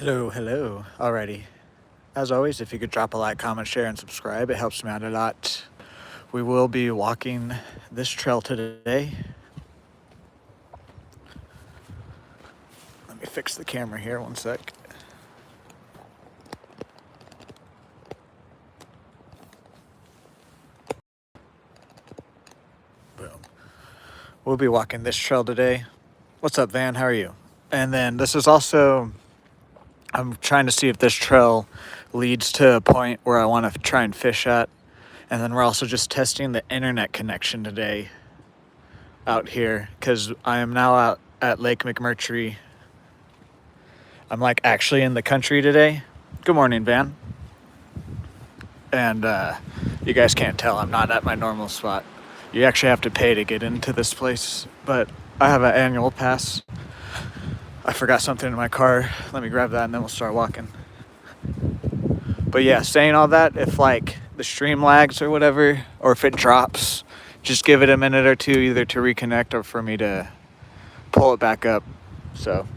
Hello, hello. Alrighty. As always, if you could drop a like, comment, share, and subscribe, it helps me out a lot. We will be walking this trail today. Let me fix the camera here, one sec. Boom. We'll be walking this trail today. What's up, Van? How are you? And then this is also, I'm trying to see if this trail leads to a point where I want to try and fish at. And then we're also just testing the internet connection today out here because I am now out at Lake McMurtry. I'm like actually in the country today. Good morning, Van. And you guys can't tell I'm not at my normal spot. You actually have to pay to get into this place, but I have an annual pass. I forgot something in my car. Let me grab that and then we'll start walking. But yeah, saying all that, if like the stream lags or whatever, or if it drops, just give it a minute or two either to reconnect or for me to pull it back up. So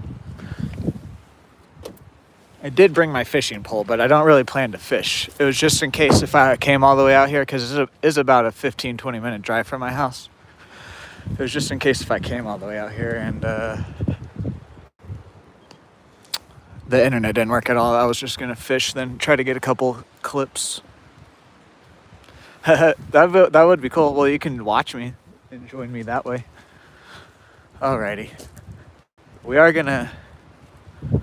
I did bring my fishing pole, but I don't really plan to fish. It was just in case if I came all the way out here, because it is about a 15-20 minute drive from my house. It was just in case if I came all the way out here and the internet didn't work at all. I was just gonna fish, then try to get a couple clips. that would be cool. Well, you can watch me and join me that way. Alrighty. We are gonna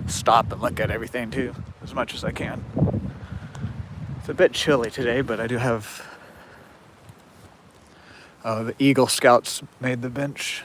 stop and look at everything too, as much as I can. It's a bit chilly today, but I do have... Oh, the Eagle Scouts made the bench.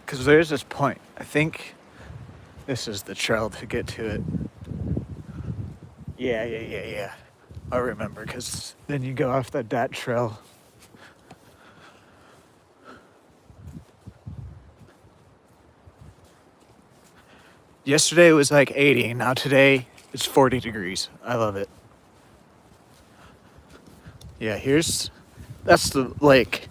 Because there's this point. I think this is the trail to get to it. Yeah. I remember, because then you go off that trail. Yesterday it was like 80. Now today it's 40 degrees. I love it. Yeah, that's the lake.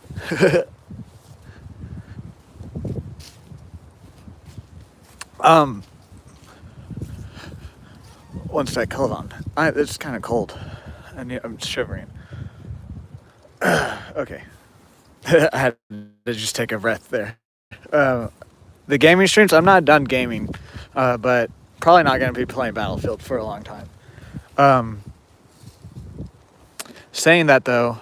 One sec, hold on. It's kind of cold. I'm shivering. Okay. I had to just take a breath there. The gaming streams, I'm not done gaming, but probably not going to be playing Battlefield for a long time. Saying that though,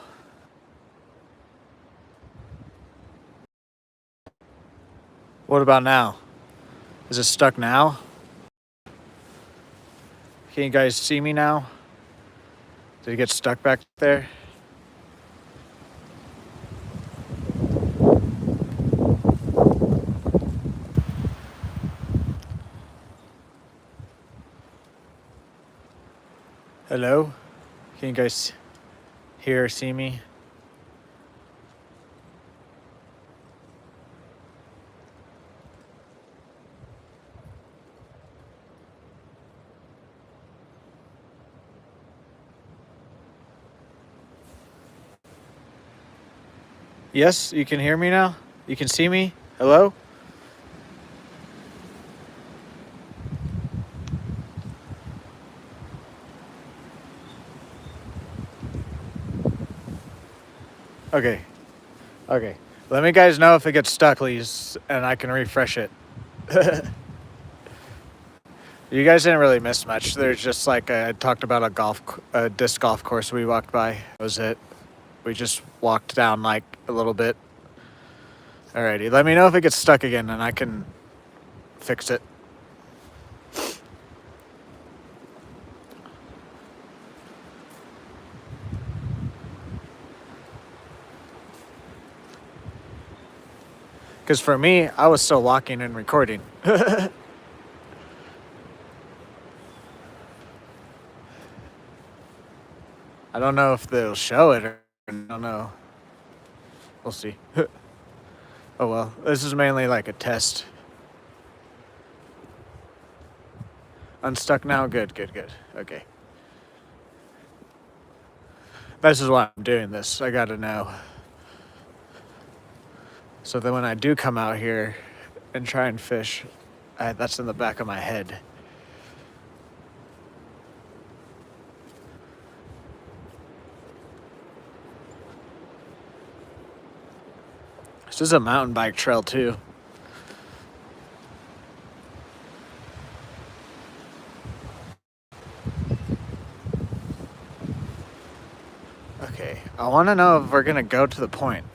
what about now? Is it stuck now? Can you guys see me now? Did it get stuck back there? Hello? Can you guys hear or see me? Yes, you can hear me now? You can see me? Hello? Okay. Let me guys know if it gets stuck, please, and I can refresh it. You guys didn't really miss much. There's just like I talked about a disc golf course we walked by. That was it. We just walked down like a little bit. Alrighty, let me know if it gets stuck again and I can fix it. Because for me, I was still walking and recording. I don't know if they'll show it or I don't know. We'll see. Oh well, this is mainly like a test. Unstuck now? Good, good, good. Okay. This is why I'm doing this. I gotta know. So that when I do come out here and try and fish, that's in the back of my head. This is a mountain bike trail too. Okay, I want to know if we're gonna go to the point.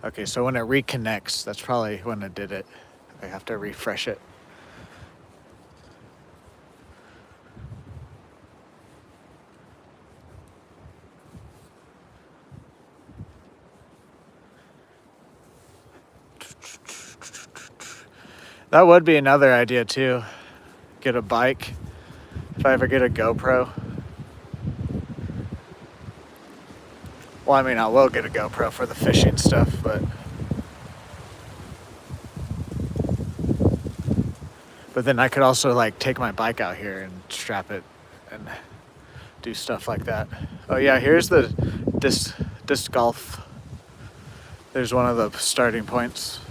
Okay, so when it reconnects, that's probably when it did it. I have to refresh it. That would be another idea too. Get a bike. If I ever get a GoPro. Well, I mean, I will get a GoPro for the fishing stuff, but then I could also like take my bike out here and strap it and do stuff like that. Oh yeah, here's the disc golf. There's one of the starting points.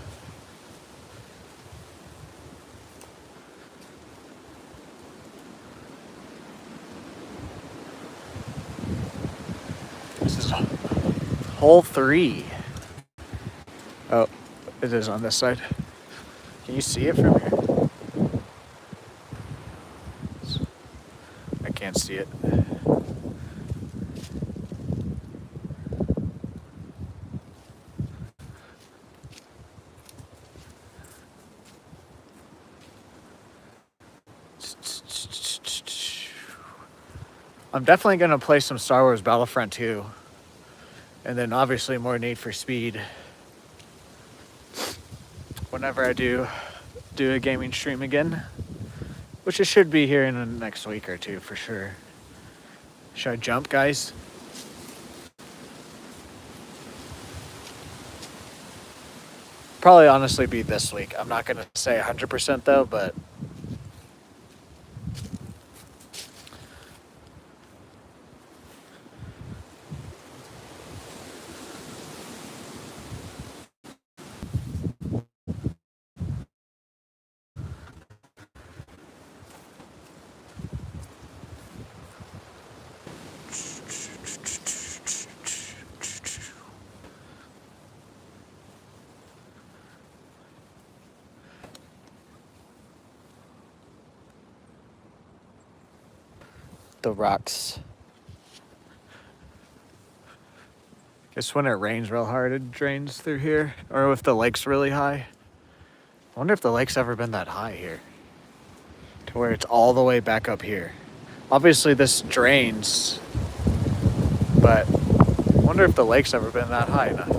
This is hole 3. Oh, it is on this side. Can you see it from here? I can't see it. I'm definitely going to play some Star Wars Battlefront 2. And then obviously more Need for Speed. Whenever I do a gaming stream again. Which it should be here in the next week or two for sure. Should I jump, guys? Probably honestly be this week. I'm not going to say 100% though, but the rocks. Guess when it rains real hard, it drains through here. Or if the lake's really high. I wonder if the lake's ever been that high here. To where it's all the way back up here. Obviously this drains, but I wonder if the lake's ever been that high enough.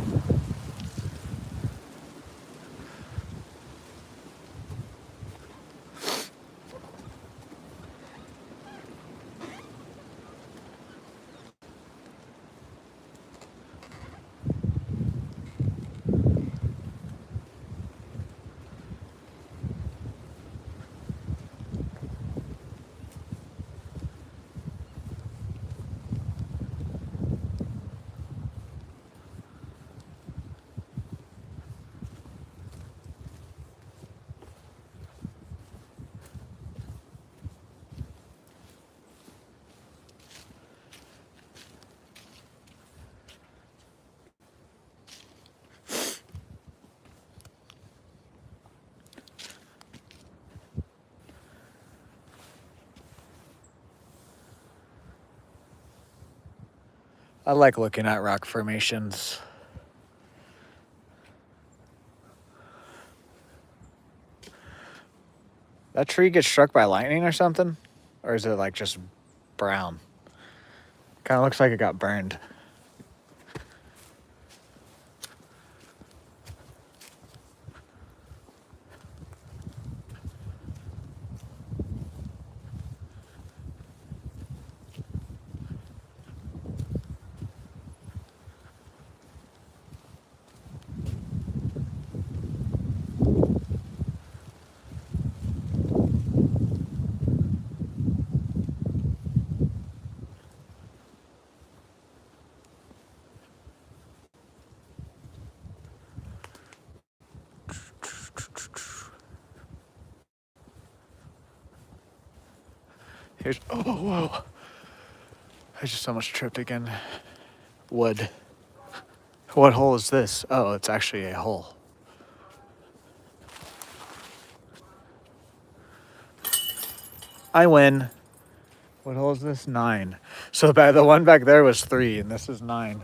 I like looking at rock formations. That tree gets struck by lightning or something? Or is it like just brown? Kind of looks like it got burned. Here's, oh, whoa. I just almost tripped again. Wood. What hole is this? Oh, it's actually a hole. I win. What hole is this? 9. So the one back there was 3, and this is 9.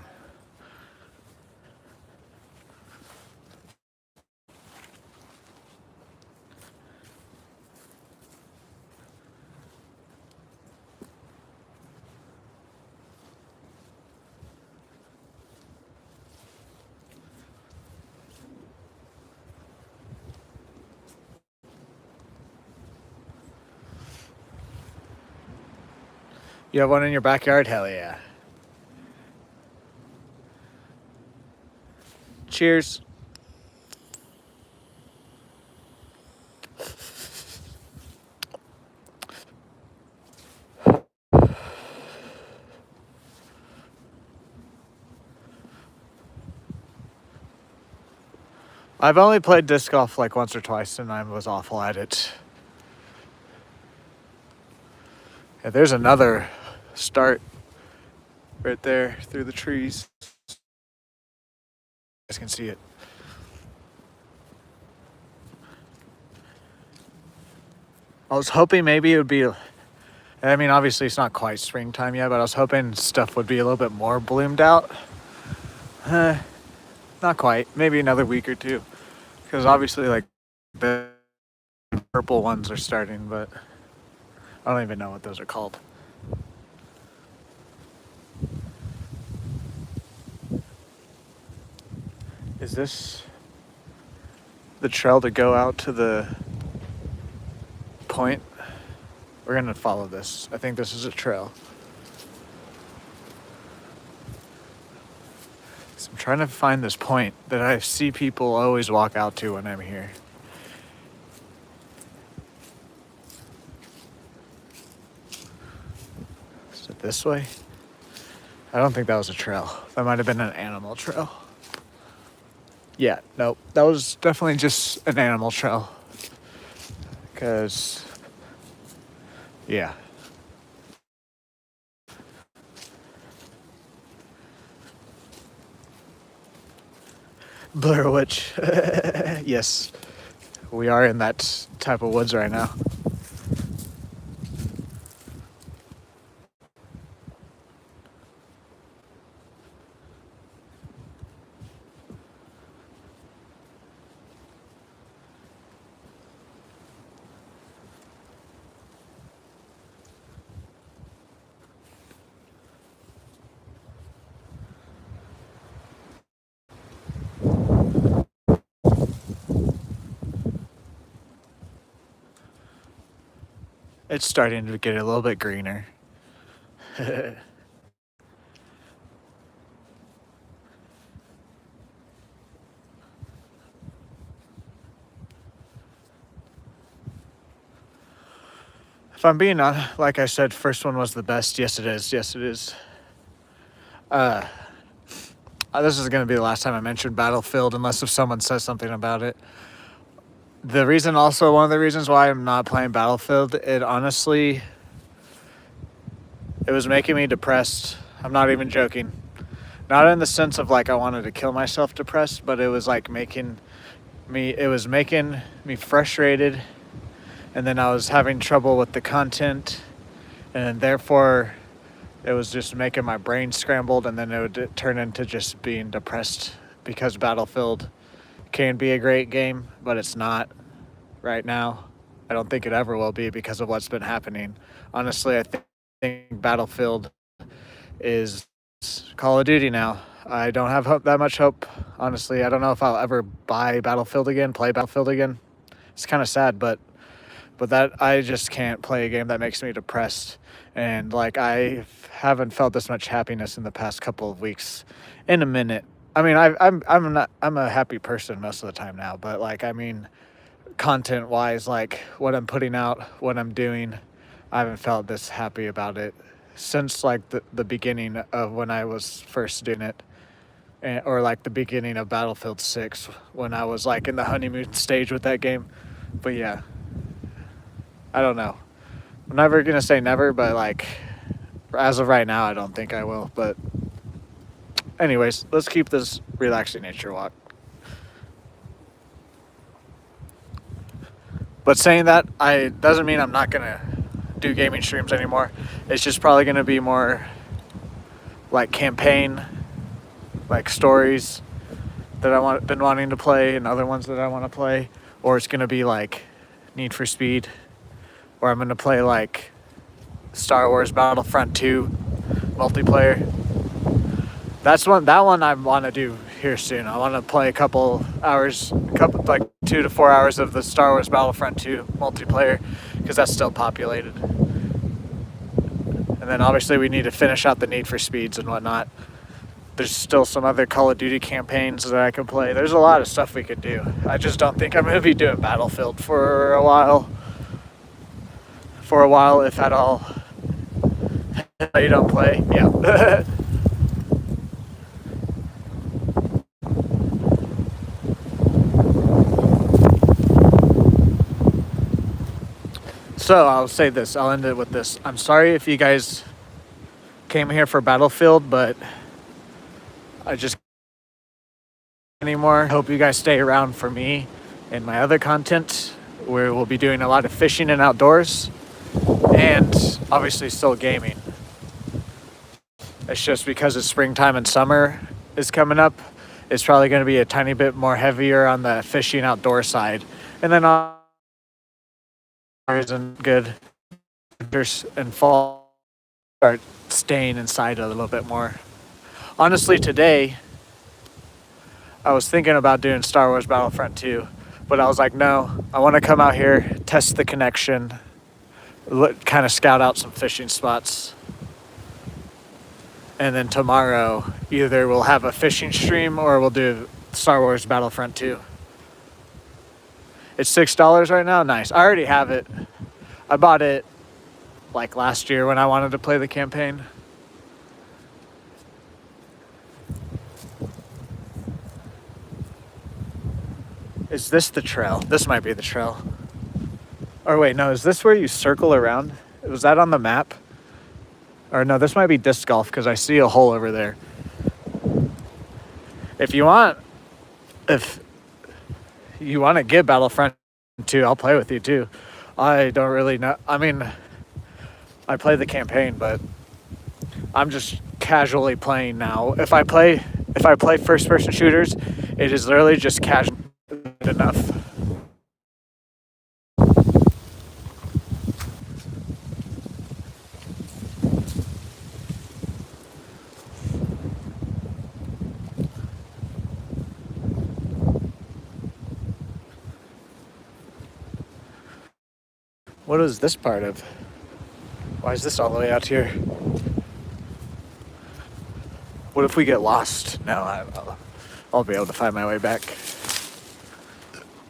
You have one in your backyard? Hell yeah. Cheers. I've only played disc golf like once or twice, and I was awful at it. Yeah, there's another start right there through the trees. You guys can see it. I was hoping maybe it would be, I mean, obviously it's not quite springtime yet, but I was hoping stuff would be a little bit more bloomed out. Not quite. Maybe another week or two. Because obviously, like, the purple ones are starting, but I don't even know what those are called. Is this the trail to go out to the point? We're going to follow this. I think this is a trail. So I'm trying to find this point that I see people always walk out to when I'm here. Is it this way? I don't think that was a trail. That might have been an animal trail. Yeah, nope. That was definitely just an animal trail. Because, yeah. Blair Witch. Yes. We are in that type of woods right now. It's starting to get a little bit greener. If I'm being honest, like I said, first one was the best. Yes, it is. Yes, it is. This is going to be the last time I mentioned Battlefield, unless if someone says something about it. The reason, also one of the reasons why I'm not playing Battlefield, it honestly, it was making me depressed. I'm not even joking. Not in the sense of like I wanted to kill myself depressed, but it was like making me frustrated, and then I was having trouble with the content, and therefore it was just making my brain scrambled, and then it would turn into just being depressed because Battlefield can be a great game, but it's not right now. I don't think it ever will be because of what's been happening. Honestly, I think Battlefield is Call of Duty now. I don't have that much hope. Honestly, I don't know if I'll ever buy Battlefield again, play Battlefield again. It's kind of sad, but that I just can't play a game that makes me depressed. And like I haven't felt this much happiness in the past couple of weeks in a minute. I mean, I'm a happy person most of the time now, but like I mean, content wise, like what I'm putting out, what I'm doing, I haven't felt this happy about it since like the beginning of when I was first doing it, or like the beginning of Battlefield 6 when I was like in the honeymoon stage with that game. But yeah, I don't know. I'm never gonna say never, but like as of right now, I don't think I will. But anyways, let's keep this relaxing nature walk. But saying that, I doesn't mean I'm not gonna do gaming streams anymore. It's just probably gonna be more like campaign, like stories that been wanting to play, and other ones that I want to play, or it's gonna be like Need for Speed, or I'm gonna play like Star Wars Battlefront 2 multiplayer. That one I want to do here soon. I want to play a couple hours, like 2 to 4 hours of the Star Wars Battlefront 2 multiplayer, because that's still populated. And then obviously we need to finish out the Need for Speeds and whatnot. There's still some other Call of Duty campaigns that I can play. There's a lot of stuff we could do. I just don't think I'm going to be doing Battlefield for a while. For a while, if at all. You don't play? Yeah. So I'll say this. I'll end it with this. I'm sorry if you guys came here for Battlefield, but I just anymore. Hope you guys stay around for me and my other content, where we'll be doing a lot of fishing and outdoors, and obviously still gaming. It's just because it's springtime and summer is coming up, it's probably going to be a tiny bit more heavier on the fishing outdoor side. And then isn't good. And fall start staying inside a little bit more. Honestly, today I was thinking about doing Star Wars Battlefront 2, but I was like, no, I want to come out here, test the connection, kind of scout out some fishing spots. And then tomorrow, either we'll have a fishing stream or we'll do Star Wars Battlefront 2. It's $6 right now? Nice. I already have it. I bought it like last year when I wanted to play the campaign. Is this the trail? This might be the trail. Or wait, no, is this where you circle around? Was that on the map? Or no, this might be disc golf because I see a hole over there. If you want to get Battlefront 2, I'll play with you too. I don't really know. I mean, I play the campaign, but I'm just casually playing now. If I play first-person shooters, it is literally just casual enough. What is this part of? Why is this all the way out here? What if we get lost? No, I'll be able to find my way back.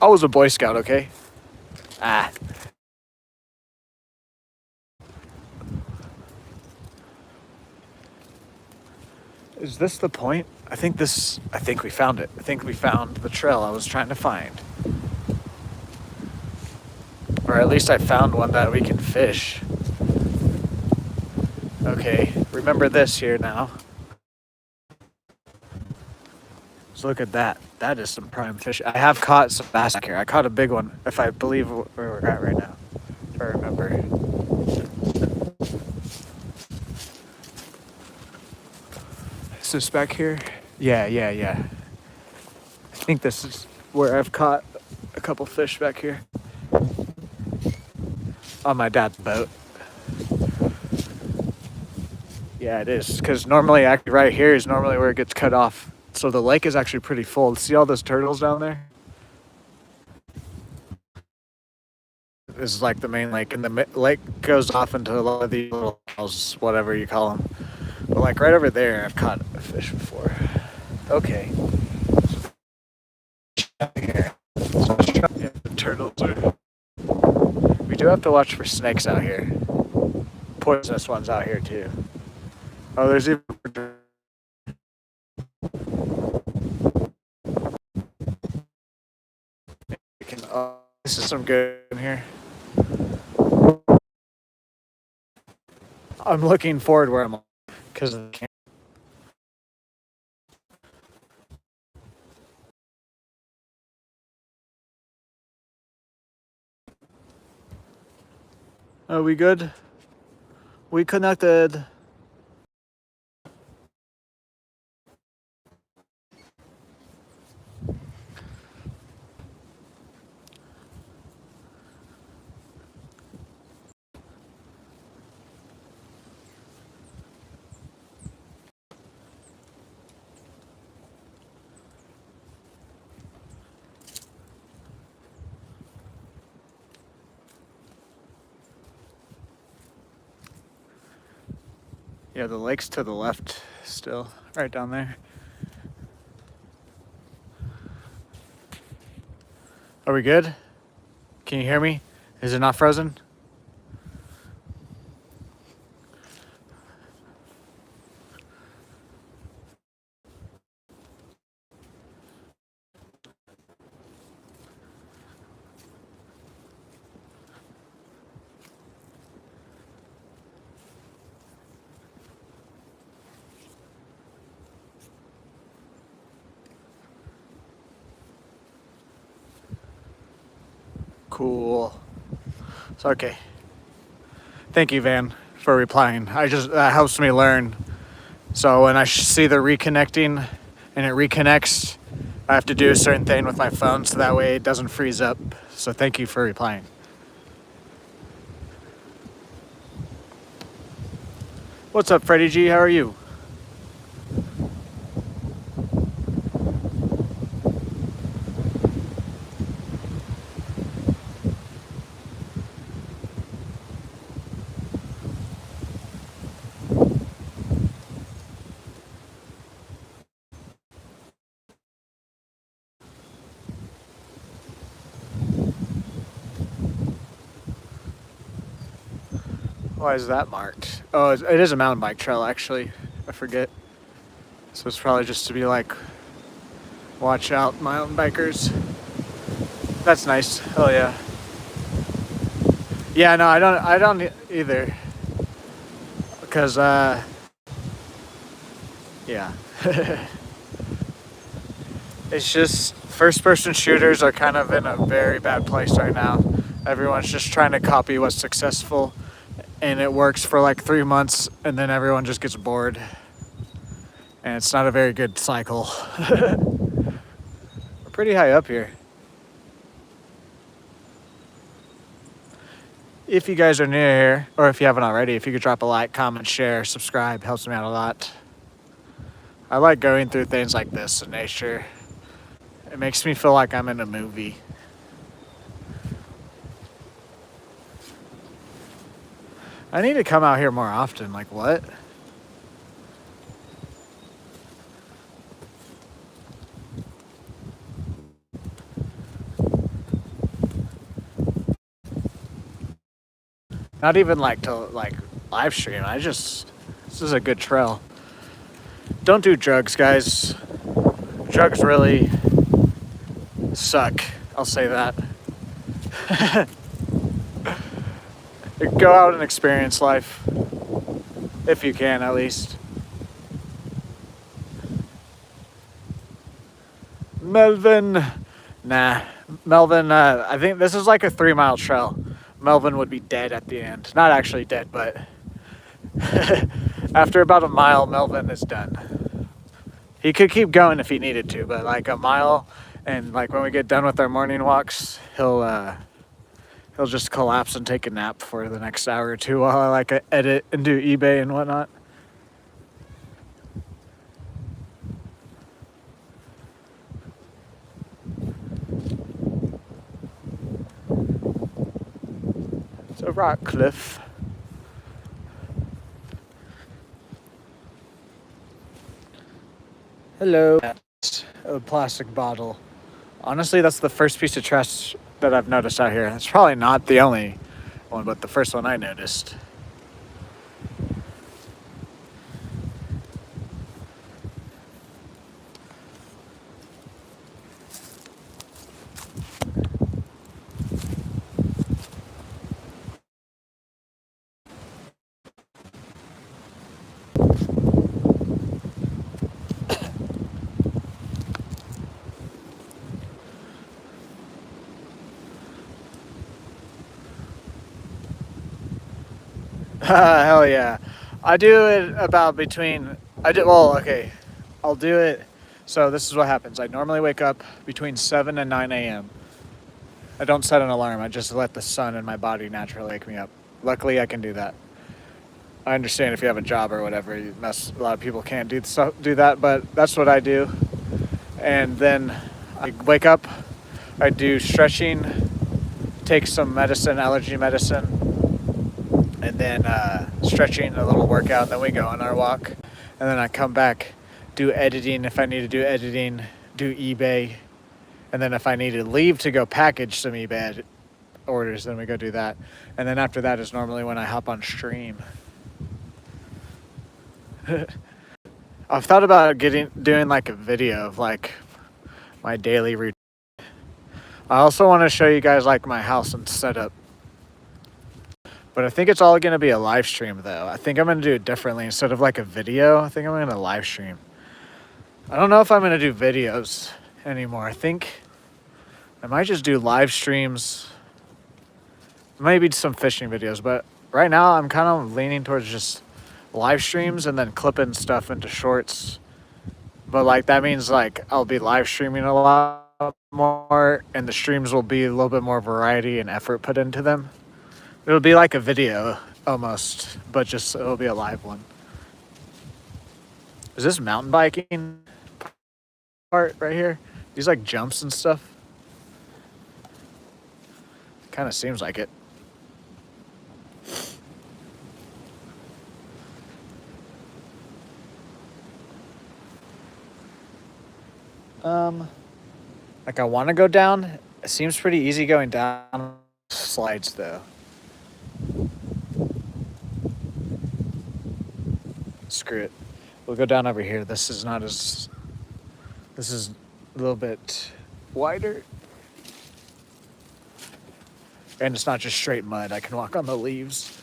I was a Boy Scout, okay? Ah. Is this the point? I think we found it. I think we found the trail I was trying to find. Or at least I found one that we can fish. Okay, remember this here now. So look at that. That is some prime fish. I have caught some bass back here. I caught a big one, if I believe where we're at right now. If I remember. Is this back here? Yeah. I think this is where I've caught a couple fish back here. On my dad's boat. Yeah, it is. Because normally, right here is normally where it gets cut off. So the lake is actually pretty full. See all those turtles down there? This is like the main lake. And the lake goes off into a lot of these little holes, whatever you call them. But like right over there, I've caught a fish before. Okay. Here. Yeah, the turtles are... We do have to watch for snakes out here. Poisonous ones out here too. Oh, there's even... This is some good in here. I'm looking forward where I'm because are we good? We connected. Yeah, the lake's to the left still, right down there. Are we good? Can you hear me? Is it not frozen? Cool. So, okay. Thank you, Van, for replying. That helps me learn. So when I see the reconnecting and it reconnects, I have to do a certain thing with my phone so that way it doesn't freeze up. So thank you for replying. What's up, Freddie G? How are you? Why is that marked? Oh, it is a mountain bike trail, actually. I forget. So it's probably just to be like, watch out, mountain bikers. That's nice. Oh yeah. Yeah, no, I don't either. Because, yeah. It's just first person shooters are kind of in a very bad place right now. Everyone's just trying to copy what's successful, and it works for like 3 months, and then everyone just gets bored. And it's not a very good cycle. We're pretty high up here. If you guys are new here, or if you haven't already, if you could drop a like, comment, share, subscribe, helps me out a lot. I like going through things like this in nature. It makes me feel like I'm in a movie. I need to come out here more often. Like, what? Not even like to like live stream. This is a good trail. Don't do drugs, guys. Drugs really suck. I'll say that. Go out and experience life. If you can, at least. Melvin. Nah. Melvin, I think this is like a 3 mile trail. Melvin would be dead at the end. Not actually dead, but after about a mile, Melvin is done. He could keep going if he needed to, but like a mile, and like when we get done with our morning walks, he'll just collapse and take a nap for the next hour or two while I like edit and do eBay and whatnot. It's a rock cliff. Hello. A plastic bottle. Honestly, that's the first piece of trash that I've noticed out here. It's probably not the only one, but the first one I noticed. Hell yeah. I do it about between, I do, well, okay. I'll do it. So this is what happens. I normally wake up between 7 and 9 a.m. I don't set an alarm. I just let the sun and my body naturally wake me up. Luckily, I can do that. I understand if you have a job or whatever, a lot of people can't do that, but that's what I do. And then I wake up, I do stretching, take some medicine, allergy medicine, and then stretching, a little workout. Then we go on our walk, and then I come back, do editing if I need to do editing, do eBay, and then if I need to leave to go package some eBay orders, then we go do that. And then after that is normally when I hop on stream. I've thought about doing like a video of like my daily routine. I also want to show you guys like my house and setup. But I think it's all going to be a live stream though. I think I'm going to do it differently. Instead of like a video, I think I'm going to live stream. I don't know if I'm going to do videos anymore. I think I might just do live streams. Maybe some fishing videos, but right now I'm kind of leaning towards just live streams and then clipping stuff into shorts. But like that means like I'll be live streaming a lot more and the streams will be a little bit more variety and effort put into them. It'll be like a video almost, but just it'll be a live one. Is this mountain biking part right here? These like jumps and stuff? Kind of seems like it. Like I want to go down. It seems pretty easy going down slides though. Screw it. We'll go down over here. This is a little bit wider. And it's not just straight mud. I can walk on the leaves.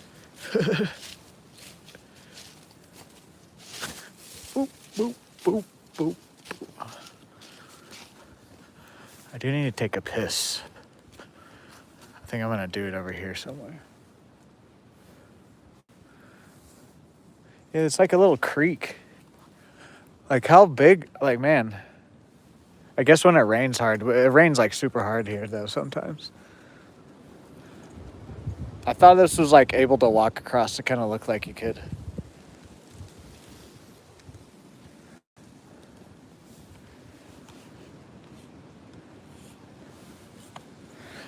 Boop, boop, boop, boop. I do need to take a piss. I think I'm gonna do it over here somewhere. Yeah, it's like a little creek. Like how big, like man. I guess when it rains hard, it rains like super hard here though sometimes. I thought this was like able to walk across to kind of look like you could.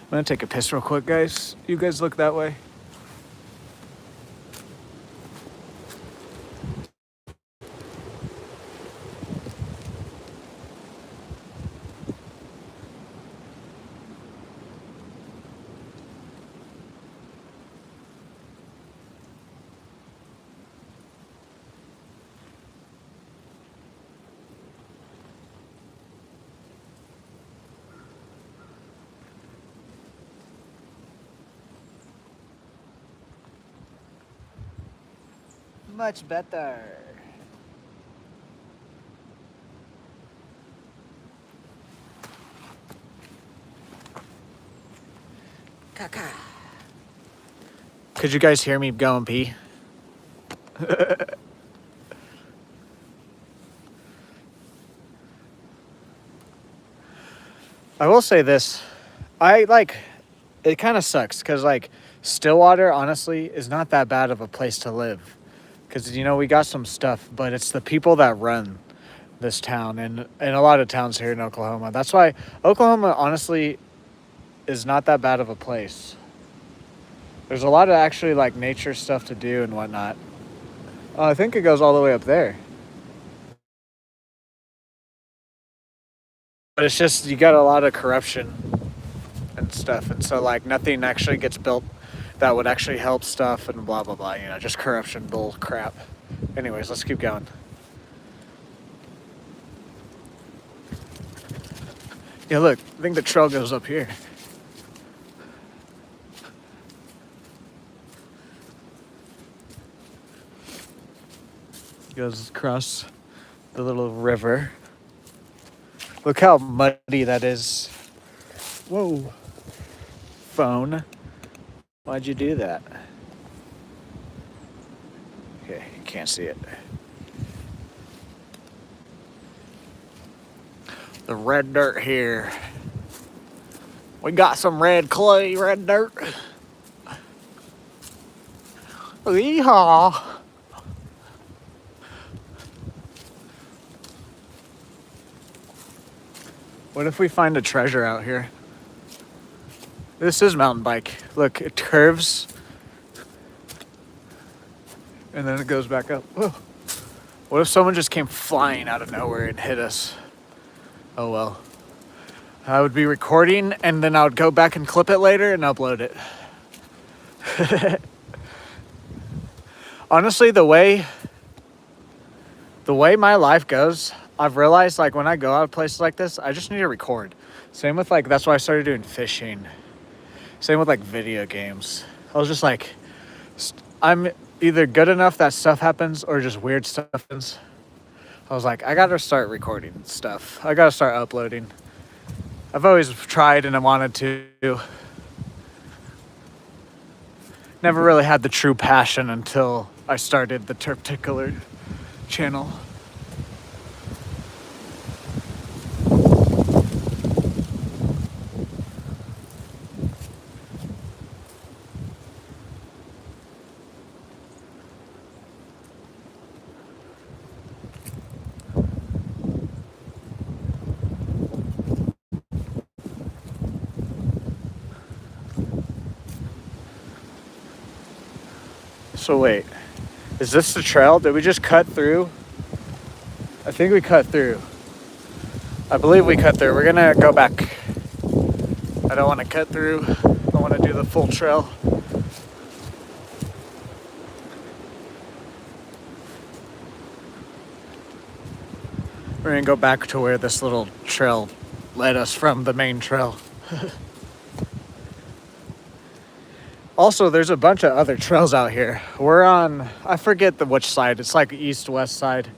I'm gonna take a piss real quick, guys. You guys look that way. Much better. Caca. Could you guys hear me go and pee? I will say this. It kind of sucks because like Stillwater, honestly, is not that bad of a place to live. Because, you know, we got some stuff, but it's the people that run this town and a lot of towns here in Oklahoma. That's why Oklahoma, honestly, is not that bad of a place. There's a lot of actually like nature stuff to do and whatnot. Oh, I think it goes all the way up there. But it's just, you got a lot of corruption and stuff. And so like nothing actually gets built that would actually help stuff and blah, blah, blah. You know, just corruption, bull crap. Anyways, let's keep going. Yeah, look, I think the trail goes up here. Goes across the little river. Look how muddy that is. Whoa. Phone. Why'd you do that? Okay, you can't see it. The red dirt here. We got some red clay, red dirt. Yeehaw. What if we find a treasure out here? This is mountain bike. Look, it curves. And then it goes back up. Whoa. What if someone just came flying out of nowhere and hit us? Oh well. I would be recording and then I would go back and clip it later and upload it. Honestly, the way my life goes, I've realized like when I go out places like this, I just need to record. Same with like, that's why I started doing fishing. Same with like video games. I was just like, I'm either good enough that stuff happens or just weird stuff happens. I was like, I gotta start recording stuff. I gotta start uploading. I've always tried and I wanted to. Never really had the true passion until I started the particular channel. So wait, is this the trail? Did we just cut through? I think we cut through. I believe we cut through. We're gonna go back. I don't want to cut through. I want to do the full trail. We're gonna go back to where this little trail led us from the main trail. Also, there's a bunch of other trails out here. We're on, I forget which side. It's like east-west side.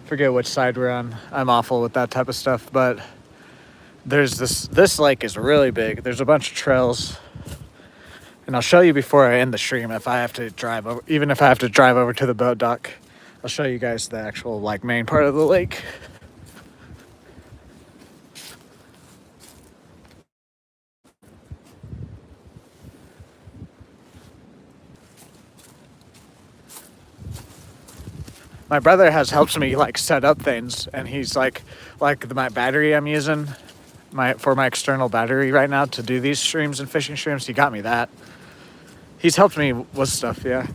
Forget which side we're on. I'm awful with that type of stuff, but there's this lake is really big. There's a bunch of trails. And I'll show you before I end the stream if I have to drive over, even if I have to drive over to the boat dock. I'll show you guys the actual like main part of the lake. My brother has helped me like set up things, and he's like my battery I'm using for my external battery right now to do these streams and fishing streams. He got me that. He's helped me with stuff, yeah.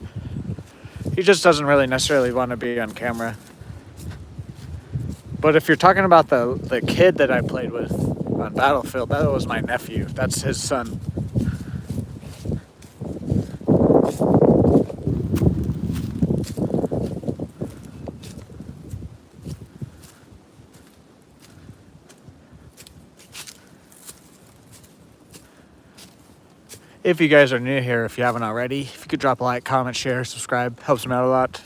He just doesn't really necessarily want to be on camera. But if you're talking about the kid that I played with on Battlefield, that was my nephew. That's his son. If you guys are new here, if you haven't already, if you could drop a like, comment, share, subscribe, helps me out a lot.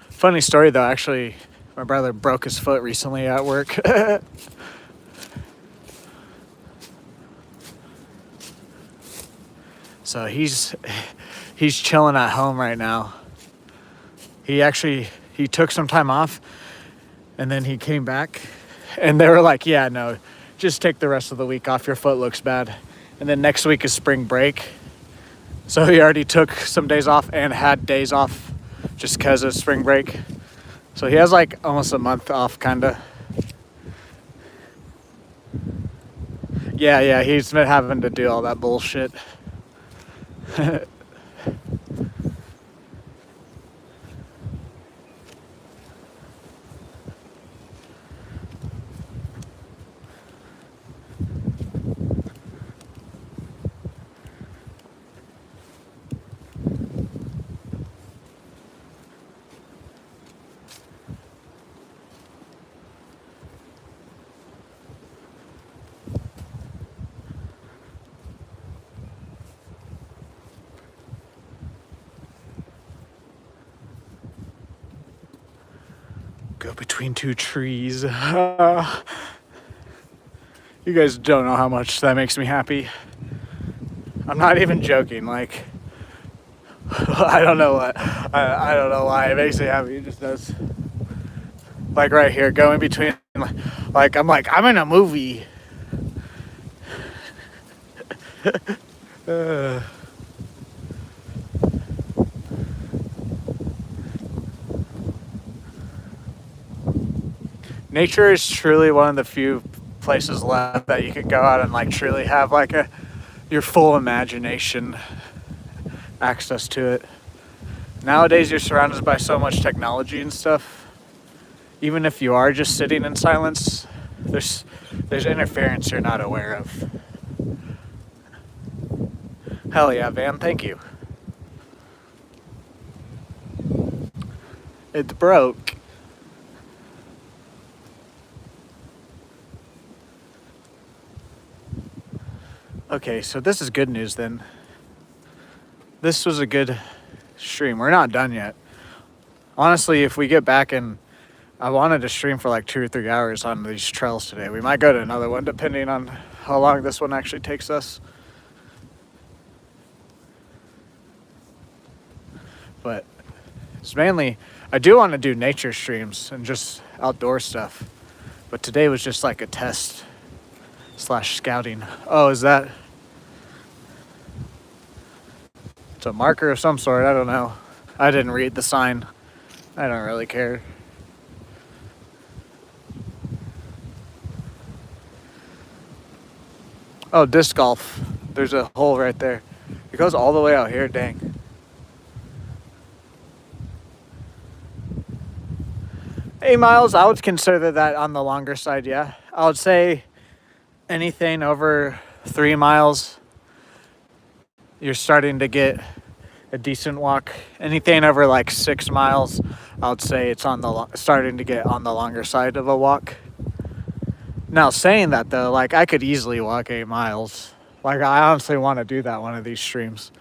Funny story though, actually, my brother broke his foot recently at work. So he's chilling at home right now. He took some time off and then he came back and they were like, yeah, no, just take the rest of the week off. Your foot looks bad. And then next week is spring break. So he already took some days off and had days off just because of spring break. So he has like almost a month off, kind of. Yeah, he's been having to do all that bullshit. Go between two trees. You guys don't know how much that makes me happy. I'm not even joking. Like, I don't know what. I don't know why it makes me happy. It just does. Like right here, going between. I'm in a movie. uh. Nature is truly one of the few places left that you can go out and like truly have like your full imagination access to it. Nowadays you're surrounded by so much technology and stuff. Even if you are just sitting in silence, there's interference you're not aware of. Hell yeah, Van, thank you. It broke. Okay, so this is good news then. This was a good stream. We're not done yet. Honestly, if we get back and I wanted to stream for like 2 or 3 hours on these trails today. We might go to another one depending on how long this one actually takes us. But it's mainly, I do want to do nature streams and just outdoor stuff. But today was just like a test / scouting. Oh, is that? It's a marker of some sort. I don't know. I didn't read the sign. I don't really care. Oh, disc golf. There's a hole right there. It goes all the way out here, dang. Hey, miles, I would consider that on the longer side, yeah. I would say anything over 3 miles, you're starting to get a decent walk. Anything over like 6 miles, I would say it's on the starting to get on the longer side of a walk. Now, saying that though, like I could easily walk 8 miles. Like I honestly want to do that one of these streams.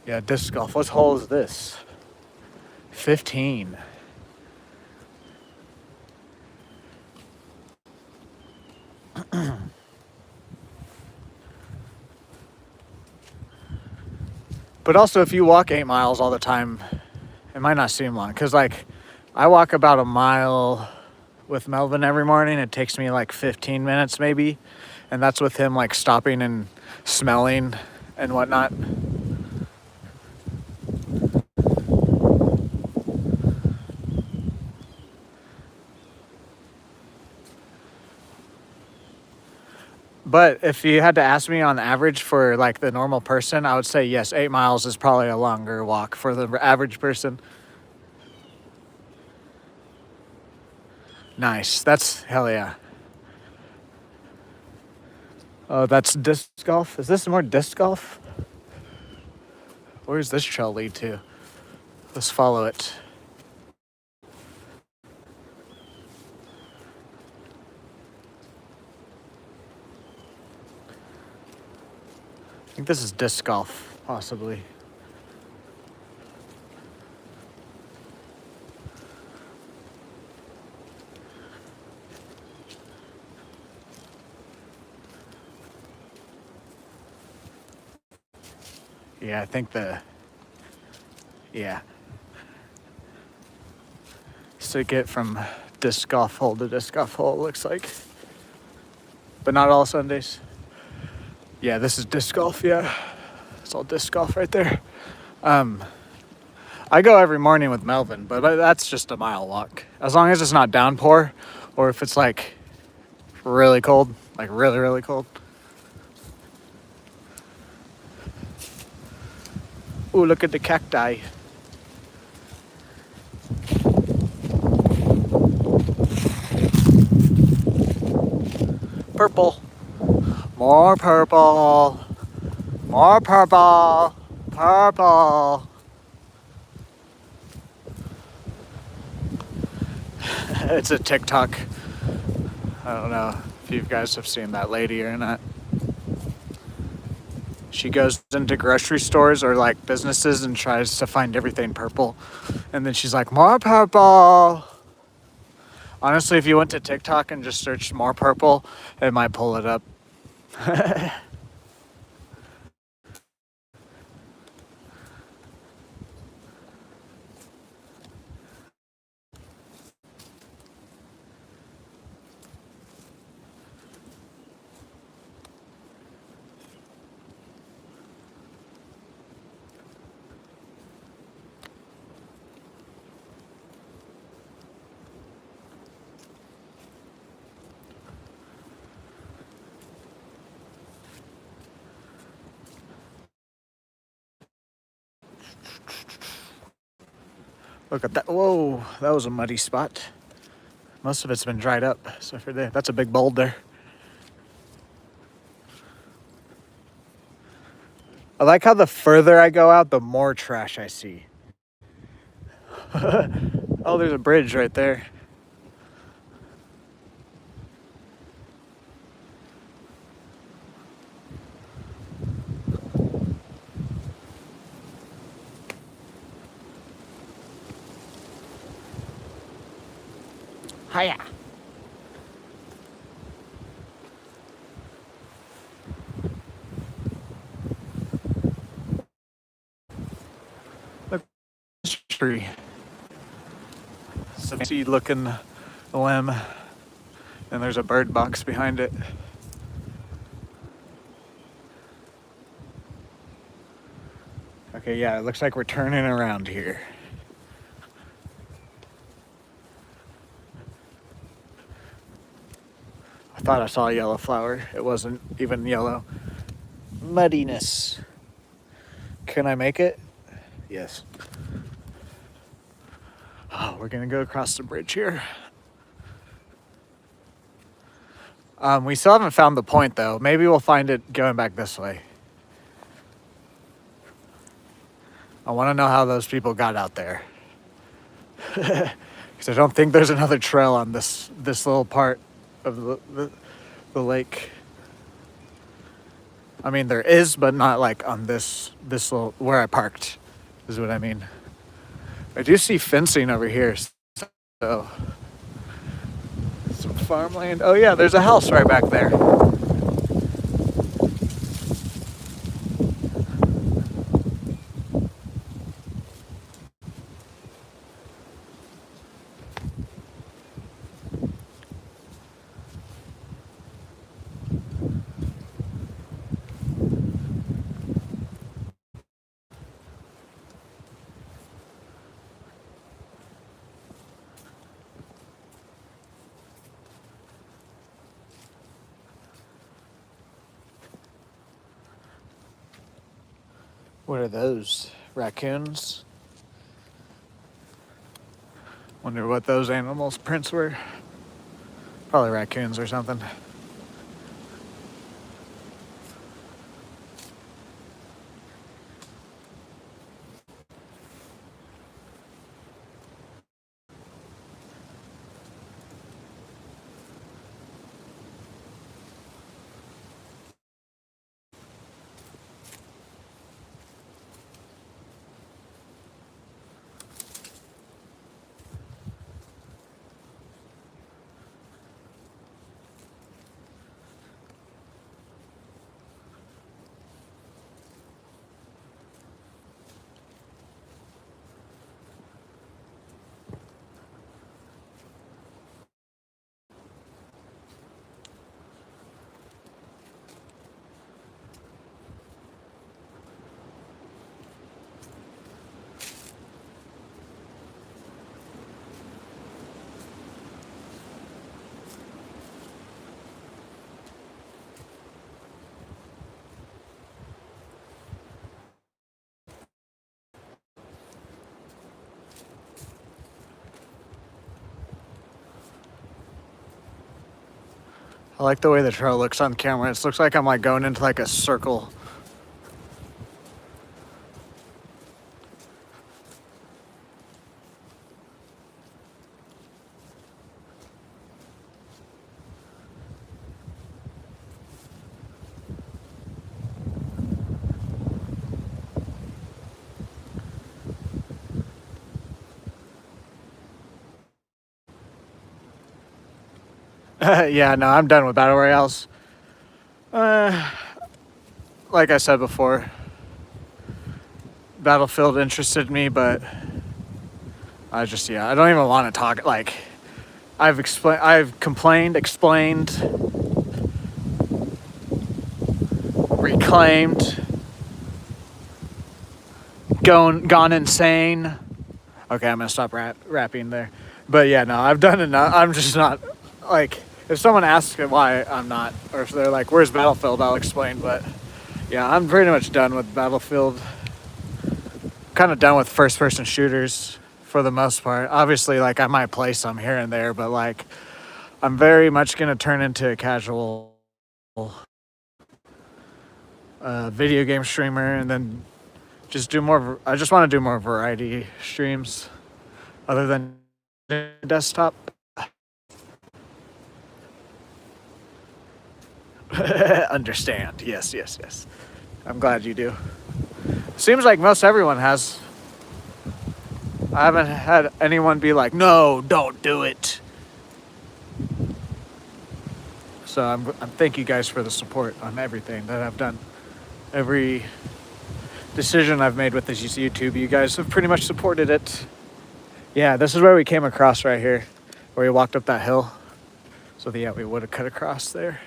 Yeah, disc golf. What hole is this? 15. But also, if you walk 8 miles all the time, it might not seem long. Because, like, I walk about a mile with Melvin every morning. It takes me like 15 minutes maybe. And that's with him, like, stopping and smelling and whatnot. But if you had to ask me on average for like the normal person, I would say yes, 8 miles is probably a longer walk for the average person. Nice. That's hell yeah. Oh, that's disc golf? Is this more disc golf? Where's this trail lead to? Let's follow it. I think this is disc golf, possibly. Yeah, I think yeah. So get from disc golf hole to disc golf hole, looks like. But not all Sundays. Yeah, this is disc golf, yeah. It's all disc golf right there. I go every morning with Melvin, but that's just a mile walk. As long as it's not downpour, or if it's like really cold, like really, really cold. Ooh, look at the cacti. Purple. More purple. More purple. Purple. It's a TikTok. I don't know if you guys have seen that lady or not. She goes into grocery stores or like businesses and tries to find everything purple. And then she's like, more purple. Honestly, if you went to TikTok and just searched more purple, it might pull it up. Look at that. Whoa, that was a muddy spot. Most of it's been dried up. So for there, that's a big boulder. I like how the further I go out, the more trash I see. Oh, there's a bridge right there. Hiya. Look at this tree. It's a fancy looking limb, and there's a bird box behind it. Okay, yeah, it looks like we're turning around here. I thought I saw a yellow flower. It wasn't even yellow. Muddiness. Can I make it? Yes. Oh, we're gonna go across the bridge here. We still haven't found the point though. Maybe we'll find it going back this way. I want to know how those people got out there. Because I don't think there's another trail on this little part of the lake. I mean, there is, but not like on this little where I parked. Is what I mean. I do see fencing over here, so some farmland. Oh yeah, there's a house right back there. What are those? Raccoons? Wonder what those animals' prints were. Probably raccoons or something. I like the way the trail looks on camera. It looks like I'm like going into like a circle. Yeah, no, I'm done with battle royales. Like I said before, Battlefield interested me, but I don't even want to talk. Like, I've complained, explained, reclaimed, gone insane. Okay, I'm gonna stop rapping there. But yeah, no, I've done enough. I'm just not like. If someone asks why I'm not, or if they're like, "Where's Battlefield?" I'll explain. But yeah, I'm pretty much done with Battlefield. Kind of done with first-person shooters for the most part. Obviously, like I might play some here and there, but like I'm very much gonna turn into a casual video game streamer, and then just do more. I just want to do more variety streams, other than desktop. Understand? Yes, yes, yes. I'm glad you do. Seems like most everyone has. I haven't had anyone be like, "No, don't do it." So I'm thank you guys for the support on everything that I've done. Every decision I've made with this YouTube, you guys have pretty much supported it. Yeah, this is where we came across right here, where we walked up that hill. So yeah, we would have cut across there.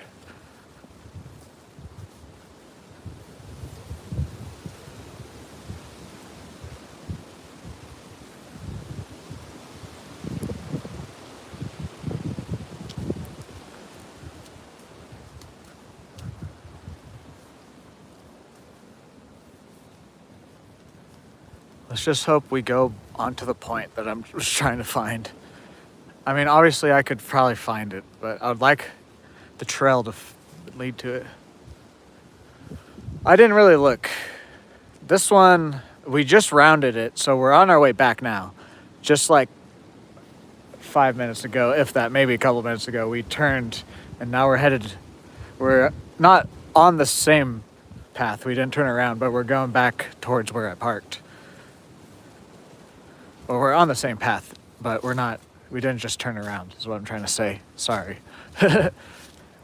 Let's just hope we go onto the point that I'm just trying to find. I mean, obviously I could probably find it, but I would like the trail to lead to it. I didn't really look. This one, we just rounded it, so we're on our way back now. Just like 5 minutes ago, if that, maybe a couple minutes ago, we turned, and now we're not on the same path. We didn't turn around, but we're going back towards where I parked. Well, we're on the same path, but we didn't just turn around, is what I'm trying to say. Sorry.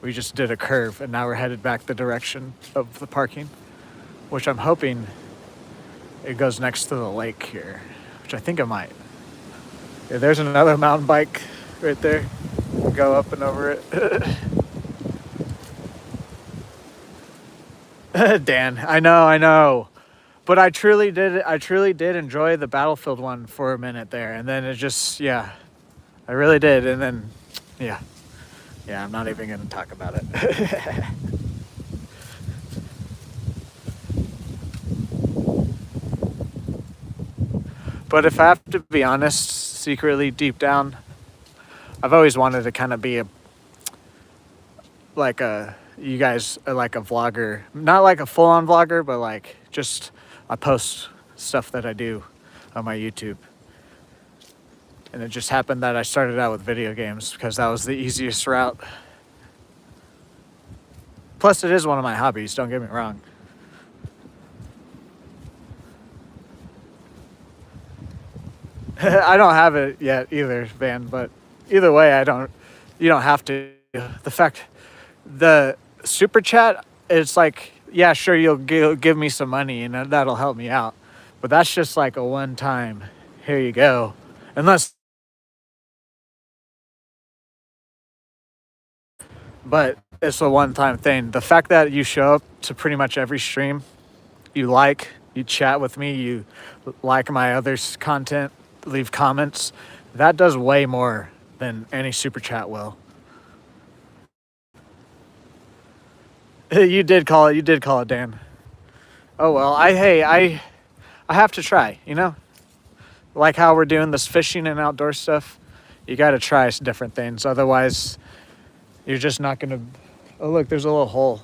We just did a curve, and now we're headed back the direction of the parking, which I'm hoping it goes next to the lake here, which I think it might. Yeah, there's another mountain bike right there. We'll go up and over it. Dan, I know. But I truly did enjoy the Battlefield one for a minute there. And then it just, yeah, I really did. And then, yeah, I'm not even going to talk about it. But if I have to be honest, secretly deep down, I've always wanted to kind of be like a vlogger, not like a full-on vlogger, but like just I post stuff that I do on my YouTube. And it just happened that I started out with video games because that was the easiest route. Plus, it is one of my hobbies, don't get me wrong. I don't have it yet either, Van, but either way, you don't have to. The super chat, it's like, yeah, sure, you'll give me some money and that'll help me out. But that's just like a one-time, here you go. But it's a one-time thing. The fact that you show up to pretty much every stream, you chat with me, you like my other content, leave comments, that does way more than any super chat will. You did call it, Dan. Oh well, I have to try, like how we're doing this fishing and outdoor stuff. You got to try different things, otherwise you're just not gonna. Oh look, there's a little hole.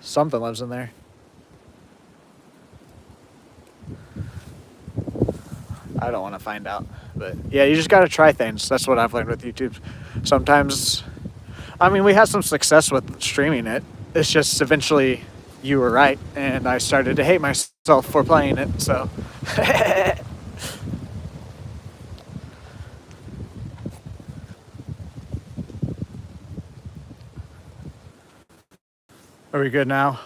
Something lives in there. I don't want to find out, but yeah, you just got to try things. That's what I've learned with YouTube. Sometimes, I mean, we had some success with streaming it. It's just eventually you were right, and I started to hate myself for playing it, so. Are we good now?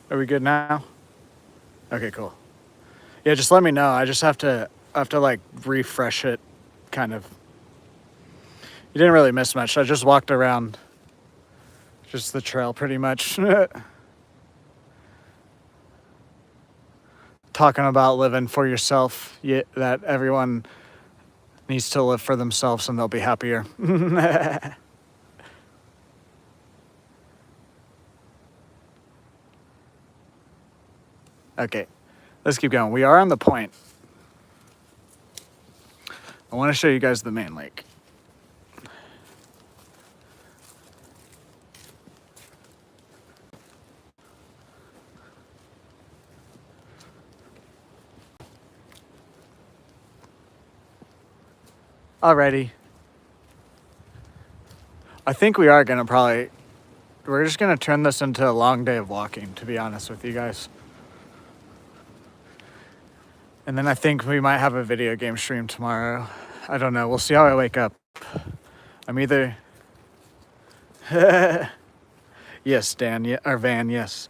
Are we good now? Okay, cool. Yeah, just let me know. I just have to like refresh it, kind of. You didn't really miss much. I just walked around just the trail pretty much. talking about living for yourself, that everyone needs to live for themselves and they'll be happier. Okay, let's keep going. We are on the point. I want to show you guys the main lake. Alrighty. I think we are gonna we're just gonna turn this into a long day of walking, to be honest with you guys. And then I think we might have a video game stream tomorrow. I don't know. We'll see how I wake up. I'm either... Yes, Dan, or Van, yes.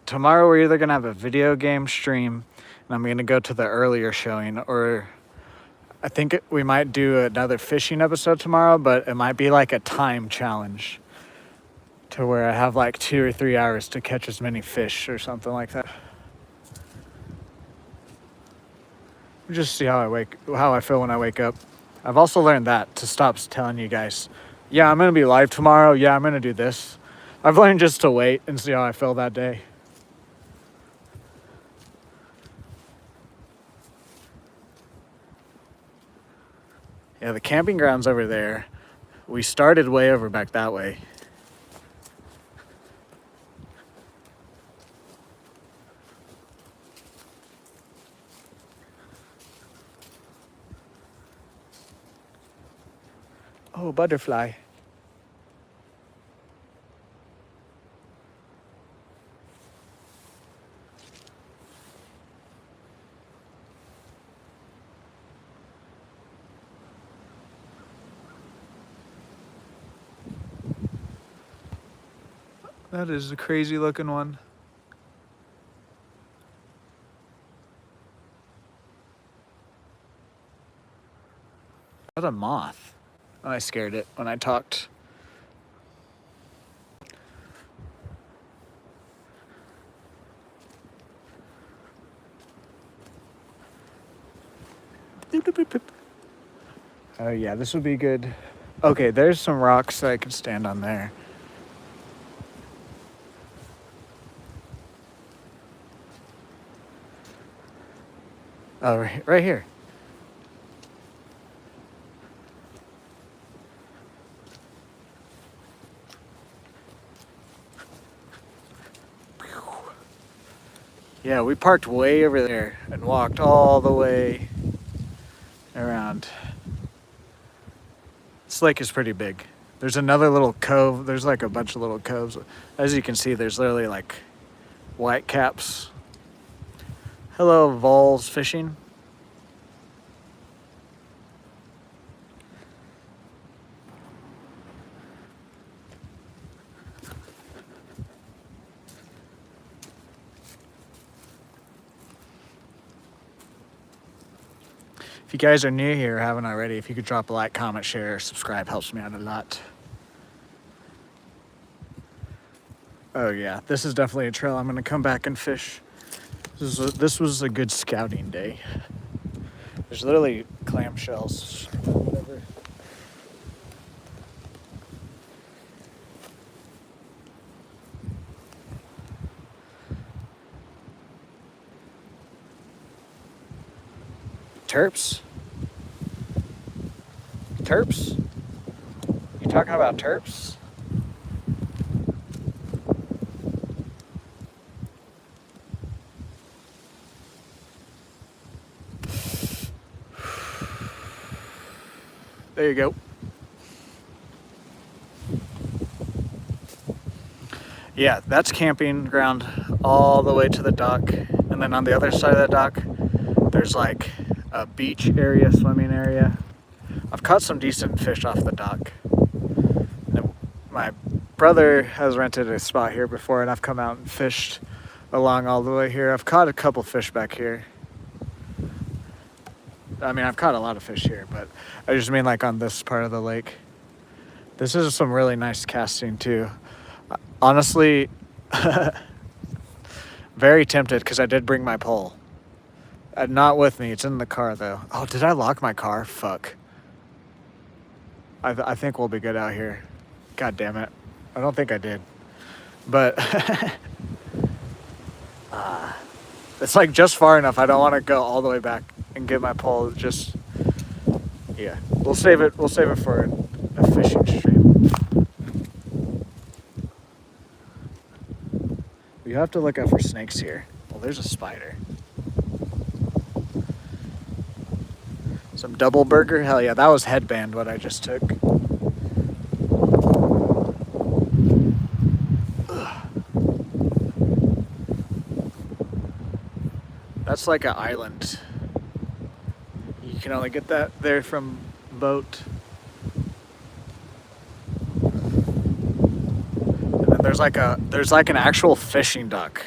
Tomorrow we're either gonna have a video game stream and I'm gonna go to the earlier showing, or I think we might do another fishing episode tomorrow, but it might be like a time challenge to where I have like 2 or 3 hours to catch as many fish or something like that. Just see how I feel when I wake up. I've also learned that to stop telling you guys, yeah, I'm gonna be live tomorrow. Yeah, I'm gonna do this. I've learned just to wait and see how I feel that day. Yeah, the camping ground's over there. We started way over back that way. Oh, butterfly. That is a crazy looking one. That's a moth. Oh, I scared it when I talked. Oh yeah, this would be good. Okay, there's some rocks that I can stand on there. Oh, right here. Yeah, we parked way over there and walked all the way around. This lake is pretty big. There's another little cove. There's like a bunch of little coves. As you can see, there's literally like white caps. Hello, vols fishing. If you guys are new here, haven't already, if you could drop a like, comment, share, subscribe, helps me out a lot. Oh yeah, this is definitely a trail I'm gonna come back and fish. This was a good scouting day. There's literally clamshells. Whatever. Terps? Terps? You talking about terps? There you go. Yeah, that's camping ground all the way to the dock. And then on the other side of the dock, there's like a beach area, swimming area. I've caught some decent fish off the dock. And my brother has rented a spot here before, and I've come out and fished along all the way here. I've caught a couple fish back here. I mean, I've caught a lot of fish here, but I just mean like on this part of the lake. This is some really nice casting too. Honestly, Very tempted because I did bring my pole. Not with me. It's in the car though. Oh, did I lock my car? Fuck. I think we'll be good out here. God damn it. I don't think I did. But it's like just far enough. I don't want to go all the way back and get my pole. Just, yeah. We'll save it for a fishing stream. You have to look out for snakes here. Well, there's a spider. Some double burger? Hell yeah, that was headband what I just took. That's like an island. You can only get that there from boat. And then there's like an actual fishing dock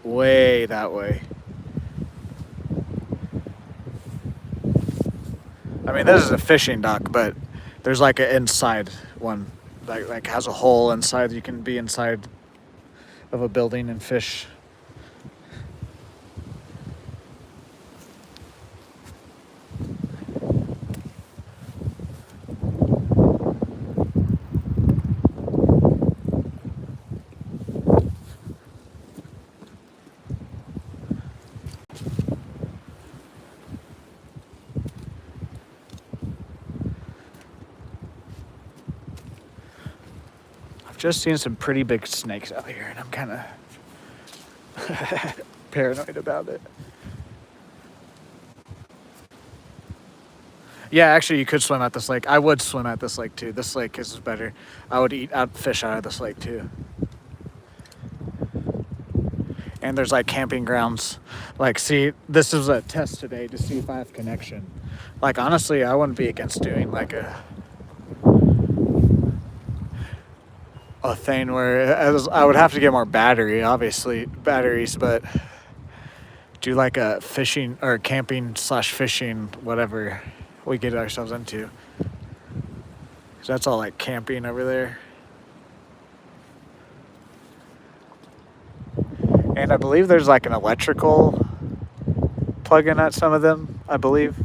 way that way. I mean, this is a fishing dock, but there's like an inside one that like has a hole inside. You can be inside of a building and fish. Just seen some pretty big snakes out here, and I'm kind of paranoid about it. Yeah, actually, you could swim at this lake. I would swim at this lake too. This lake is better. I'd fish out of this lake too. And there's like camping grounds. Like, see, this is a test today to see if I have connection. Like, honestly, I wouldn't be against doing like a thing where I would have to get more batteries, but do like a fishing or camping / fishing, whatever we get ourselves into. 'Cause that's all like camping over there. And I believe there's like an electrical plug-in at some of them, I believe.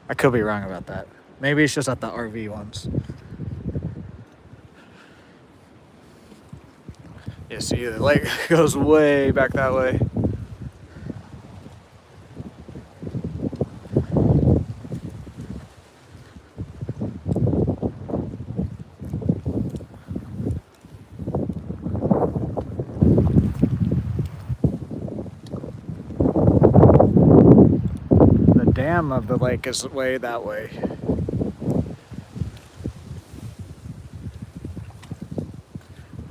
I could be wrong about that. Maybe it's just at the RV ones. Yeah, see, the lake goes way back that way. The dam of the lake is way that way.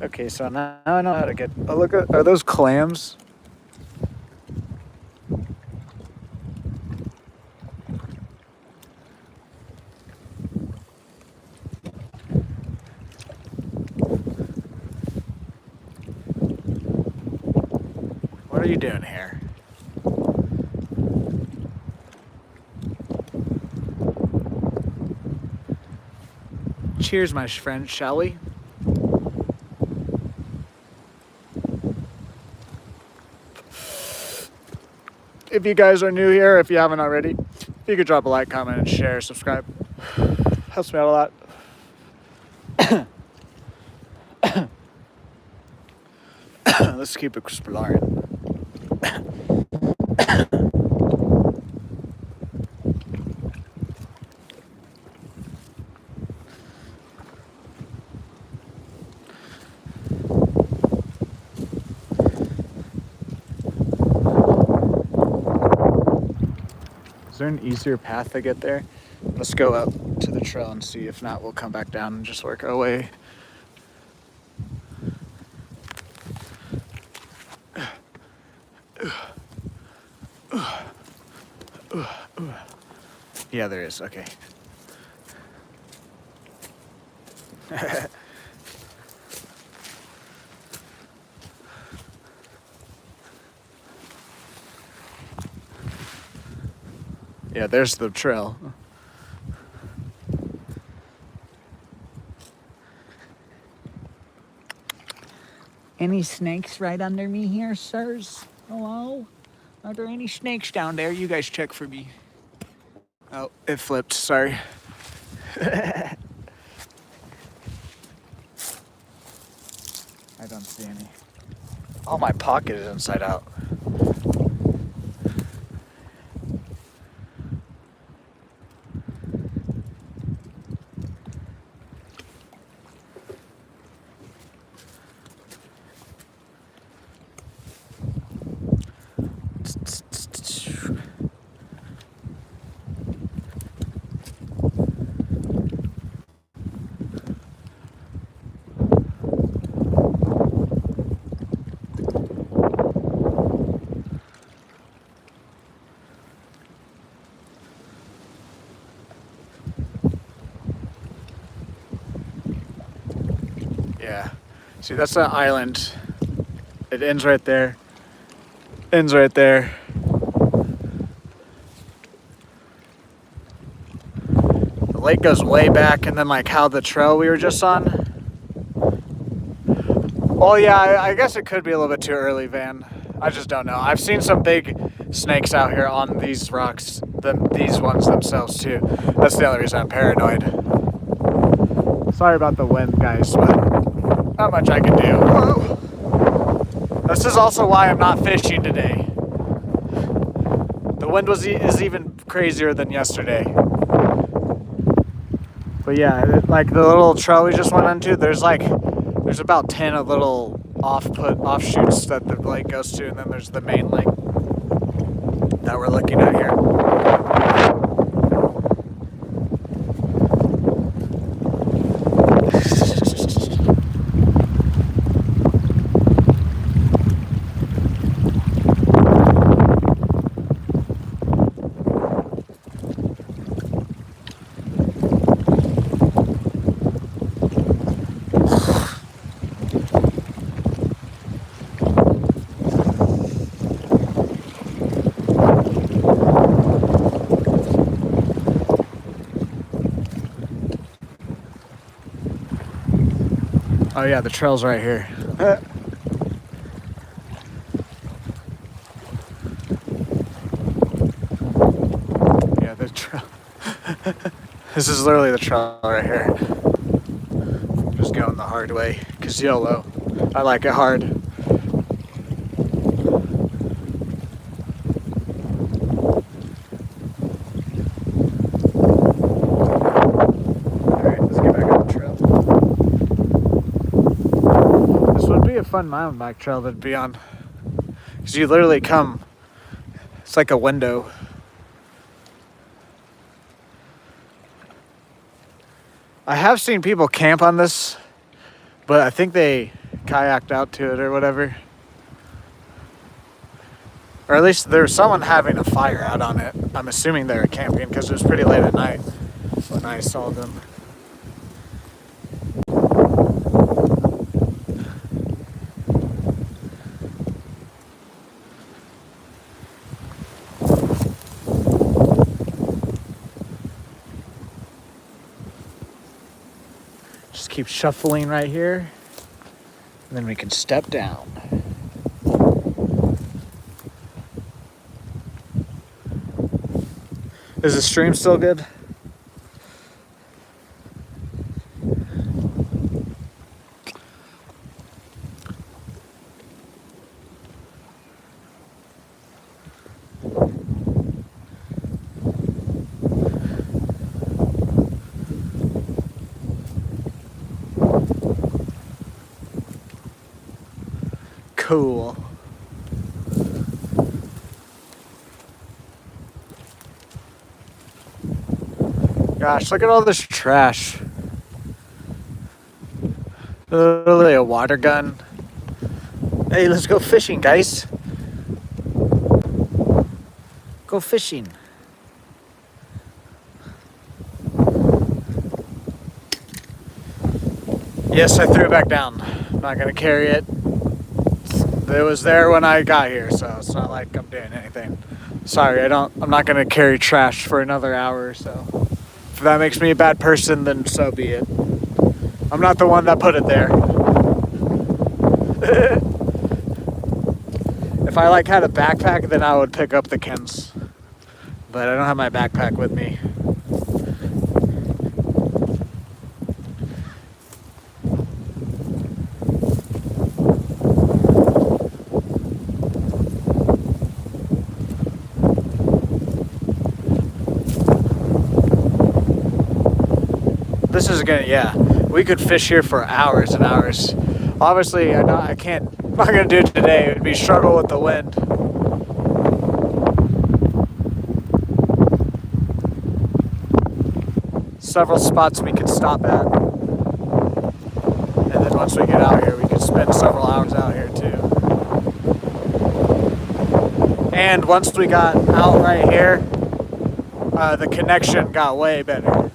Okay, so now I know how to get. Oh, look at. Are those clams? What are you doing here? Cheers, my friend, shall we? If you guys are new here, if you haven't already, if you could drop a like, comment, and share, subscribe. Helps me out a lot. Let's keep exploring. Is there an easier path to get there? Let's go up to the trail and see. If not, we'll come back down and just work our way. Yeah, there is. Okay. Yeah, there's the trail. Any snakes right under me here, sirs? Hello? Are there any snakes down there? You guys check for me. Oh, it flipped. Sorry. I don't see any. Oh, my pocket is inside out. Yeah. See, that's that island. It ends right there. Ends right there. The lake goes way back, and then like how the trail we were just on. Oh yeah, I guess it could be a little bit too early, Van. I just don't know. I've seen some big snakes out here on these rocks, these ones themselves too. That's the only reason I'm paranoid. Sorry about the wind, guys, but not much I can do. Whoa. This is also why I'm not fishing today. The wind is even crazier than yesterday. But yeah, like the little trail we just went into, there's about 10 of little offshoots that the lake goes to, and then there's the main lake that we're looking at here. Oh yeah, the trail's right here. Yeah, the trail. This is literally the trail right here. Just going the hard way, cause YOLO. I like it hard. Alright, let's get back on the trail. This would be a fun mountain bike trail to be on. Cause you literally come, it's like a window. I have seen people camp on this, but I think they kayaked out to it or whatever. Or at least there was someone having a fire out on it. I'm assuming they were camping because it was pretty late at night when I saw them. Just keep shuffling right here, and then we can step down. Is the stream still good? Cool. Gosh, look at all this trash. Literally a water gun. Hey, let's go fishing, guys. Go fishing. Yes, I threw it back down. I'm not gonna carry it. It was there when I got here, so it's not like I'm doing anything. Sorry, I'm not gonna carry trash for another hour or so. If that makes me a bad person, then so be it. I'm not the one that put it there. If I like had a backpack, then I would pick up the Kens. But I don't have my backpack with me. This is gonna, yeah, we could fish here for hours and hours. Obviously, I'm not gonna do it today. It would be struggle with the wind. Several spots we could stop at. And then once we get out here, we could spend several hours out here too. And once we got out right here, the connection got way better.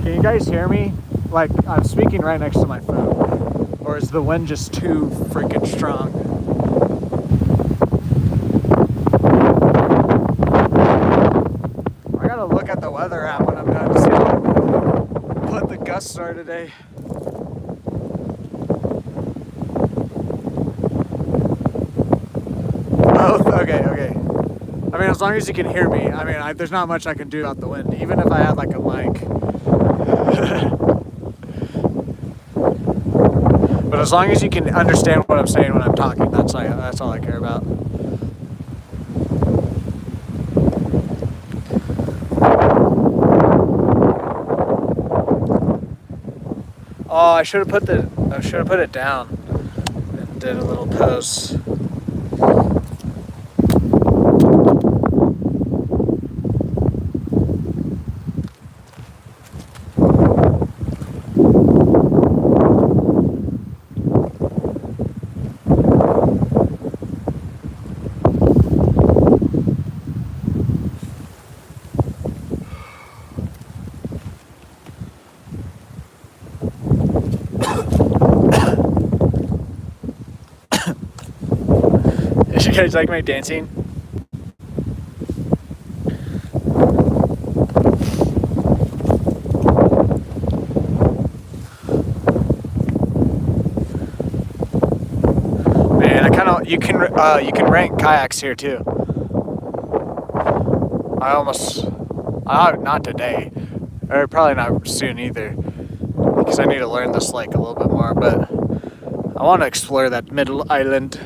Can you guys hear me? Like, I'm speaking right next to my phone. Or is the wind just too freaking strong? I gotta look at the weather app when I'm done to see what the gusts are today. Oh, okay. I mean, as long as you can hear me. I mean, there's not much I can do about the wind, even if I had like a mic. But as long as you can understand what I'm saying when I'm talking, that's all I care about. Oh, I should have put it down and did a little pose. You guys like my dancing? Man, you can rent kayaks here too. Not today, or probably not soon either, because I need to learn this lake a little bit more. But I want to explore that middle island.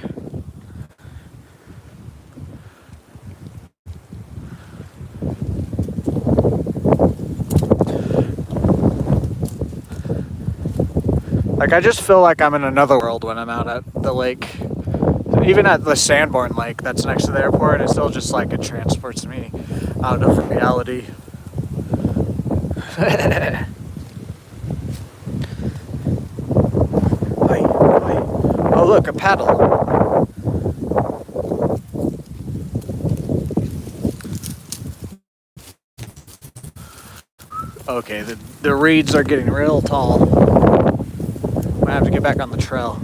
Like, I just feel like I'm in another world when I'm out at the lake. Even at the Sanborn Lake that's next to the airport, it still just like it transports me out of reality. Oh, look, a paddle. Okay, the reeds are getting real tall. I have to get back on the trail.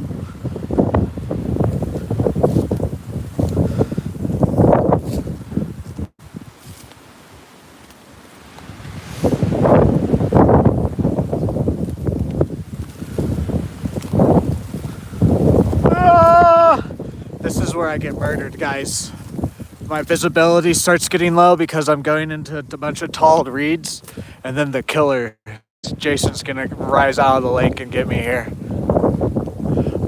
This is where I get murdered, guys. My visibility starts getting low because I'm going into a bunch of tall reeds, and then the killer, Jason's gonna rise out of the lake and get me here.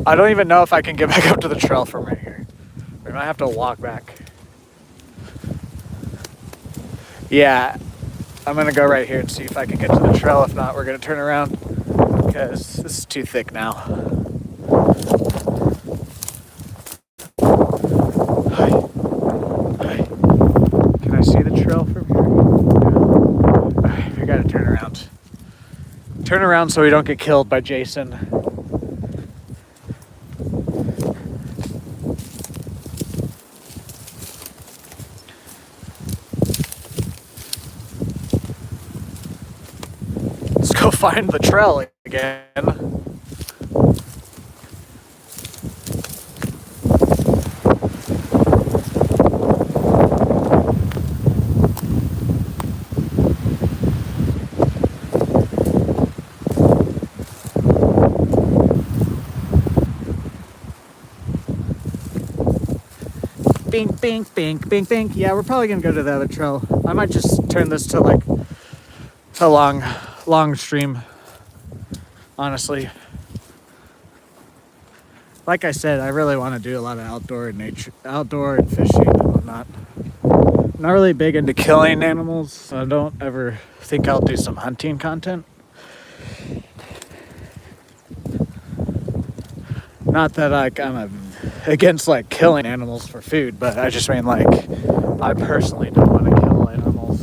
I don't even know if I can get back up to the trail from right here. We might have to walk back. Yeah, I'm gonna go right here and see if I can get to the trail. If not, we're gonna turn around because this is too thick now. Hi. Can I see the trail from here? No. We gotta turn around. Turn around so we don't get killed by Jason. Let's go find the trail again. Bink, bink, bink, bink, bink. Yeah, we're probably gonna go to the other trail. I might just turn this to like a long stream, honestly. Like I said, I really want to do a lot of outdoor and fishing and whatnot. I'm not really big into killing animals, so I don't ever think I'll do some hunting content. Not that like I'm against like killing animals for food, but I just mean like I personally don't want to kill animals.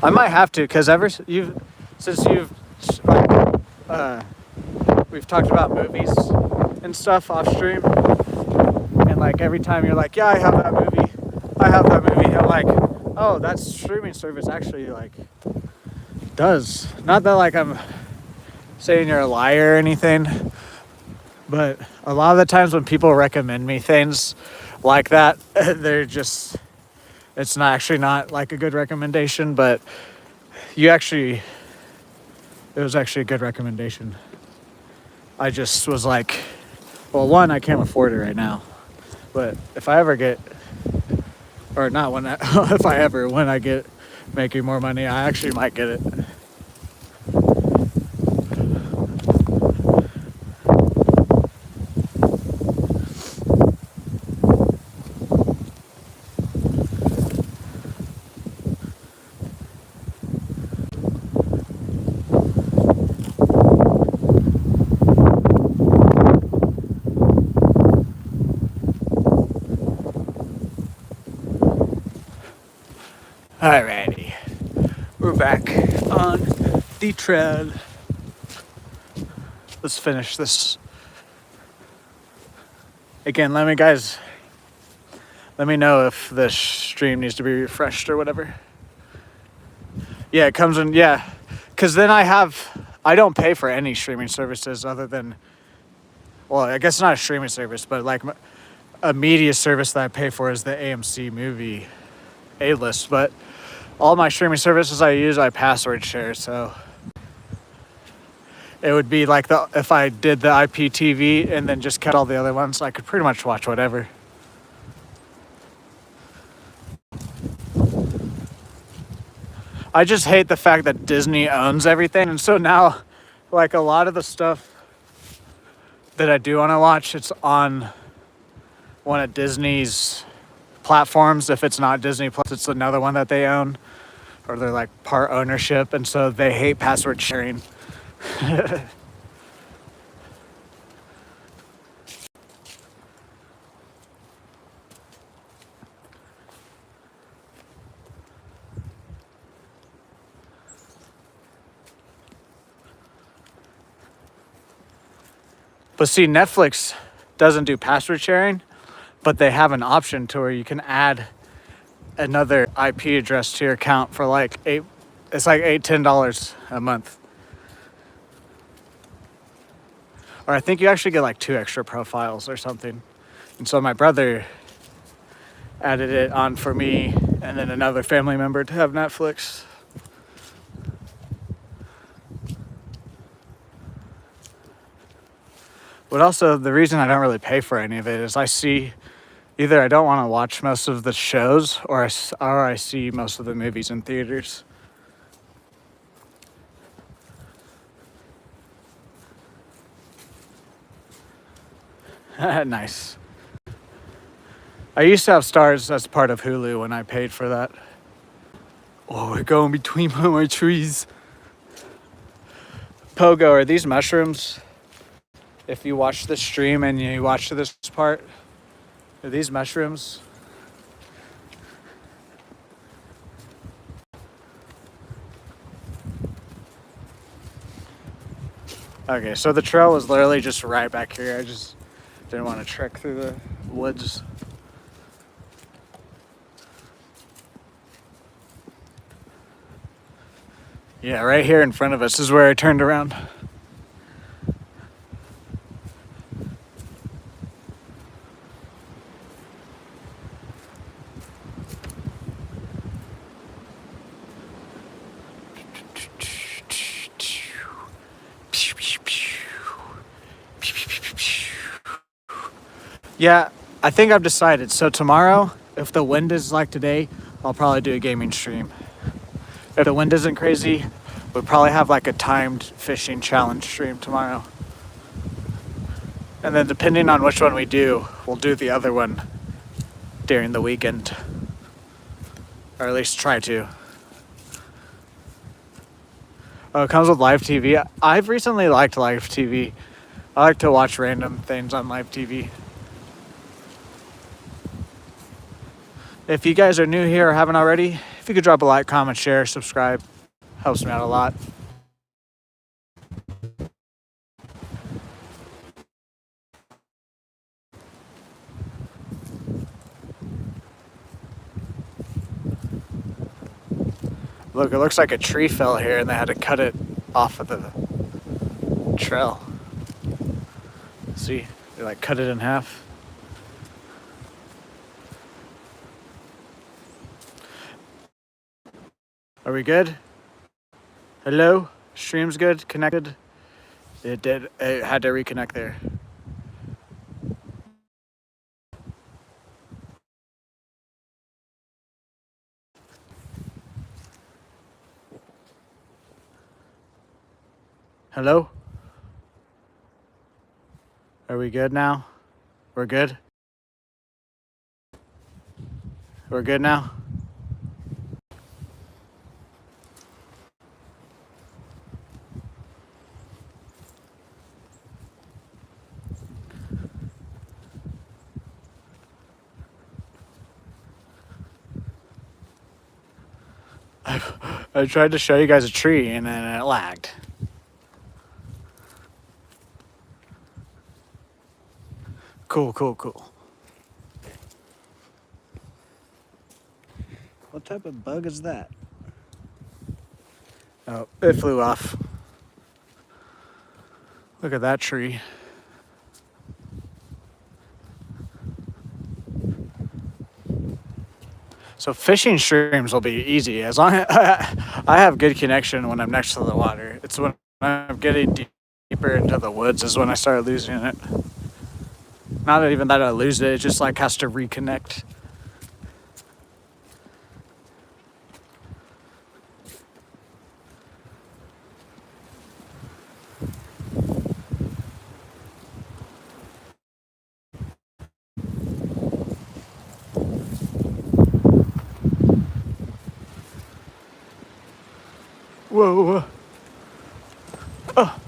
I might have to, because since you've like we've talked about movies and stuff off stream, and like every time you're like, yeah, I have that movie, I'm like, oh, that streaming service actually like does. Not that like I'm saying you're a liar or anything, but a lot of the times when people recommend me things like that, it's not like a good recommendation, but it was actually a good recommendation. I just was like, well, one, I can't afford it right now, but if I ever get, or not when when I get making more money, I actually might get it. Alrighty, we're back on the trail. Let's finish this. Again, let me know if the stream needs to be refreshed or whatever. Yeah, it comes in, yeah. Because then I don't pay for any streaming services other than, well, I guess it's not a streaming service, but like a media service that I pay for is the AMC movie A-list. But all my streaming services I password share, so it would be like if I did the IPTV and then just cut all the other ones, I could pretty much watch whatever. I just hate the fact that Disney owns everything, and so now, like a lot of the stuff that I do want to watch, it's on one of Disney's platforms. If it's not Disney Plus, it's another one that they own, or they're like part ownership, and so they hate password sharing. But see, Netflix doesn't do password sharing, but they have an option to where you can add another IP address to your account for like $10 a month. Or I think you actually get like 2 extra profiles or something. And so my brother added it on for me and then another family member to have Netflix. But also the reason I don't really pay for any of it is either I don't want to watch most of the shows or I see most of the movies in theaters. Nice. I used to have Stars as part of Hulu when I paid for that. Oh, we're going between my trees. Pogo, are these mushrooms? If you watch the stream and you watch this part, are these mushrooms? Okay, so the trail was literally just right back here. I just didn't want to trek through the woods. Yeah, right here in front of us is where I turned around. Yeah, I think I've decided. So tomorrow, if the wind is like today, I'll probably do a gaming stream. If the wind isn't crazy, we'll probably have like a timed fishing challenge stream tomorrow. And then depending on which one we do, we'll do the other one during the weekend. Or at least try to. Oh, it comes with live TV. I've recently liked live TV. I like to watch random things on live TV. If you guys are new here or haven't already, if you could drop a like, comment, share, subscribe, helps me out a lot. Look, it looks like a tree fell here and they had to cut it off of the trail. See, they like cut it in half. Are we good? Hello? Stream's good? Connected? It did. It had to reconnect there. Hello? Are we good now? We're good? We're good now? I tried to show you guys a tree and then it lagged. Cool. What type of bug is that? Oh, it flew off. Look at that tree. So fishing streams will be easy as long as I have good connection when I'm next to the water. It's when I'm getting deeper into the woods is when I start losing it. Not even that I lose it, it just like has to reconnect. Whoa. Oh.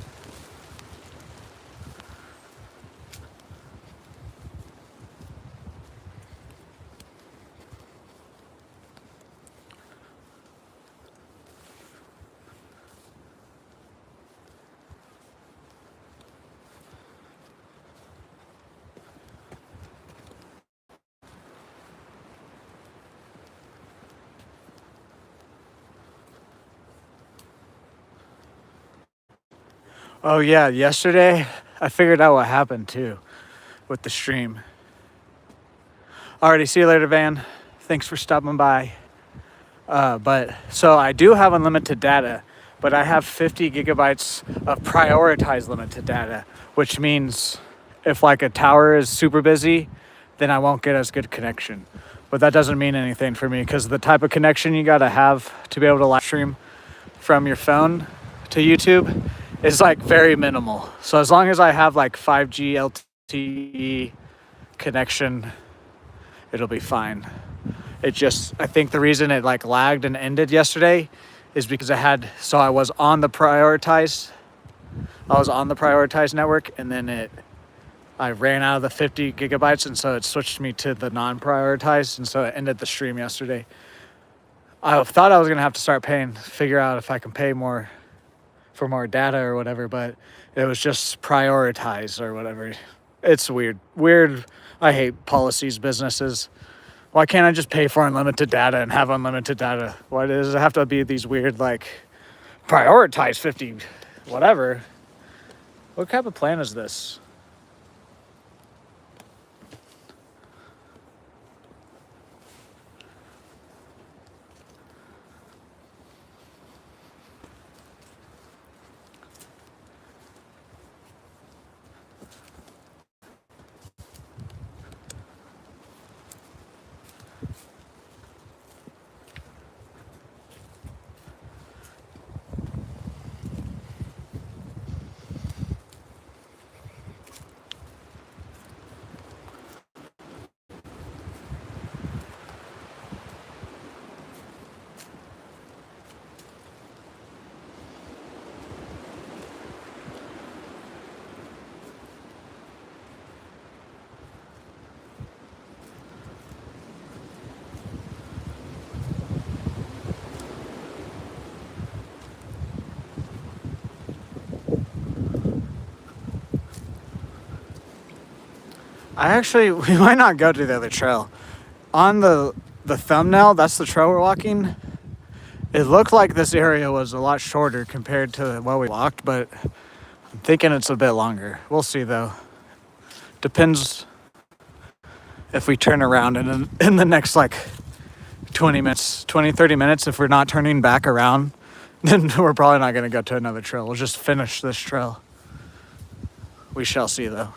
Oh yeah, yesterday I figured out what happened too with the stream. Alrighty, see you later, Van. Thanks for stopping by. But so I do have unlimited data, but I have 50 gigabytes of prioritized limited data, which means if like a tower is super busy, then I won't get as good connection. But that doesn't mean anything for me because the type of connection you gotta have to be able to live stream from your phone to YouTube is like very minimal. So as long as I have like 5G LTE connection, it'll be fine. It just, I think the reason it like lagged and ended yesterday is because I was on the prioritized network and then I ran out of the 50 gigabytes and so it switched me to the non-prioritized and so it ended the stream yesterday. I thought I was gonna have to start figure out if I can pay more for more data or whatever, but it was just prioritized or whatever. It's weird. I hate policies, businesses. Why can't I just pay for unlimited data and have unlimited data? Why does it have to be these weird, like, prioritize 50, whatever? What type of plan is this? We might not go to the other trail. On the thumbnail, that's the trail we're walking. It looked like this area was a lot shorter compared to what we walked, but I'm thinking it's a bit longer. We'll see though. Depends if we turn around in the next like 30 minutes, if we're not turning back around, then we're probably not going to go to another trail. We'll just finish this trail. We shall see though.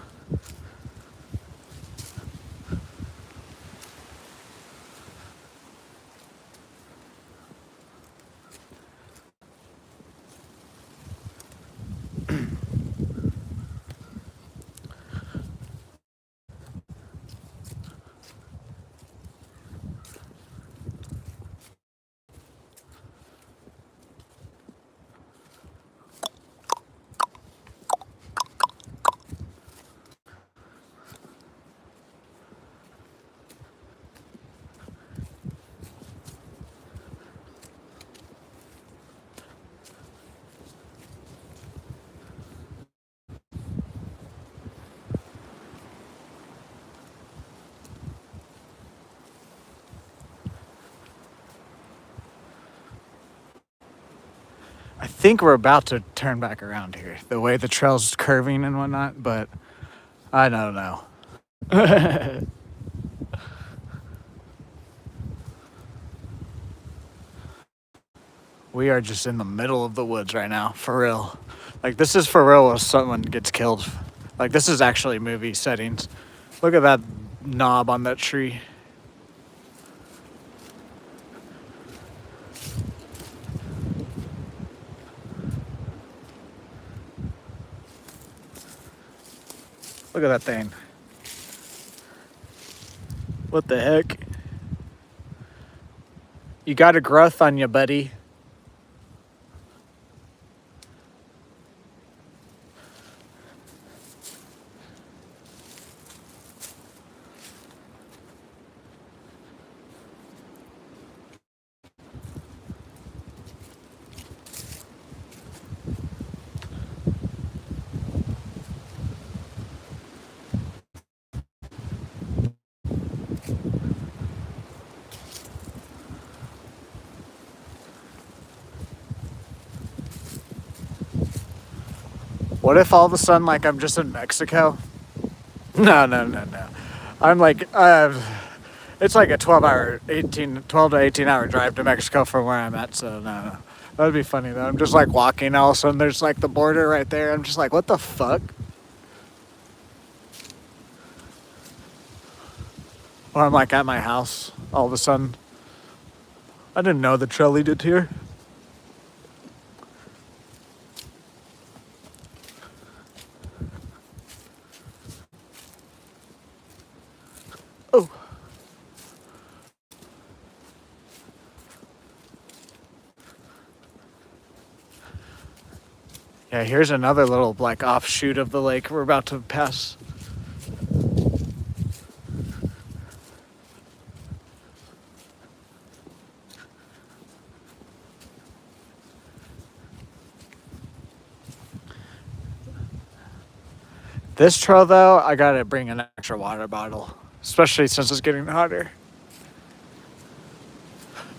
I think we're about to turn back around here, the way the trail's curving and whatnot, but I don't know. We are just in the middle of the woods right now, for real. Like, this is for real if someone gets killed. Like, this is actually movie settings. Look at that knob on that tree. Look at that thing. What the heck? You got a growth on you, buddy. What if all of a sudden, like, I'm just in Mexico? No. I'm like, it's like a 12 to 18 hour drive to Mexico from where I'm at, so no. That would be funny though. I'm just like walking, all of a sudden there's like the border right there. I'm just like, what the fuck? Or I'm like at my house, all of a sudden. I didn't know the trail leaded here. Oh. Yeah, here's another little like offshoot of the lake we're about to pass. This trail though, I gotta bring an extra water bottle, especially since it's getting hotter.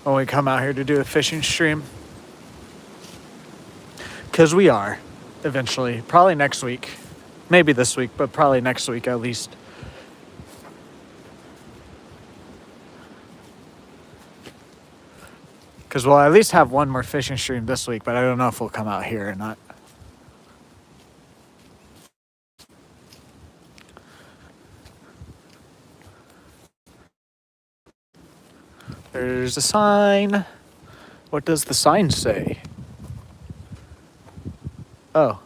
When we come out here to do a fishing stream. Because we are, eventually. Probably next week. Maybe this week, but probably next week at least. Because we'll at least have one more fishing stream this week, but I don't know if we'll come out here or not. There's a sign. What does the sign say? Oh.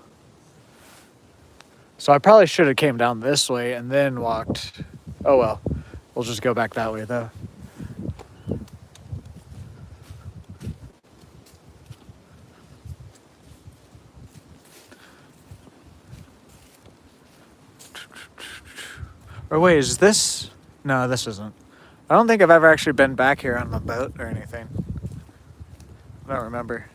So I probably should have came down this way and then walked. Oh well. We'll just go back that way though. Or wait, is this? No, this isn't. I don't think I've ever actually been back here on the boat or anything. I don't remember.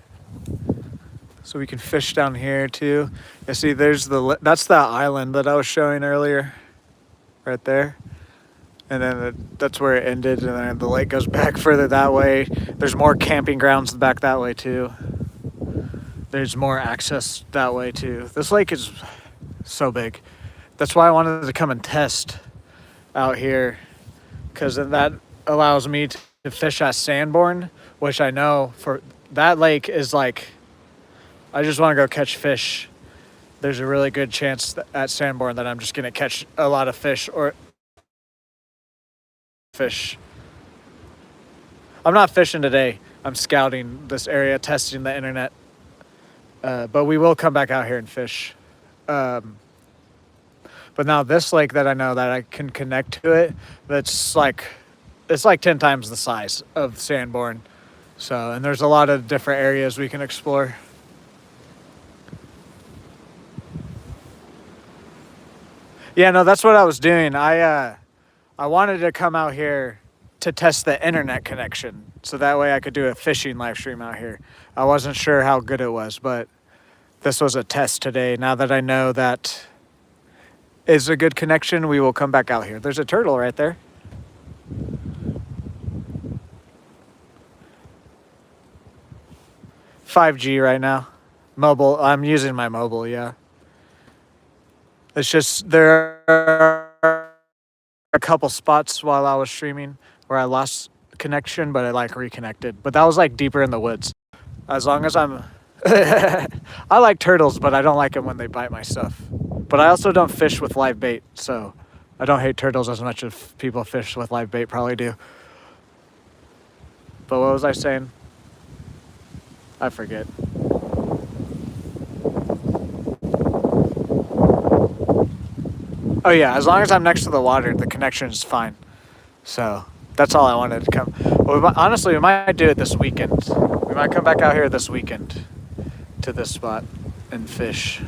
So we can fish down here too. You see, that's the island that I was showing earlier. right there. And then that's where it ended, and then the lake goes back further that way. There's more camping grounds back that way too. There's more access that way too. This lake is so big. That's why I wanted to come and test out here, because then that allows me to fish at Sanborn, which I know for that lake is like, I just want to go catch fish. There's a really good chance at Sanborn that I'm just going to catch a lot of fish or fish. I'm not fishing today. I'm scouting this area, testing the internet. But we will come back out here and fish. But now this lake that I know that I can connect to it, it's like 10 times the size of Sanborn. So, and there's a lot of different areas we can explore. Yeah, no, that's what I was doing. I wanted to come out here to test the internet connection, so that way I could do a fishing live stream out here. I wasn't sure how good it was, but this was a test today. Now that I know that is a good connection, we will come back out here. There's a turtle right there. $5G right now. Mobile. I'm using my mobile, yeah. It's just there are a couple spots while I was streaming where I lost connection, but it like reconnected. But that was like deeper in the woods. As long as I'm I like turtles, but I don't like them when they bite my stuff. But I also don't fish with live bait, so I don't hate turtles as much as people fish with live bait probably do. But what was I saying? I forget. Oh yeah, as long as I'm next to the water, the connection is fine. So that's all I wanted to come. Well, honestly, we might do it this weekend. We might come back out here this weekend to this spot and fish.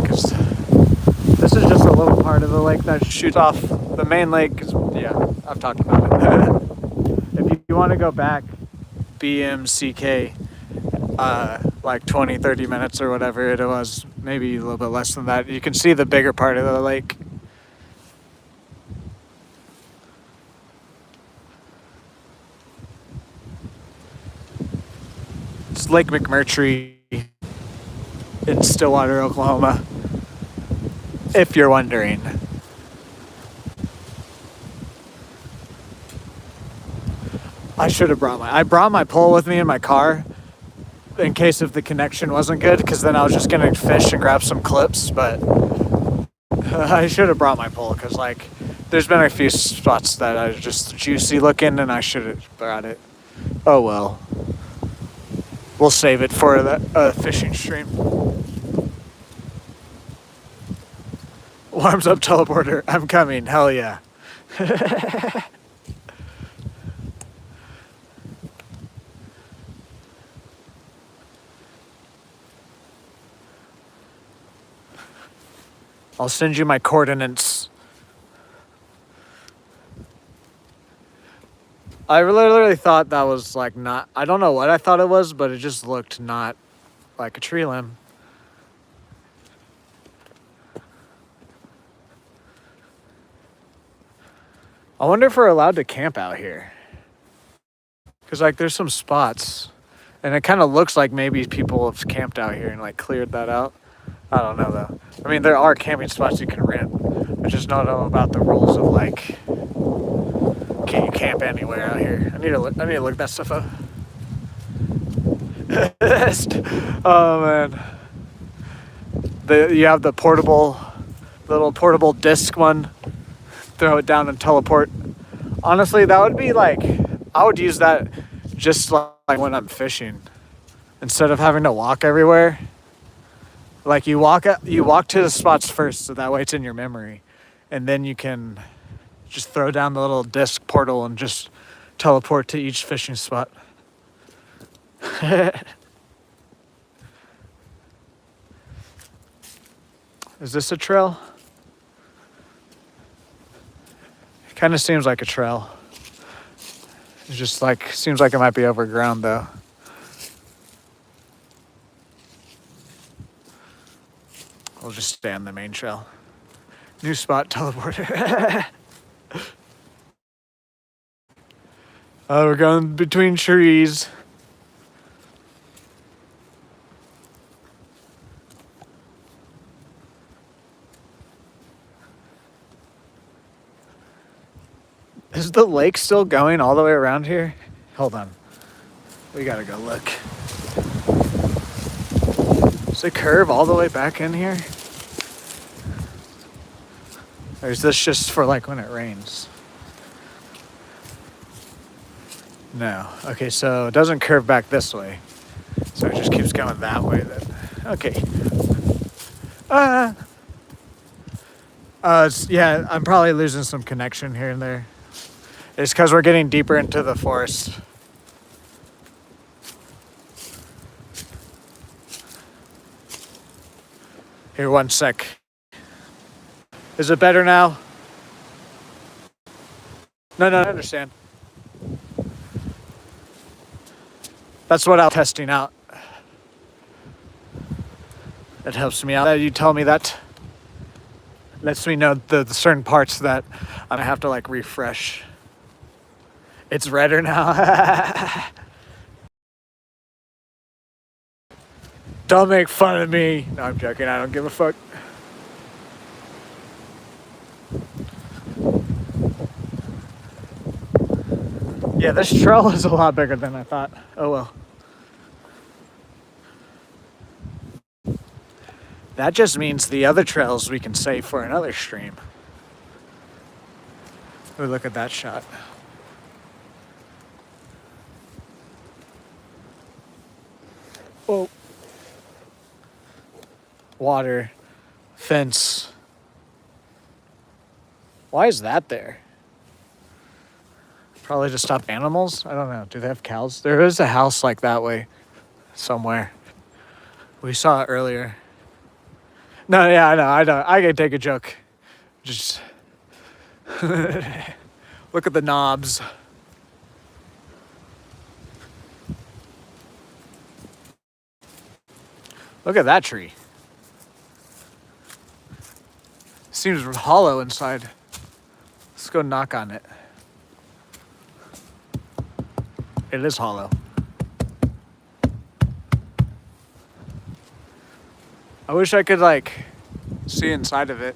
Because this is just a little part of the lake that shoots off the main lake. Yeah, I've talked about it. If you want to go back, BMCK, like 20, 30 minutes or whatever it was, maybe a little bit less than that, you can see the bigger part of the lake. It's Lake McMurtry in Stillwater, Oklahoma, if you're wondering. I brought my pole with me in my car in case if the connection wasn't good, because then I was just gonna fish and grab some clips, but I should have brought my pole, because like there's been a few spots that are just juicy looking and I should have brought it. Oh well. We'll save it for the fishing stream. Warms up teleporter. I'm coming. Hell yeah. I'll send you my coordinates. I literally thought that was like not, I don't know what I thought it was, but it just looked not like a tree limb. I wonder if we're allowed to camp out here. Because like there's some spots and it kind of looks like maybe people have camped out here and like cleared that out. I don't know though. I mean, there are camping spots you can rent. I just don't know about the rules of like, can you camp anywhere out here? I need to look that stuff up. Oh man, you have the little portable disc one. Throw it down and teleport. Honestly, that would be like, I would use that just like when I'm fishing, instead of having to walk everywhere. Like you walk to the spots first, so that way it's in your memory, and then you can just throw down the little disc portal and just teleport to each fishing spot. Is this a trail? It kind of seems like a trail. It's just like, seems like it might be overgrown though. We'll just stay on the main trail. New spot, teleporter. Oh, we're going between trees. Is the lake still going all the way around here? Hold on. We gotta go look. Does it curve all the way back in here? Or is this just for like when it rains? No. Okay, so it doesn't curve back this way. So it just keeps going that way then. Okay. Yeah, I'm probably losing some connection here and there. It's because we're getting deeper into the forest. Here, one sec. Is it better now? No, I understand. That's what I'm testing out. It helps me out. You tell me that. Lets me know the certain parts that I have to like refresh. It's redder now. Don't make fun of me. No, I'm joking. I don't give a fuck. Yeah, this trail is a lot bigger than I thought. Oh well. That just means the other trails we can save for another stream. Oh, look at that shot. Oh. Water. Fence. Why is that there? Probably to stop animals? I don't know. Do they have cows? There is a house like that way somewhere. We saw it earlier. No, yeah, I know. I can take a joke. Just look at the knobs. Look at that tree. Seems hollow inside. Let's go knock on it. It is hollow. I wish I could like see inside of it.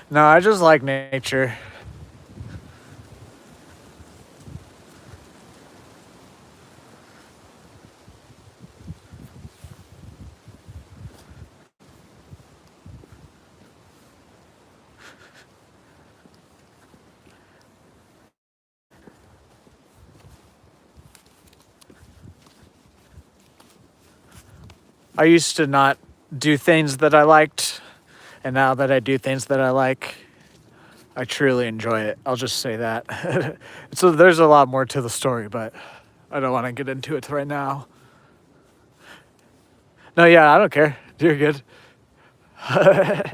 No, I just like nature. I used to not do things that I liked, and now that I do things that I like, I truly enjoy it. I'll just say that. So there's a lot more to the story, but I don't want to get into it right now. No, yeah, I don't care. You're good. I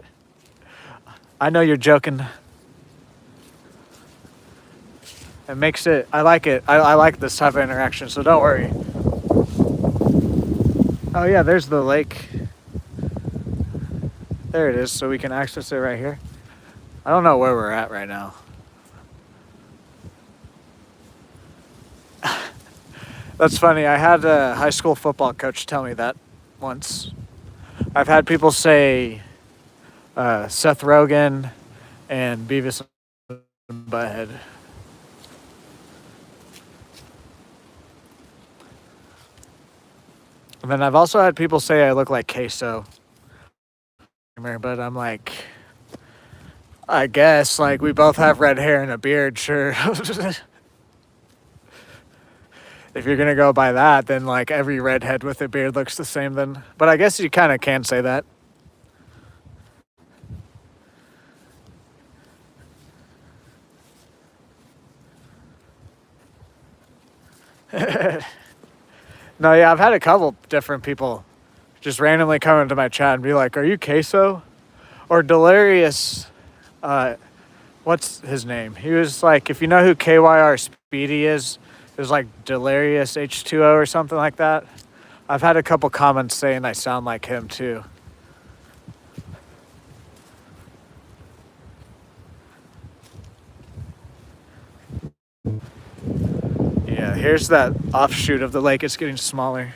know you're joking. It makes it, I like it. I like this type of interaction, so don't worry. Oh yeah, there's the lake. There it is, so we can access it right here. I don't know where we're at right now. That's funny. I had a high school football coach tell me that once. I've had people say Seth Rogen and Beavis and Butthead. And then I've also had people say I look like Queso. But I'm like, I guess, like, we both have red hair and a beard, sure. If you're gonna go by that, then, like, every redhead with a beard looks the same then. But I guess you kind of can say that. No, yeah, I've had a couple different people just randomly come into my chat and be like, "Are you Queso?" Or Delirious. What's his name? He was like, if you know who KYR Speedy is, it was like Delirious H2O or something like that. I've had a couple comments saying I sound like him too. Yeah, here's that offshoot of the lake. It's getting smaller.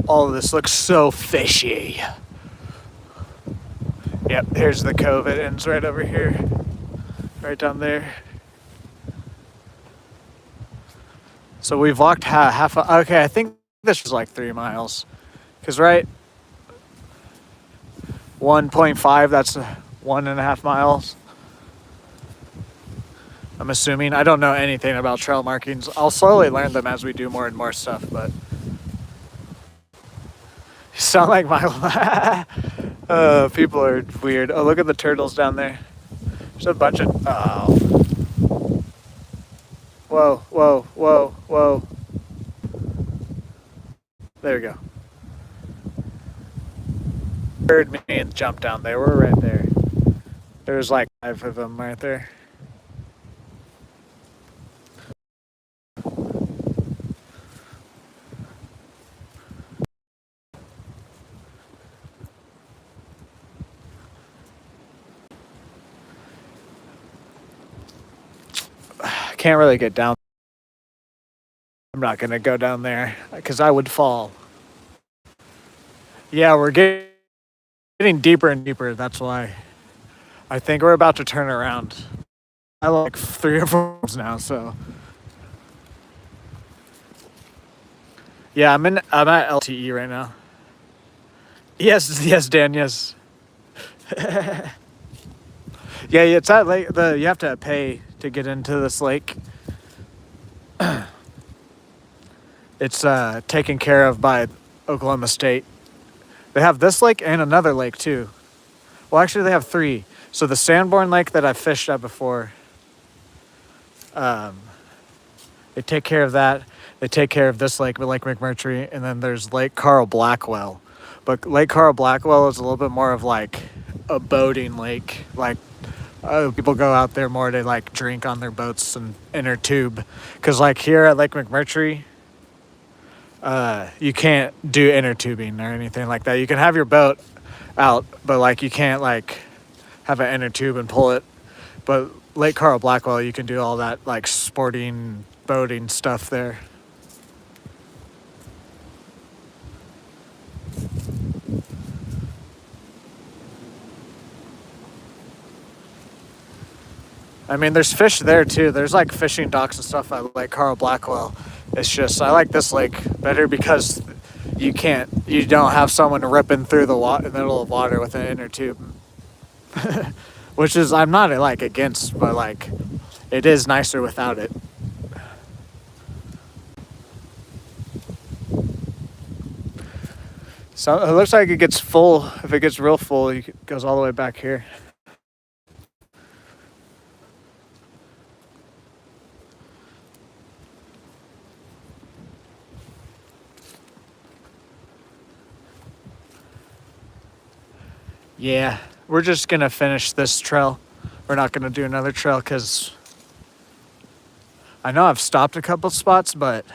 All of this looks so fishy. Yep, here's the cove. It ends right over here. Right down there. So we've walked half okay, I think this was like 3 miles. Because, right, 1.5, that's 1.5 miles. I'm assuming. I don't know anything about trail markings. I'll slowly learn them as we do more and more stuff, but you sound like my people are weird. Oh, look at the turtles down there. There's a bunch of whoa, whoa, whoa, whoa. There we go. Heard me and jumped down. They were right there. There's like 5 of them right there. Can't really get down. I'm not gonna go down there because I would fall. Yeah, we're getting deeper and deeper. That's why I think we're about to turn around. I like 3 or 4 now, so yeah, I'm at LTE right now. Yes, Dan, yes. Yeah, it's at lake. You have to pay to get into this lake. It's taken care of by Oklahoma State. They have this lake and another lake too. Well, actually, they have 3. So the Sanborn Lake that I fished at before, they take care of that. They take care of this lake, Lake McMurtry, and then there's Lake Carl Blackwell. But Lake Carl Blackwell is a little bit more of like a boating lake. Like people go out there more to like drink on their boats and inner tube. Because like here at Lake McMurtry, you can't do inner tubing or anything like that. You can have your boat out, but like you can't like have an inner tube and pull it. But Lake Carl Blackwell, you can do all that like sporting boating stuff there. I mean, there's fish there too. There's like fishing docks and stuff at Lake Carl Blackwell. It's just I like this lake better because you don't have someone ripping through the middle of water with an inner tube. Which is I'm not like against, but like it is nicer without it. So it looks like it gets full. If it gets real full, it goes all the way back here. Yeah, we're just gonna finish this trail. We're not gonna do another trail because I know I've stopped a couple spots, but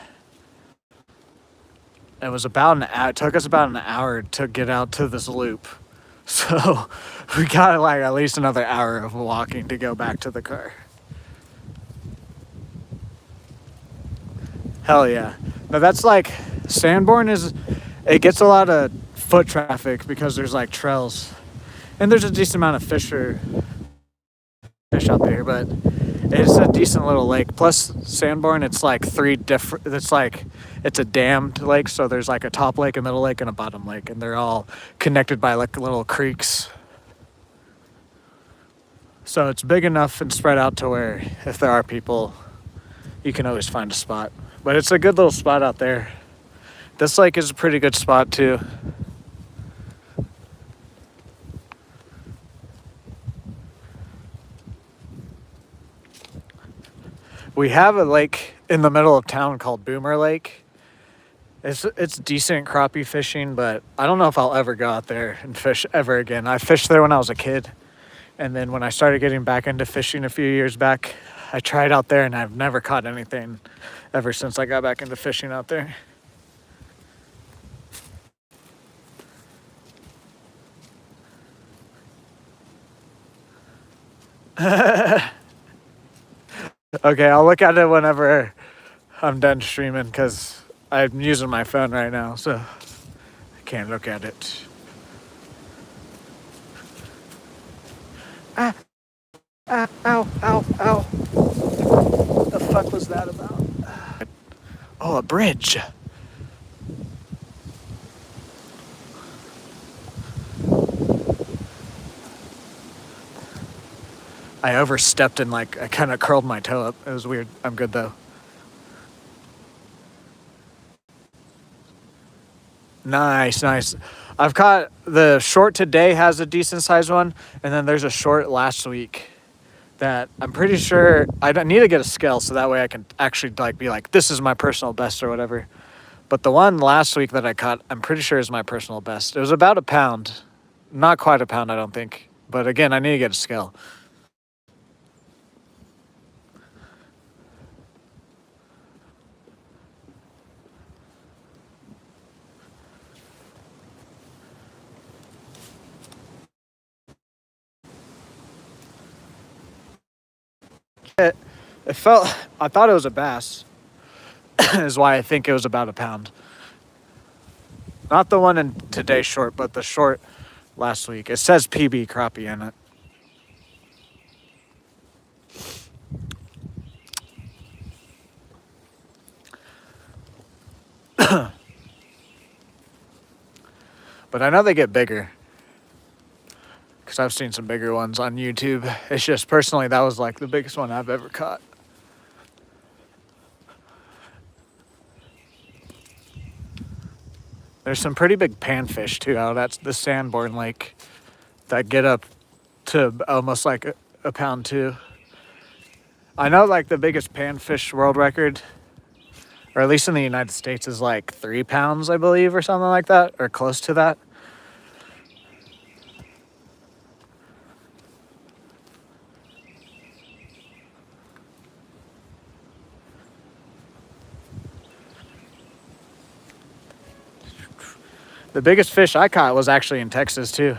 it was about an hour. It took us about an hour to get out to this loop. So we got like at least another hour of walking to go back to the car. Hell yeah. No, that's like Sanborn it gets a lot of foot traffic because there's like trails. And there's a decent amount of fish out there, but it's a decent little lake. Plus Sanborn, it's like it's a dammed lake, so there's like a top lake, a middle lake, and a bottom lake, and they're all connected by like little creeks. So it's big enough and spread out to where if there are people, you can always find a spot. But it's a good little spot out there. This lake is a pretty good spot too. We have a lake in the middle of town called Boomer Lake. It's decent crappie fishing, but I don't know if I'll ever go out there and fish ever again. I fished there when I was a kid, and then when I started getting back into fishing a few years back, I tried out there and I've never caught anything ever since I got back into fishing out there. Okay, I'll look at it whenever I'm done streaming because I'm using my phone right now, so I can't look at it. Ah, ow, ow, ow. What the fuck was that about? Oh, a bridge. I overstepped and I kind of curled my toe up. It was weird. I'm good though. Nice, nice. I've caught the short today has a decent sized one, and then there's a short last week that I'm pretty sure I don't need to get a scale so that way I can actually be like, this is my personal best or whatever. But the one last week that I caught, I'm pretty sure is my personal best. It was about a pound. Not quite a pound, I don't think. But again, I need to get a scale. It felt, I thought it was a bass, is why I think it was about a pound. Not the one in today's short, but the short last week. It says PB crappie in it. But I know they get bigger because I've seen some bigger ones on YouTube. It's just personally, that was the biggest one I've ever caught. There's some pretty big panfish too out at the Sanborn Lake that get up to almost a pound too. I know the biggest panfish world record, or at least in the United States, is 3 pounds, I believe, or something like that, or close to that. The biggest fish I caught was actually in Texas too.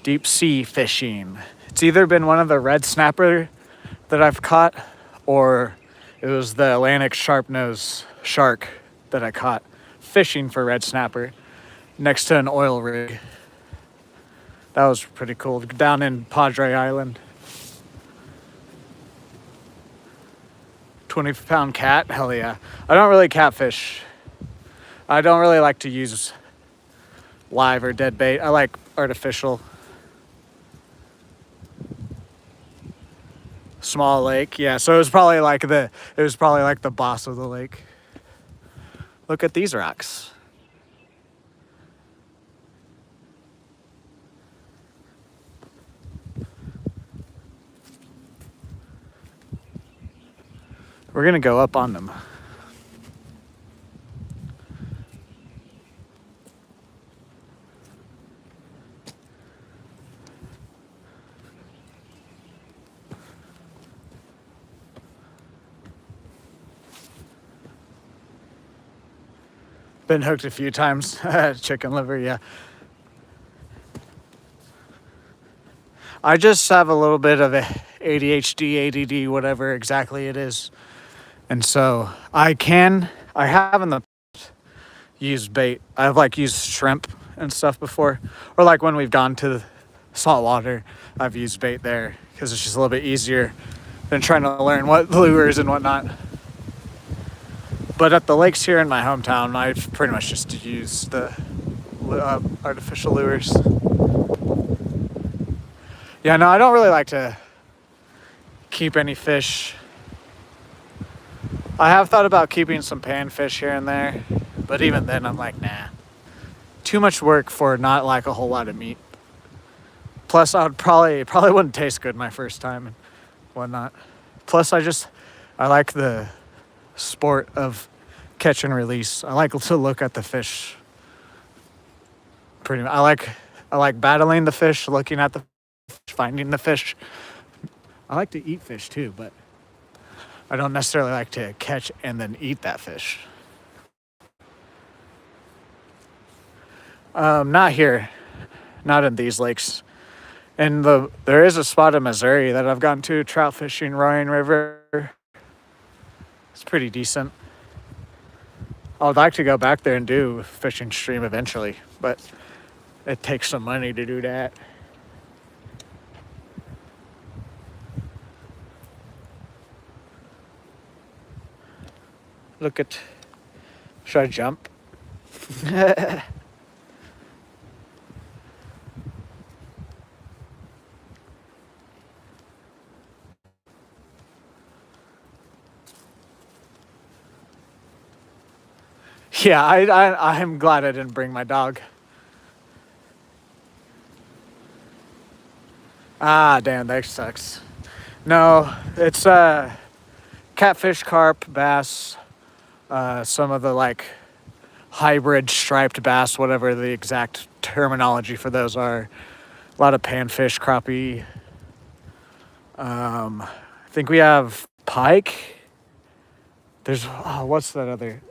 Deep sea fishing. It's either been one of the red snapper that I've caught, or it was the Atlantic sharp-nosed shark that I caught fishing for red snapper next to an oil rig. That was pretty cool. Down in Padre Island. 20-pound cat? Hell yeah. I don't really catfish. I don't really like to use live or dead bait. I like artificial. Small lake, yeah. So it was probably the boss of the lake. Look at these rocks. We're gonna go up on them. Been hooked a few times. Chicken liver, yeah. I just have a little bit of ADHD, ADD, whatever exactly it is. And so I have in the past used bait. I've used shrimp and stuff before. Or when we've gone to salt water, I've used bait there because it's just a little bit easier than trying to learn what lures and whatnot. But at the lakes here in my hometown, I've pretty much just used the artificial lures. Yeah, no, I don't really like to keep any fish. I have thought about keeping some panfish here and there, But even then, I'm like, nah. Too much work for not like a whole lot of meat. Plus, I would probably wouldn't taste good my first time and whatnot. Plus, I like the sport of catch and release. I like to look at the fish. Pretty much. I like battling the fish, looking at the fish, finding the fish. I like to eat fish too, but I don't necessarily like to catch and then eat that fish. Not here, not in these lakes. And there is a spot in Missouri that I've gone to, trout fishing, Roaring River. It's pretty decent. I would like to go back there and do fishing stream eventually, but it takes some money to do that. Look at, should I jump? Yeah, I'm glad I didn't bring my dog. Ah, damn, that sucks. No, it's catfish, carp, bass, some of the like hybrid striped bass, whatever the exact terminology for those are. A lot of panfish, crappie. I think we have pike. There's what's that other?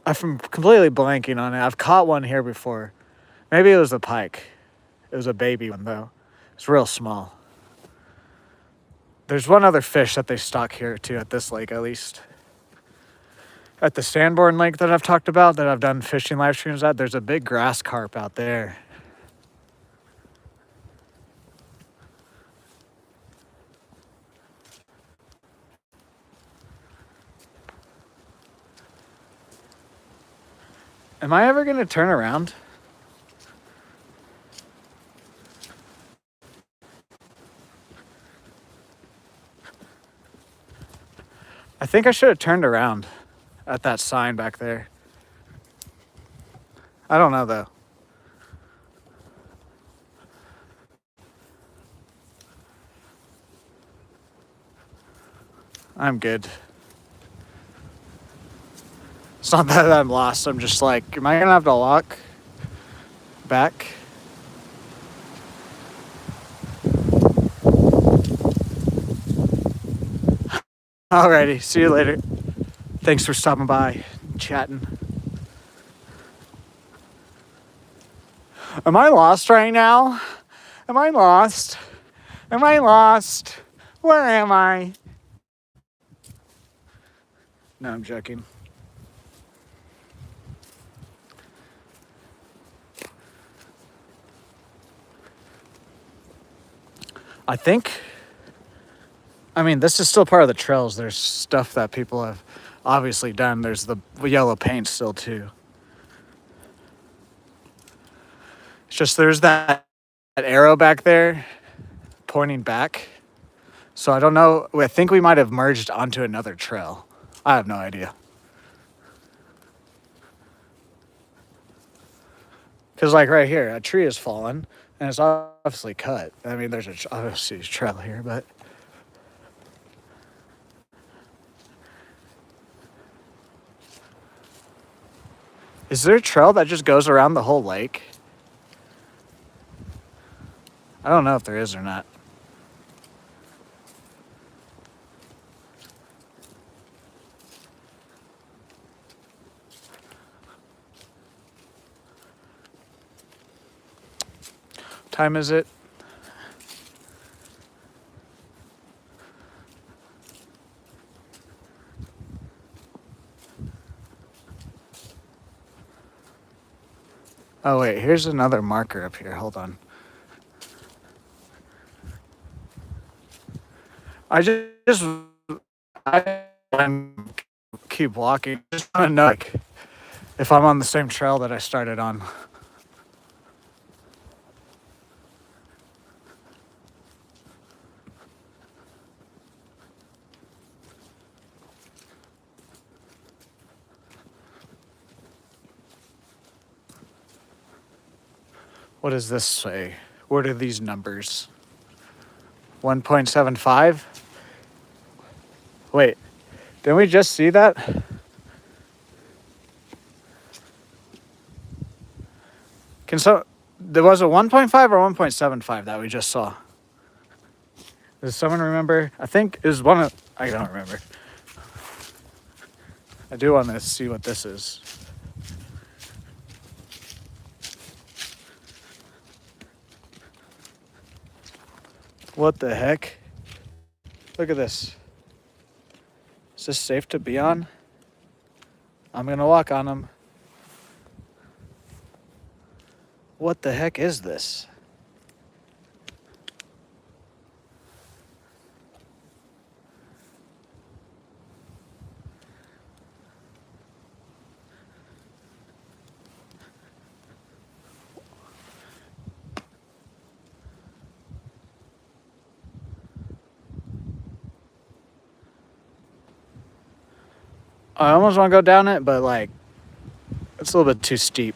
I'm completely blanking on it. I've caught one here before. Maybe it was a pike. It was a baby one though. It's real small. There's one other fish that they stock here too at this lake at least. At the Sanborn Lake that I've talked about, that I've done fishing live streams at, there's a big grass carp out there. Am I ever going to turn around? I think I should have turned around at that sign back there. I don't know though. I'm good. It's not that I'm lost. I'm just like, am I going to have to walk back? Alrighty, see you later. Thanks for stopping by, chatting. Am I lost right now? Am I lost? Am I lost? Where am I? No, I'm joking. I mean, this is still part of the trails. There's stuff that people have obviously done. There's the yellow paint still too. It's just there's that arrow back there pointing back. So I don't know. I think we might have merged onto another trail. I have no idea. Because like right here, a tree has fallen and it's obviously cut. I mean, there's obviously a trail here, but is there a trail that just goes around the whole lake? I don't know if there is or not. What time is it? Oh wait, here's another marker up here. Hold on. I keep walking. Just want to know like, if I'm on the same trail that I started on. What does this say? What are these numbers? 1.75? Wait, didn't we just see that? There was a 1.5 or 1.75 that we just saw? Does someone remember? I think it was I don't remember. I do want to see what this is. What the heck? Look at this. Is this safe to be on? I'm gonna walk on them. What the heck is this? I almost want to go down it, but like, it's a little bit too steep.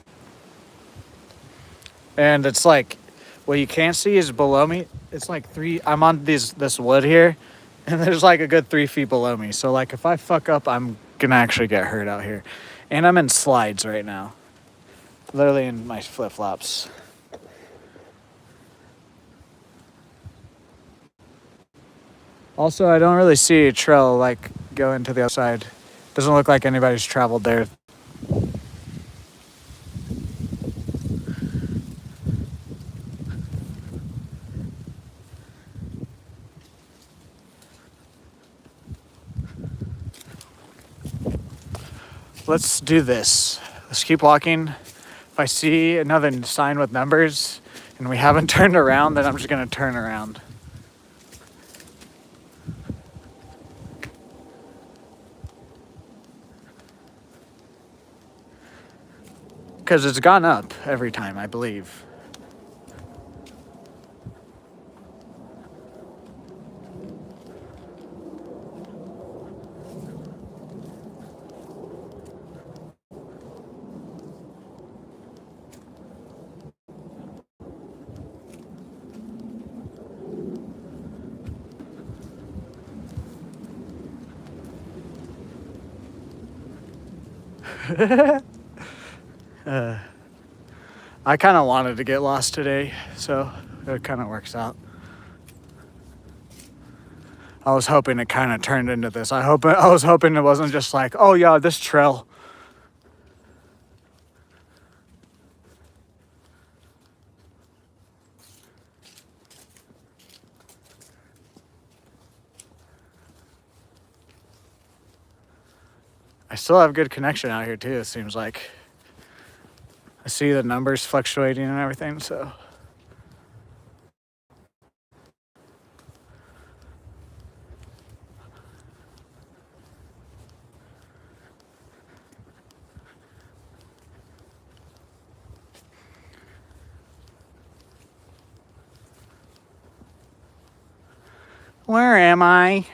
And it's like, what you can't see is below me. It's like I'm on this wood here, and there's like a good 3 feet below me. So like, if I fuck up, I'm gonna actually get hurt out here. And I'm in slides right now. Literally in my flip-flops. Also, I don't really see a trail like going to the other side. Doesn't look like anybody's traveled there. Let's do this. Let's keep walking. If I see another sign with numbers and we haven't turned around, then I'm just gonna turn around. Because it's gone up every time, I believe. I kind of wanted to get lost today, so it kind of works out. I was hoping it kind of turned into this. I was hoping it wasn't just like, oh yeah, this trail. I still have good connection out here too, it seems like. I see the numbers fluctuating and everything, so. Where am I?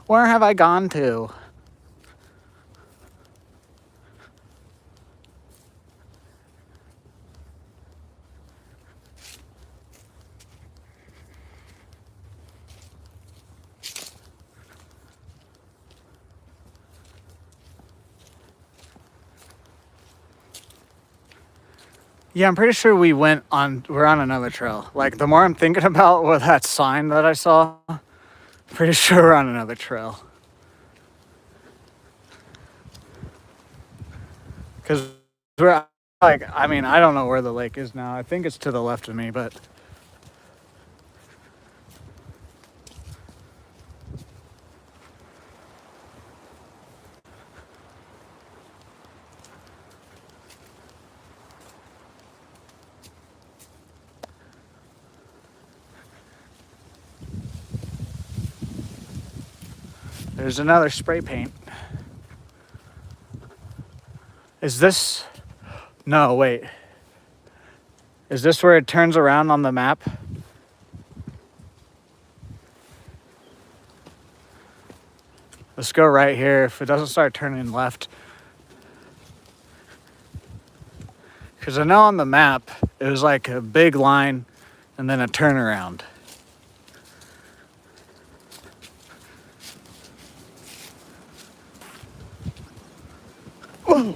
Where have I gone to? Yeah, I'm pretty sure we're on another trail. Like, the more I'm thinking about what that sign that I saw, pretty sure we're on another trail. Because we're, like, I mean, I don't know where the lake is now. I think it's to the left of me, but. There's another spray paint. Is this? No, wait. Is this where it turns around on the map? Let's go right here. If it doesn't start turning left, because I know on the map it was like a big line and then a turnaround. Whoa.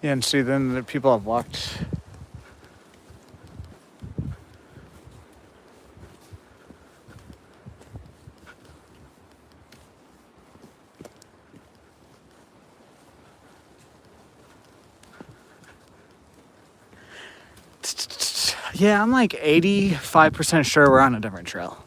Yeah, and see, then the people have walked. Yeah, I'm like 85% sure we're on a different trail.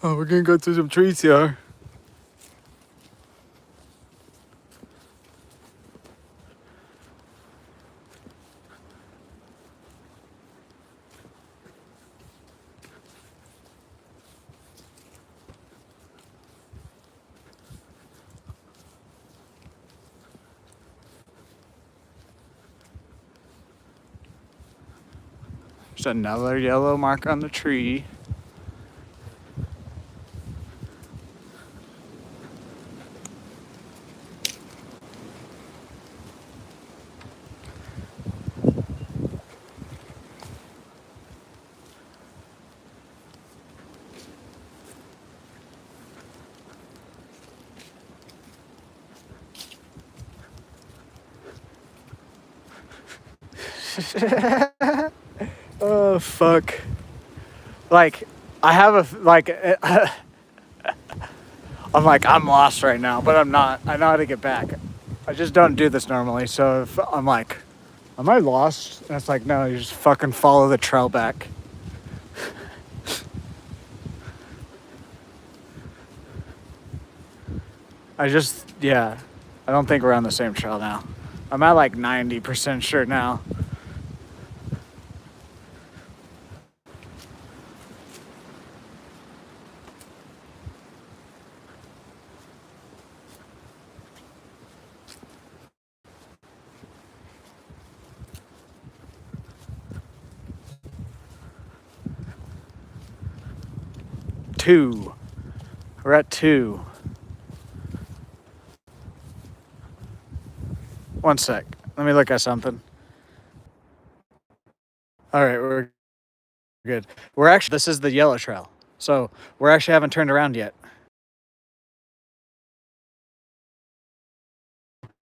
Oh, we're gonna go through some trees here. There's another yellow mark on the tree. Oh, fuck. Like, I have a, like, I'm like, I'm lost right now, but I'm not. I know how to get back. I just don't do this normally, so if I'm like, am I lost? And it's like, no, you just fucking follow the trail back. Yeah, I don't think we're on the same trail now. I'm at like 90% sure now. Two. We're at 2. One sec. Let me look at something. All right, we're good. We're actually, this is the yellow trail. So we're actually haven't turned around yet.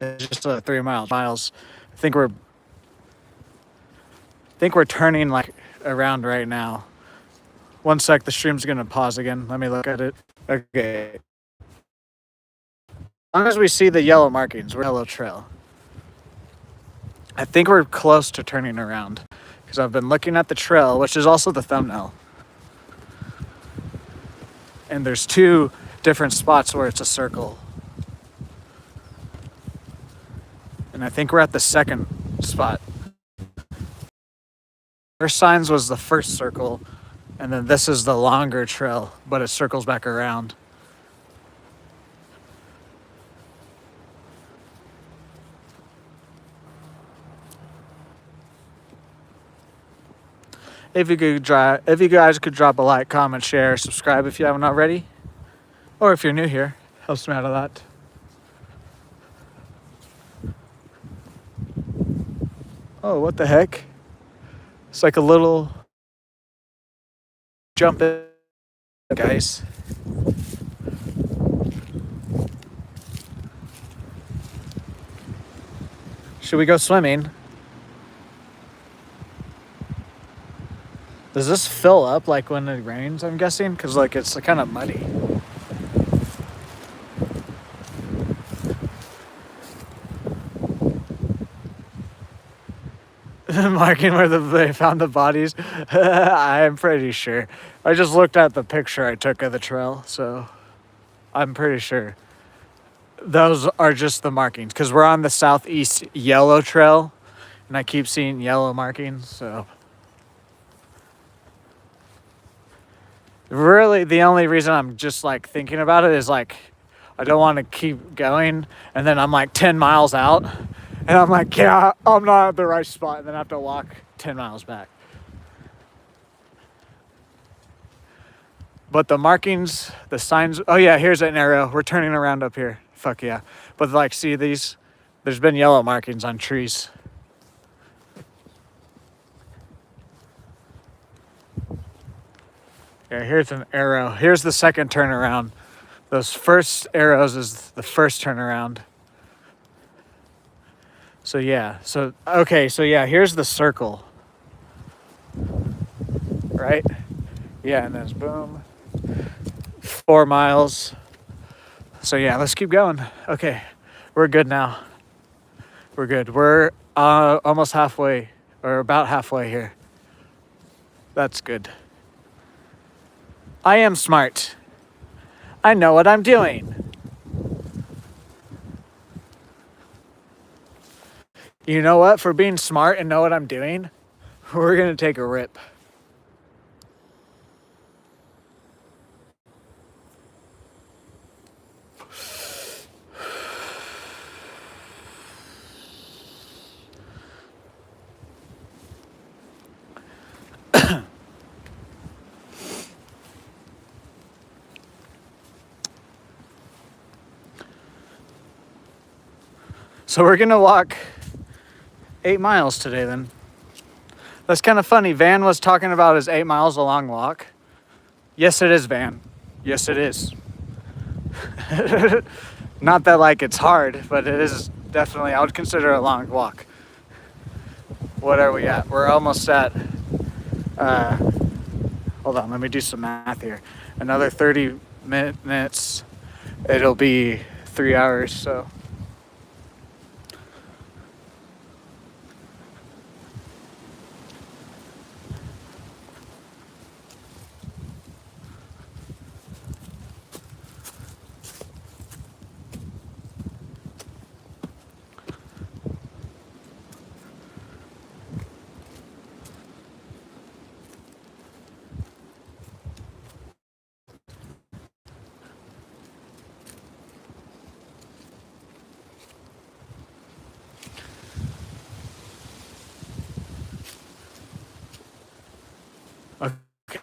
It's just 3 miles. I think we're turning like around right now. One sec, the stream's gonna pause again. Let me look at it. Okay. As long as we see the yellow markings, we're yellow trail. I think we're close to turning around because I've been looking at the trail, which is also the thumbnail. And there's 2 different spots where it's a circle. And I think we're at the second spot. First signs was the first circle, and then this is the longer trail, but it circles back around. If you guys could drop a like, comment, share, subscribe if you haven't already, or if you're new here, helps me out a lot. Oh, what the heck? It's like a little jump in, guys. Should we go swimming? Does this fill up like when it rains, I'm guessing? Because like it's kind of muddy. Marking where they found the bodies. I'm pretty sure. I just looked at the picture I took of the trail, so I'm pretty sure those are just the markings. Because we're on the southeast yellow trail, and I keep seeing yellow markings, so... Really, the only reason I'm just, like, thinking about it is, like, I don't want to keep going, and then I'm, like, 10 miles out, and I'm like, yeah, I'm not at the right spot, and then I have to walk 10 miles back. But the markings, the signs... Oh, yeah, here's an arrow. We're turning around up here. Fuck yeah. But, like, see these? There's been yellow markings on trees. Yeah, here's an arrow. Here's the second turnaround. Those first arrows is the first turnaround. So yeah, here's the circle. Right? Yeah, and then boom. 4 miles. So yeah, let's keep going. Okay, we're good now. We're good. We're almost halfway, or about halfway here. That's good. I am smart. I know what I'm doing. You know what? For being smart and know what I'm doing, we're gonna take a rip. So we're gonna walk 8 miles today then. That's kind of funny. Van was talking about his 8 miles a long walk. Yes, it is, Van. Yes, it is. Not that like it's hard, but it is definitely, I would consider a long walk. What are we at? We're almost at, hold on, let me do some math here. Another 30 minutes, it'll be 3 hours, so. Okay,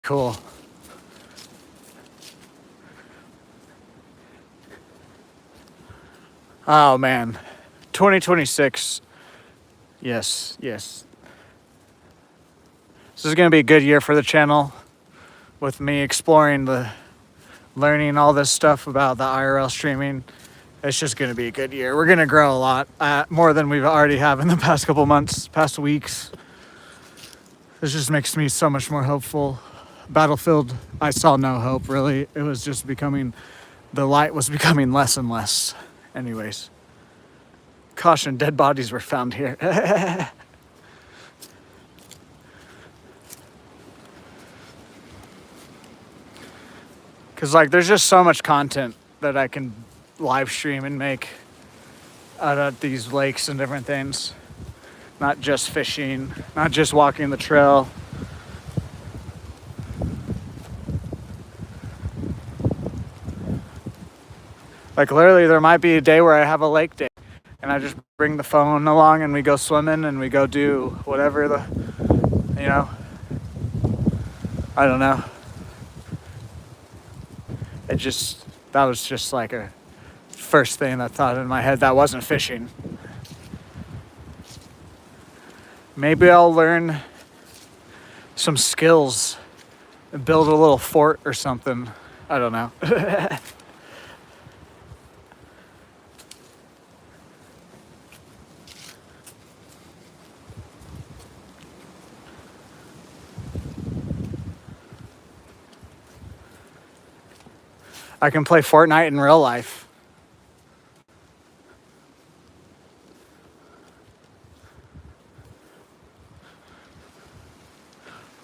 cool. Oh man, 2026. Yes. This is gonna be a good year for the channel, with me exploring learning all this stuff about the IRL streaming. It's just gonna be a good year. We're gonna grow a lot, more than we've already have in the past couple months, past weeks. This just makes me so much more hopeful. Battlefield, I saw no hope really. It was just the light was becoming less and less. Anyways, caution, dead bodies were found here. Cause like there's just so much content that I can live stream and make out at these lakes and different things. Not just fishing, not just walking the trail. Like literally there might be a day where I have a lake day and I just bring the phone along and we go swimming and we go do whatever I don't know. That was just like a first thing that thought in my head that wasn't fishing. Maybe I'll learn some skills and build a little fort or something. I don't know. I can play Fortnite in real life.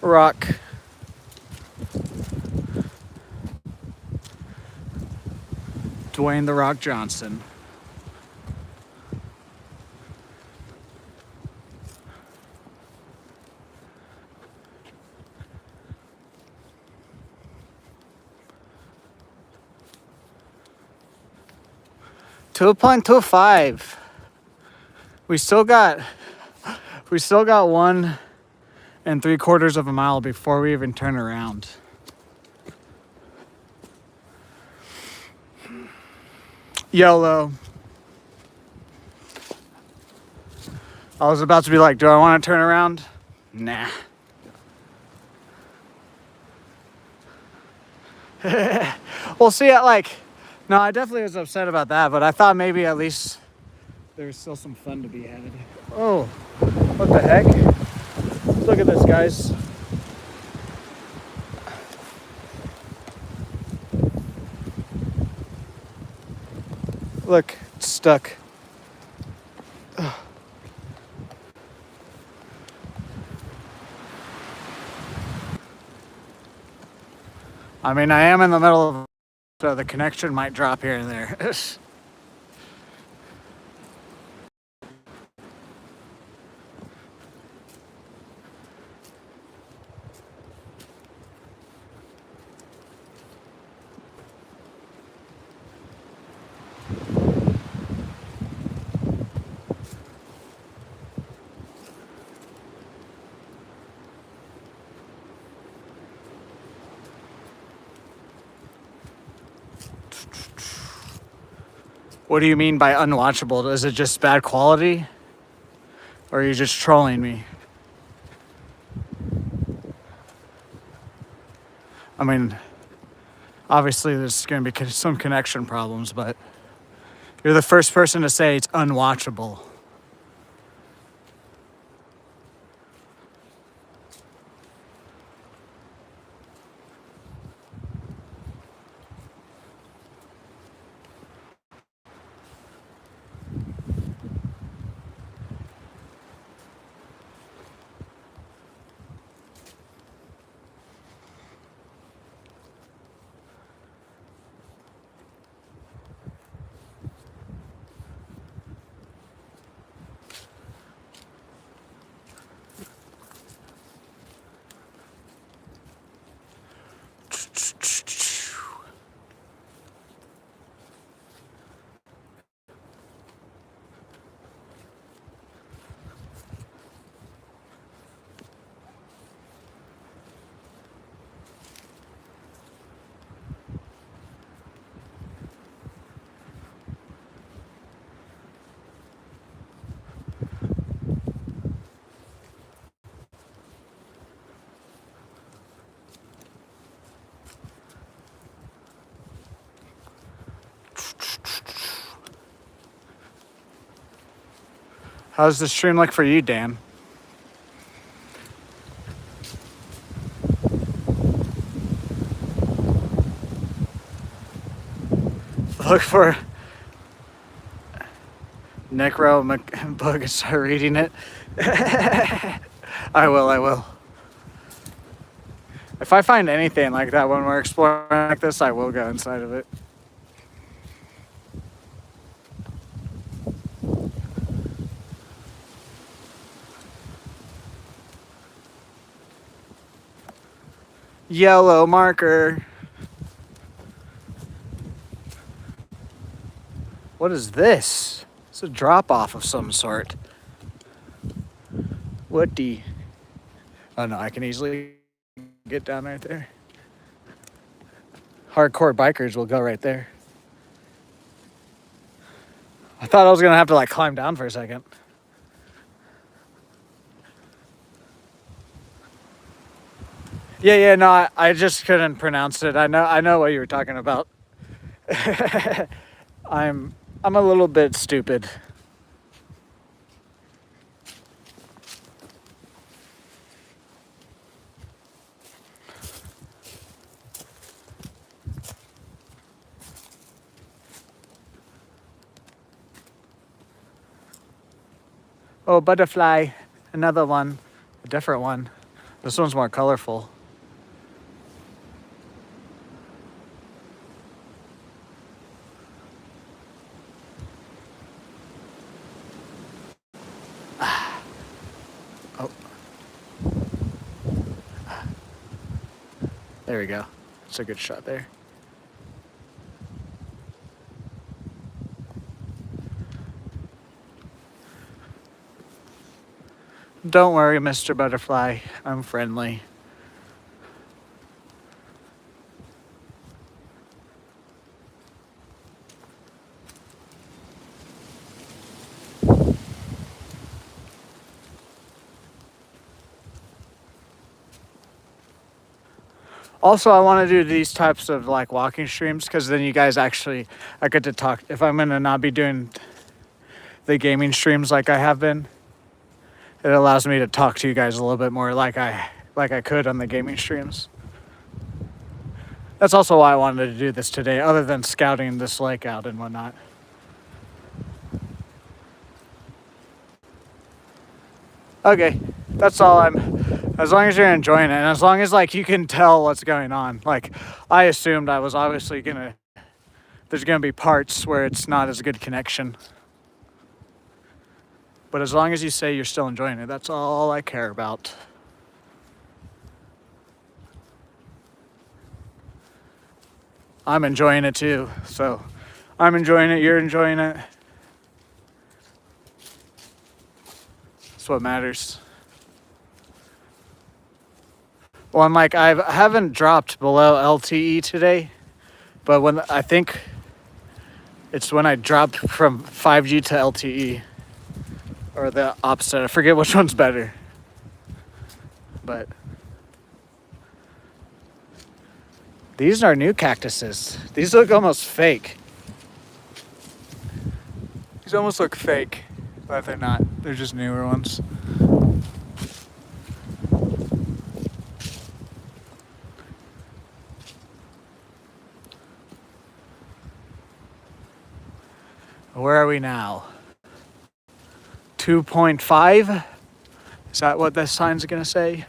Rock. Dwayne the Rock Johnson. $2.25. We still got 1 3/4 of a mile before we even turn around. YOLO. I was about to be like, do I want to turn around? Nah. We'll see it no, I definitely was upset about that, but I thought maybe at least there was still some fun to be had. Oh, what the heck? Look at this, guys. Look, it's stuck. Ugh. I mean, I am in the middle of, so the connection might drop here and there. What do you mean by unwatchable? Is it just bad quality? Or are you just trolling me? I mean, obviously there's going to be some connection problems, but you're the first person to say it's unwatchable. How's the stream look for you, Dan? Look for Necro book and start reading it. I will. If I find anything like that when we're exploring like this, I will go inside of it. Yellow marker. What is this? It's a drop off of some sort. What the? Oh no, I can easily get down right there. Hardcore bikers will go right there. I thought I was gonna have to climb down for a second. Yeah, no, I just couldn't pronounce it. I know what you were talking about. I'm a little bit stupid. Oh, butterfly. Another one. A different one. This one's more colorful. Oh, there we go. It's a good shot there. Don't worry, Mr. Butterfly. I'm friendly. Also, I want to do these types of like walking streams because then you guys actually, I get to talk. If I'm gonna not be doing the gaming streams like I have been, it allows me to talk to you guys a little bit more like I could on the gaming streams. That's also why I wanted to do this today, other than scouting this lake out and whatnot. Okay, that's all. As long as you're enjoying it, and as long as like you can tell what's going on. Like, I assumed I was obviously there's gonna be parts where it's not as good connection. But as long as you say you're still enjoying it, that's all I care about. I'm enjoying it too, so I'm enjoying it, you're enjoying it. That's what matters. Well, I'm like, I haven't dropped below LTE today, but when I think it's when I dropped from 5G to LTE, or the opposite. I forget which one's better. But these are new cactuses. These look almost fake. These almost look fake, but they're not. They're just newer ones. Where are we now? 2.5? Is that what this sign's gonna say?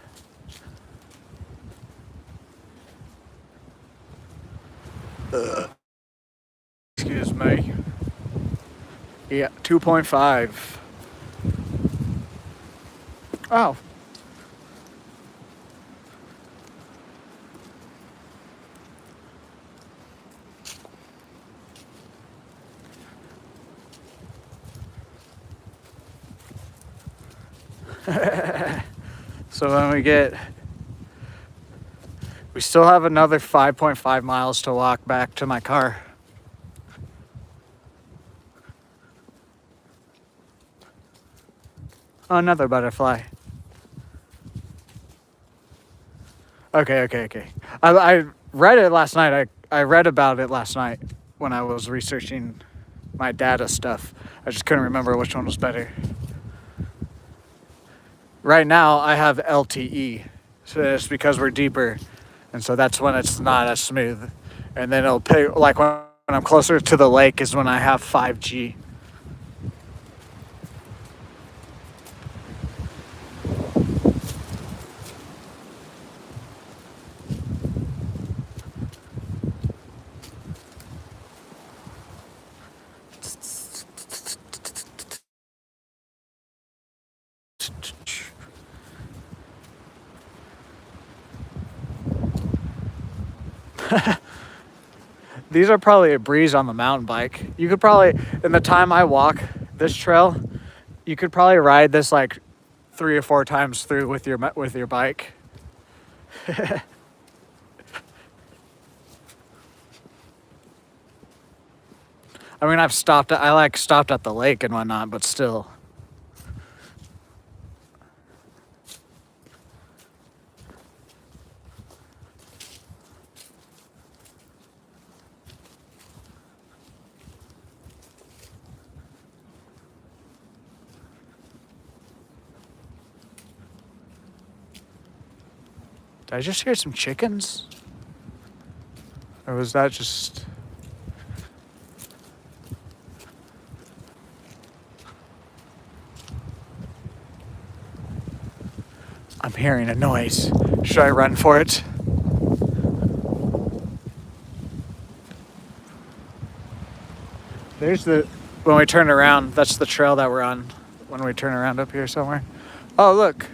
Excuse me. Yeah, 2.5. Oh. So then we still have another 5.5 miles to walk back to my car. Oh, another butterfly. Okay. I read it last night. I read about it last night when I was researching my data stuff. I just couldn't remember which one was better. Right now, I have LTE, so it's because we're deeper, and so that's when it's not as smooth. And then it'll pay, like when I'm closer to the lake is when I have 5G. These are probably a breeze on the mountain bike. You could probably, in the time I walk this trail, you could probably ride this like 3 or 4 times through with your bike. I mean, I stopped at the lake and whatnot, but still. Did I just hear some chickens? Or was that just... I'm hearing a noise. Should I run for it? When we turn around, that's the trail that we're on when we turn around up here somewhere. Oh, look.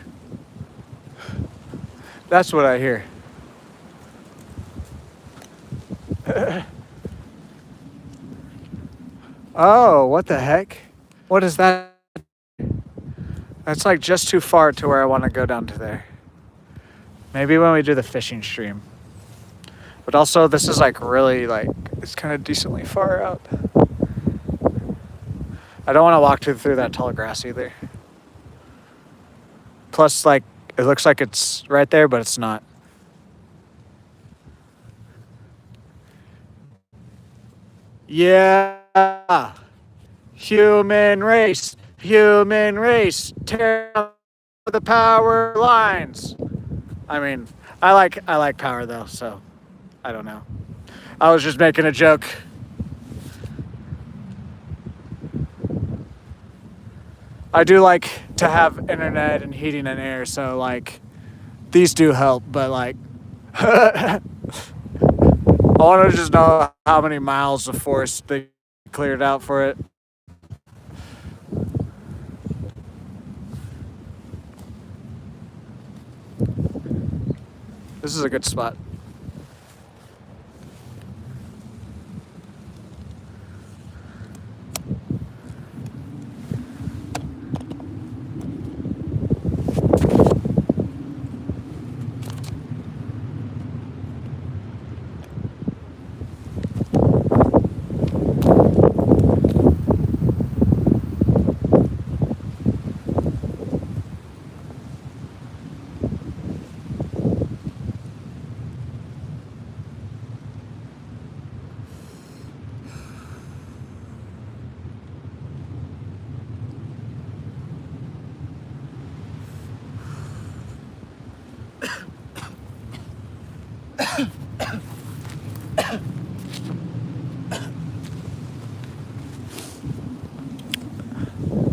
That's what I hear. Oh, what the heck? What is that? That's like just too far to where I want to go down to there. Maybe when we do the fishing stream. But also, this is like really like, it's kind of decently far out. I don't want to walk through that tall grass either. Plus, like, it looks like it's right there, but it's not. Yeah. Human race. Tear down the power lines. I mean, I like power though, so I don't know. I was just making a joke. I do like to have internet and heating and air, so like these do help, but like I want to just know how many miles of forest they cleared out for it. This is a good spot.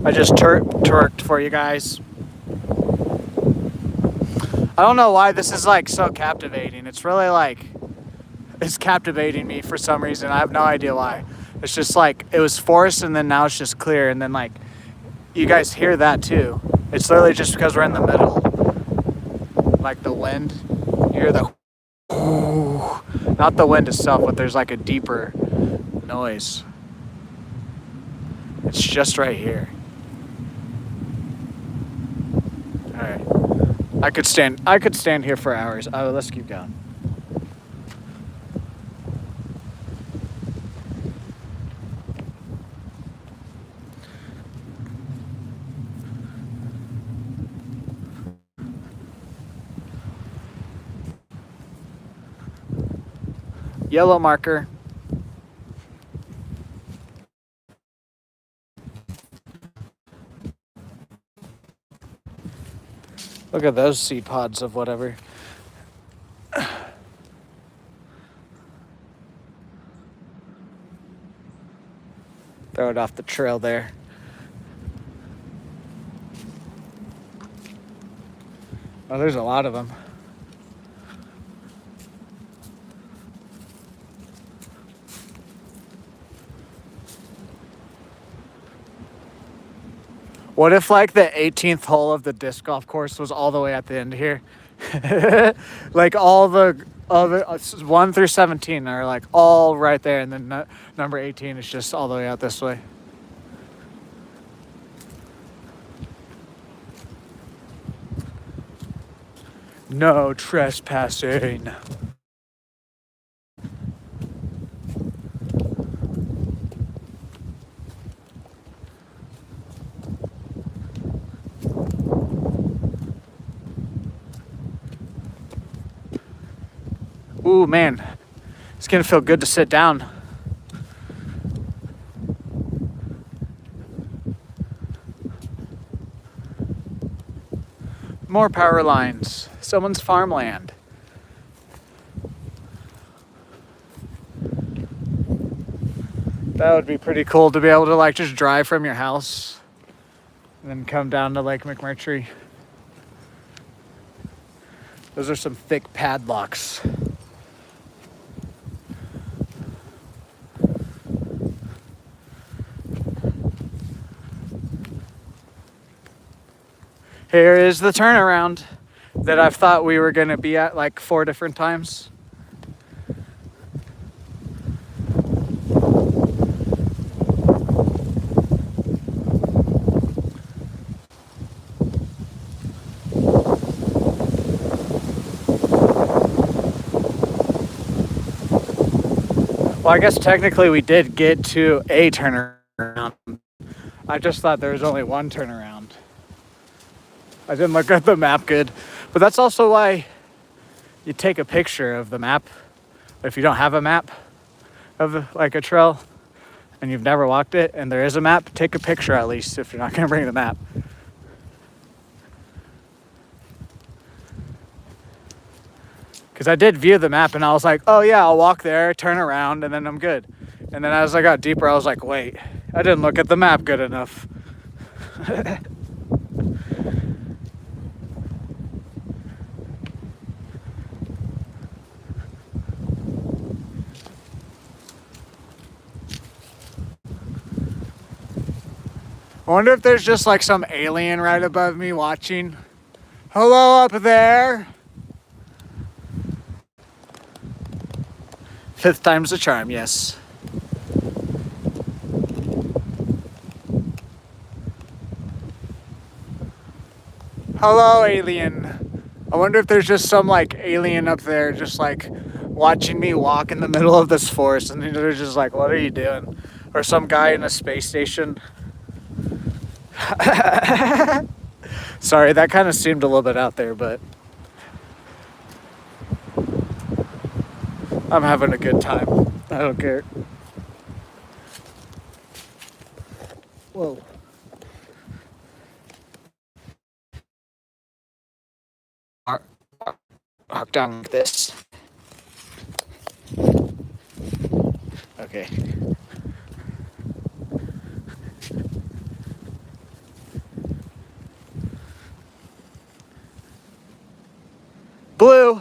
I just twerked for you guys. I don't know why this is like so captivating. It's really like, it's captivating me for some reason. I have no idea why. It's just like, it was forest and then now it's just clear. And then like, you guys hear that too. It's literally just because we're in the middle. Like the wind, you hear the, not the wind itself, but there's like a deeper noise. It's just right here. All right. I could stand here for hours. Oh, let's keep going. Yellow marker. Look at those seed pods of whatever. Throw it off the trail there. Oh, there's a lot of them. What if like the 18th hole of the disc golf course was all the way at the end here? Like all the 1 through 17 are like all right there, and then number 18 is just all the way out this way. No trespassing. Ooh, man, it's gonna feel good to sit down. More power lines. Someone's farmland. That would be pretty cool to be able to like just drive from your house and then come down to Lake McMurtry. Those are some thick padlocks. Here is the turnaround that I've thought we were going to be at like 4 different times. Well, I guess technically we did get to a turnaround. I just thought there was only one turnaround. I didn't look at the map good. But that's also why you take a picture of the map. If you don't have a map of like a trail and you've never walked it and there is a map, take a picture at least if you're not going to bring the map. Because I did view the map and I was like, oh yeah, I'll walk there, turn around, and then I'm good. And then as I got deeper, I was like, wait, I didn't look at the map good enough. I wonder if there's just like some alien right above me watching. Hello up there. 5th time's the charm, yes. Hello, alien. I wonder if there's just some like alien up there just like watching me walk in the middle of this forest and they're just like, what are you doing? Or some guy in a space station. Sorry, that kind of seemed a little bit out there, but I'm having a good time. I don't care. Whoa. Walk down like this. Okay. Blue.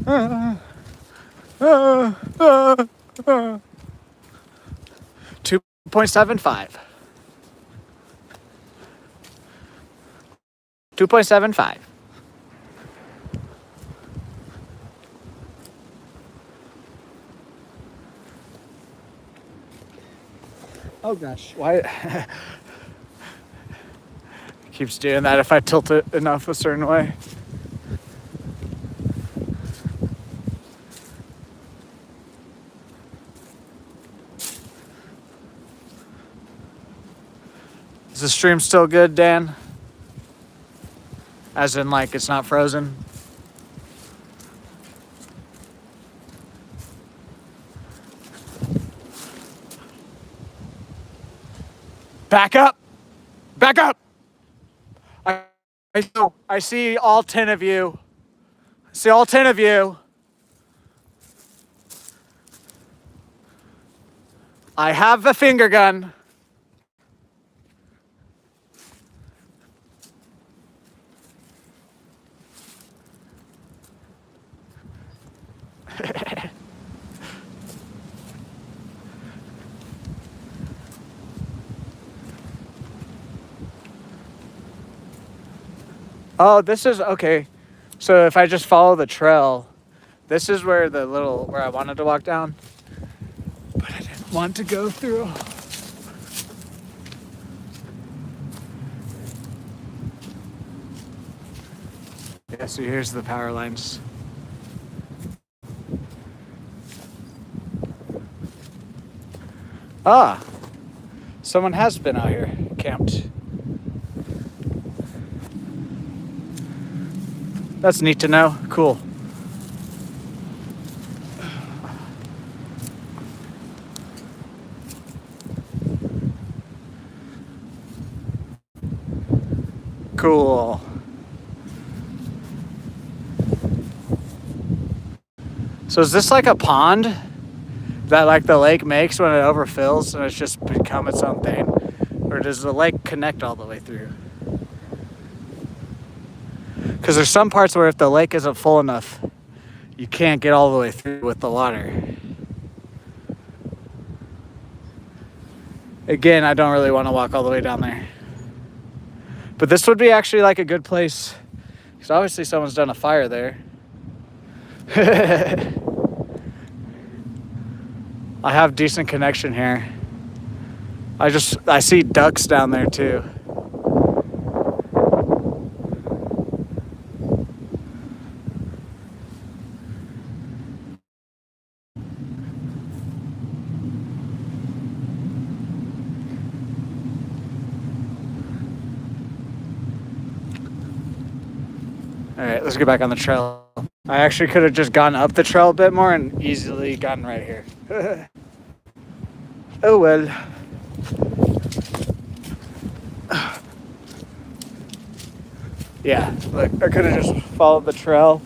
Uh, 2.75. 2.75. Oh gosh, why? Keeps doing that if I tilt it enough a certain way. Is the stream still good, Dan? As in, like, it's not frozen? Back up! Back up! I see all 10 of you. I see all 10 of you. I have a finger gun. Oh, this is okay. So if I just follow the trail, this is where where I wanted to walk down, but I didn't want to go through. Yeah, so here's the power lines. Ah, someone has been out here, camped. That's neat to know. Cool. Cool. So is this like a pond that like the lake makes when it overfills and it's just become its own thing? Or does the lake connect all the way through? Because there's some parts where if the lake isn't full enough, you can't get all the way through with the water. Again, I don't really want to walk all the way down there. But this would be actually like a good place, because obviously someone's done a fire there. I have decent connection here. I see ducks down there too. All right, let's get back on the trail. I actually could have just gone up the trail a bit more and easily gotten right here. Oh well. Yeah, look, I could have just followed the trail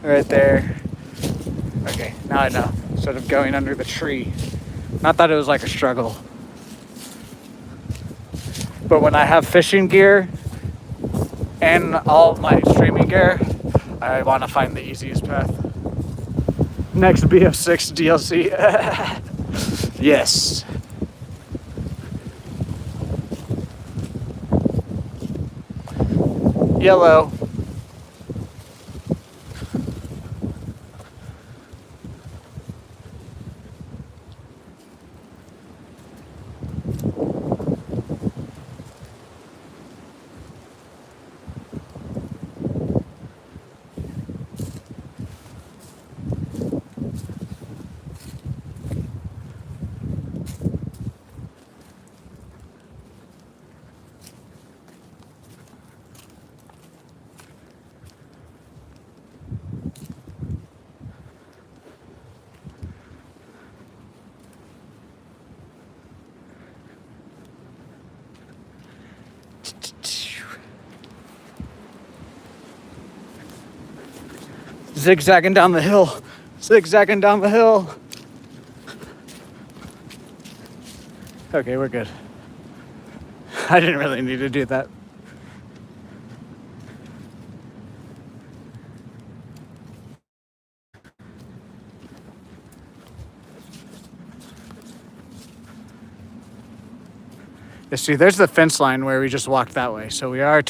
right there. Okay, now I know. Instead of going under the tree. Not that it was like a struggle. But when I have fishing gear and all of my streaming gear, I want to find the easiest path. Next BF6 DLC. Yes. Yellow. Zigzagging down the hill. Zigzagging down the hill. Okay, we're good. I didn't really need to do that. You see, there's the fence line where we just walked that way. So we are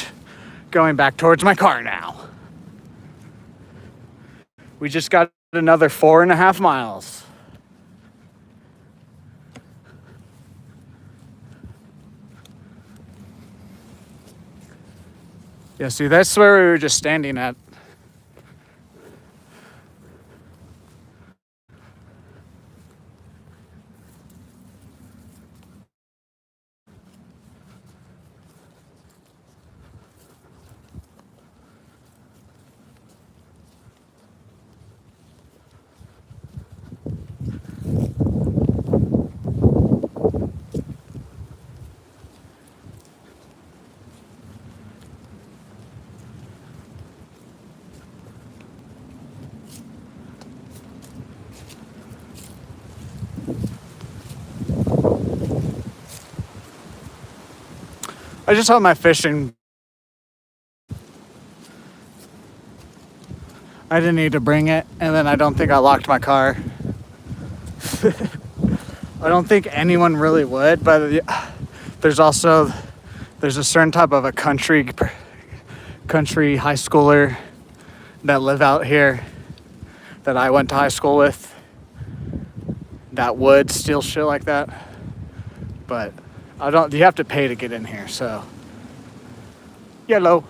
going back towards my car now. We just got another 4.5 miles. Yeah, see, that's where we were just standing at. I just have my fishing. I didn't need to bring it, and then I don't think I locked my car. I don't think anyone really would, but there's a certain type of a country high schooler that live out here that I went to high school with that would steal shit like that. But you have to pay to get in here, so. Yellow.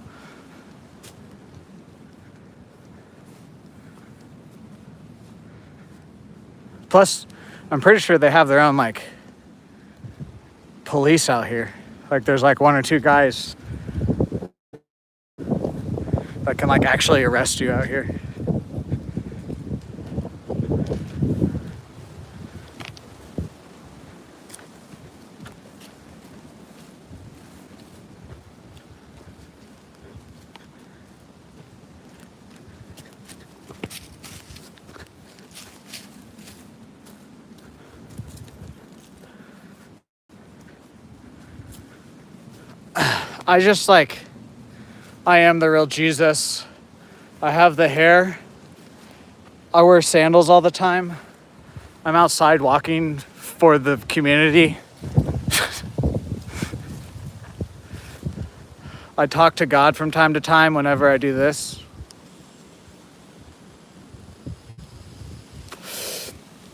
Plus, I'm pretty sure they have their own, like, police out here. Like, there's, like, 1 or 2 guys that can, like, actually arrest you out here. I just like, I am the real Jesus. I have the hair. I wear sandals all the time. I'm outside walking for the community. I talk to God from time to time whenever I do this.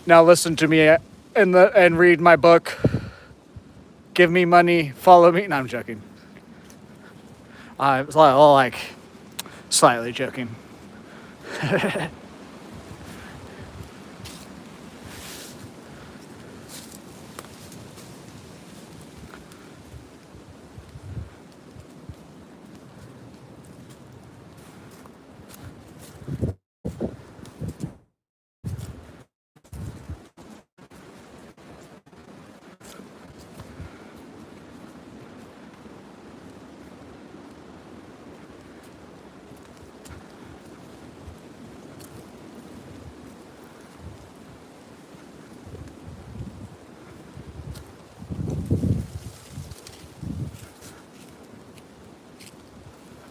Now listen to me and read my book. Give me money, follow me. No, I'm joking. It's like slightly joking.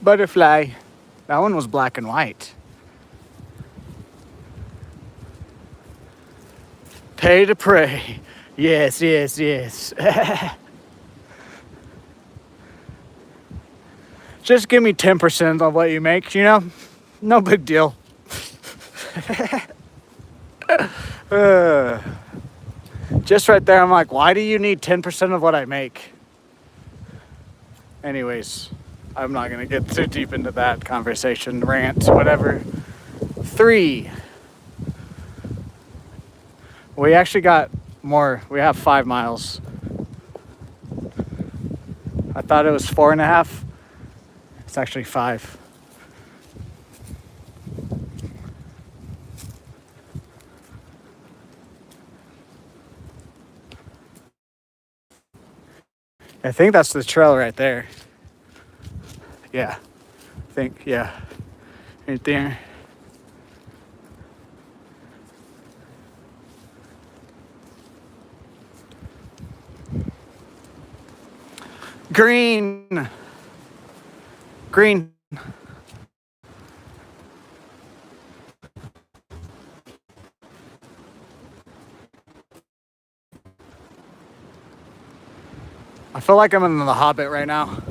Butterfly. That one was black and white. Pay to pray. Yes, yes, yes. Just give me 10% of what you make, you know? No big deal. Just right there, I'm like, why do you need 10% of what I make? Anyways, I'm not going to get too deep into that conversation, rant, whatever. 3. We actually got more. We have 5 miles. I thought it was 4.5. It's actually 5. I think that's the trail right there. Yeah. Yeah. Right there. Green. Green. I feel like I'm in The Hobbit right now.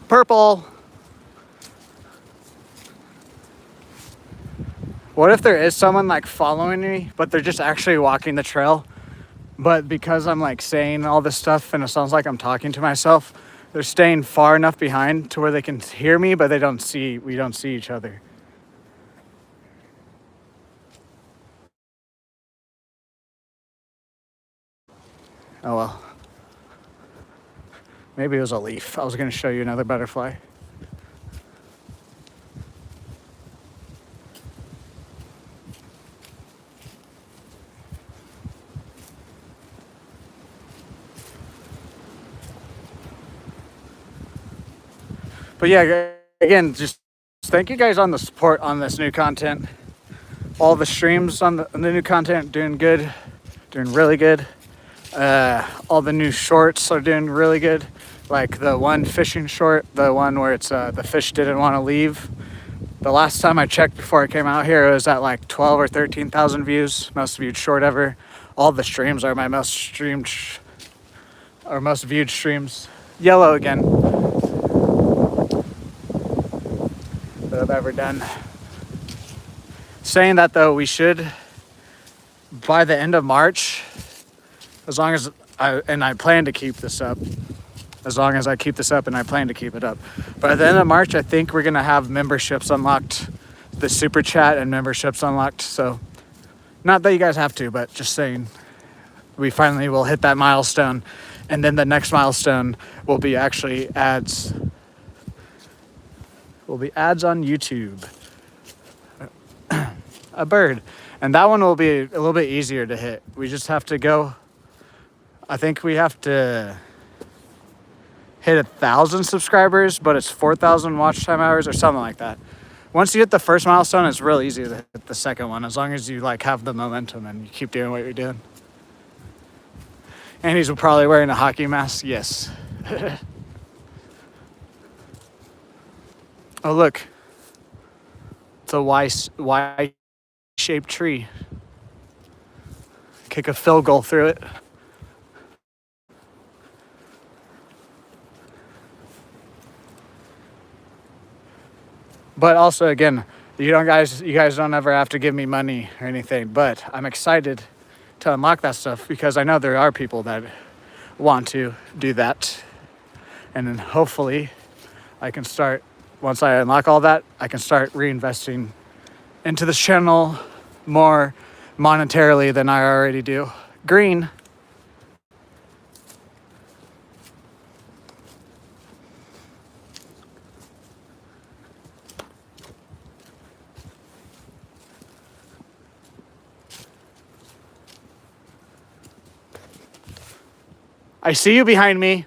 Purple. What if there is someone like following me, but they're just actually walking the trail? But because I'm like saying all this stuff and it sounds like I'm talking to myself, they're staying far enough behind to where they can hear me, but we don't see each other. Oh well. Maybe it was a leaf. I was going to show you another butterfly. But yeah, again, just thank you guys on the support on this new content. All the streams on the new content doing good, doing really good. All the new shorts are doing really good. Like the one fishing short, the one where it's the fish didn't want to leave. The last time I checked before I came out here, it was at like 12 or 13,000 views, most viewed short ever. All the streams are my most viewed streams. Yellow again. That I've ever done. Saying that though, we should, by the end of March, as long as I plan to keep this up, as long as I keep this up and I plan to keep it up. By the end of March, I think we're gonna have memberships unlocked, the super chat and memberships unlocked. So not that you guys have to, but just saying, we finally will hit that milestone. And then the next milestone will be actually ads. Will be ads on YouTube. A bird. And that one will be a little bit easier to hit. We just have to go, I think we have to hit 1,000 subscribers, but it's 4,000 watch time hours or something like that. Once you hit the first milestone, it's real easy to hit the second one, as long as you like have the momentum and you keep doing what you're doing. And he's probably wearing a hockey mask. Yes. Oh, look. It's a Y-shaped tree. Kick a field goal through it. But also, again, you guys don't ever have to give me money or anything. But I'm excited to unlock that stuff because I know there are people that want to do that. And then hopefully I can start, once I unlock all that, I can start reinvesting into this channel more monetarily than I already do. Green. I see you behind me.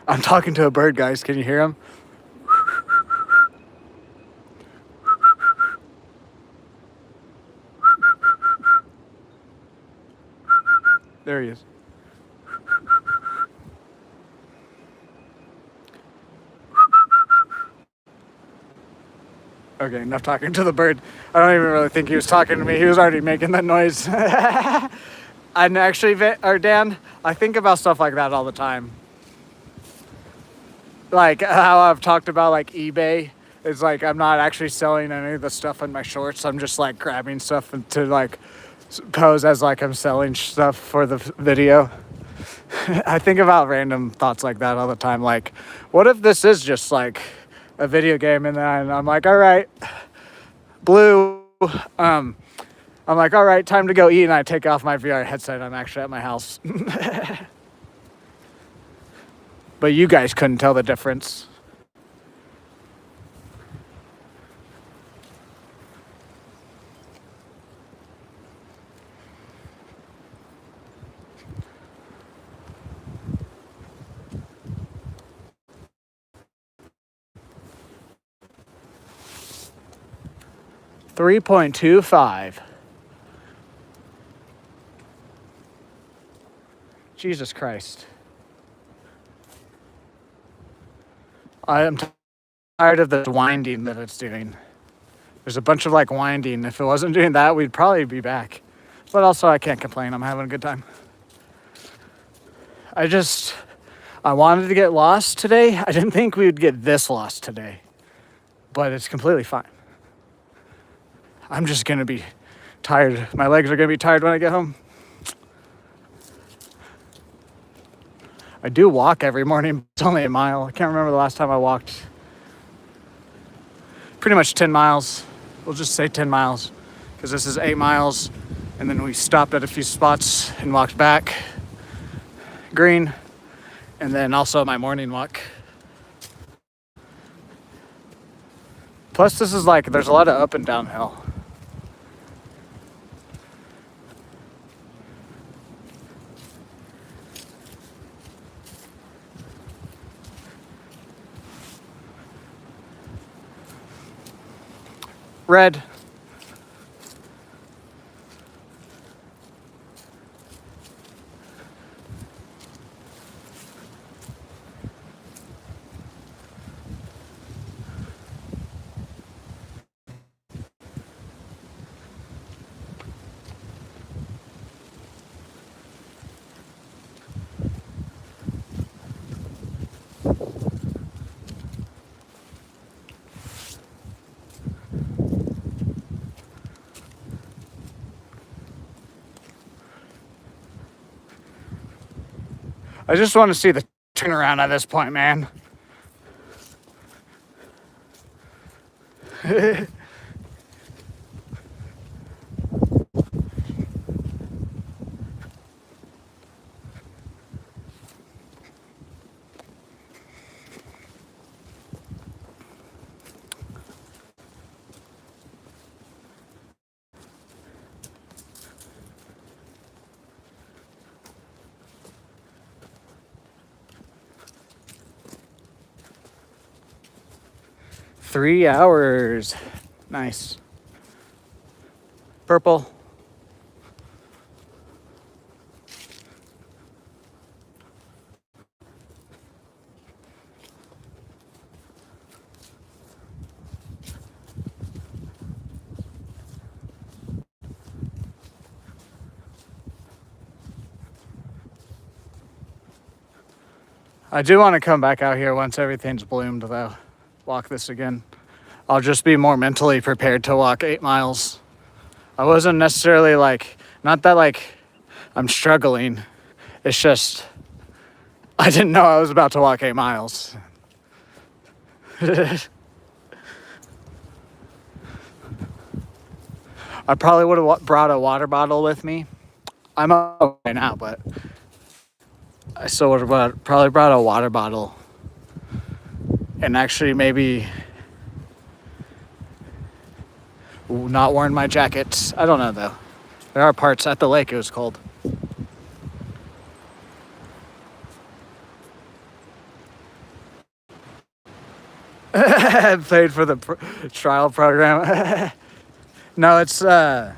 I'm talking to a bird, guys. Can you hear him? There he is. Okay, enough talking to the bird. I don't even really think he was talking to me. He was already making that noise. And actually, Dan, I think about stuff like that all the time. Like how I've talked about like eBay. It's like I'm not actually selling any of the stuff in my shorts. I'm just like grabbing stuff to like pose as like I'm selling stuff for the video. I think about random thoughts like that all the time. Like, what if this is just like a video game and then I'm like, all right, blue, I'm like, all right, time to go eat, and I take off my VR headset. I'm actually at my house. But you guys couldn't tell the difference. $3.25. Jesus Christ. I am tired of the winding that it's doing. There's a bunch of like winding. If it wasn't doing that, we'd probably be back. But also, I can't complain. I'm having a good time. I wanted to get lost today. I didn't think we would get this lost today. But it's completely fine. I'm just going to be tired. My legs are going to be tired when I get home. I do walk every morning. It's only a mile. I can't remember the last time I walked. Pretty much 10 miles. We'll just say 10 miles because this is 8 miles. And then we stopped at a few spots and walked back. Green. And then also my morning walk. Plus this is like, there's a lot of up and downhill. Red. I just want to see the turnaround at this point, man. 3 hours. Nice. Purple. I do want to come back out here once everything's bloomed, though. Walk this again. I'll just be more mentally prepared to walk 8 miles. I wasn't necessarily like, not that like I'm struggling. It's just, I didn't know I was about to walk 8 miles. I probably would have brought a water bottle with me. I'm okay now, but I still would have probably brought a water bottle. And actually maybe not worn my jackets. I don't know though. There are parts at the lake it was cold. Paid for the trial program. No, it's well,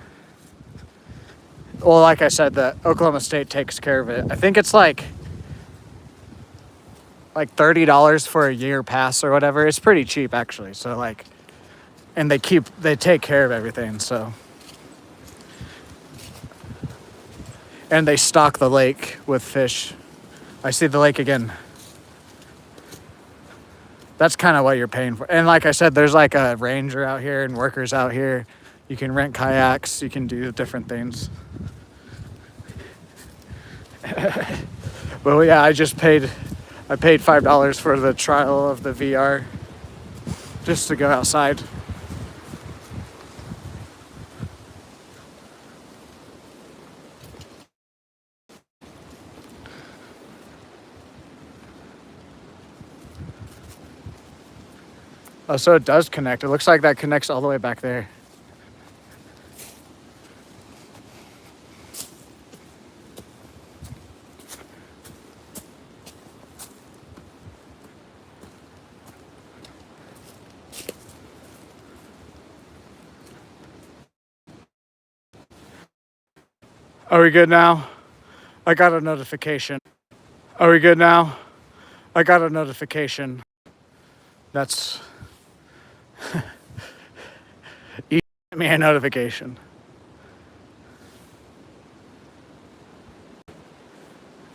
like I said, the Oklahoma State takes care of it. I think it's like $30 for a year pass or whatever. It's pretty cheap actually. So like, and they take care of everything. So, and they stock the lake with fish. I see the lake again. That's kind of what you're paying for. And like I said, there's like a ranger out here and workers out here. You can rent kayaks. You can do different things. But yeah, I paid $5 for the trial of the VR just to go outside. Oh, so it does connect. It looks like that connects all the way back there. Are we good now? I got a notification. Are we good now? I got a notification. That's you sent me a notification.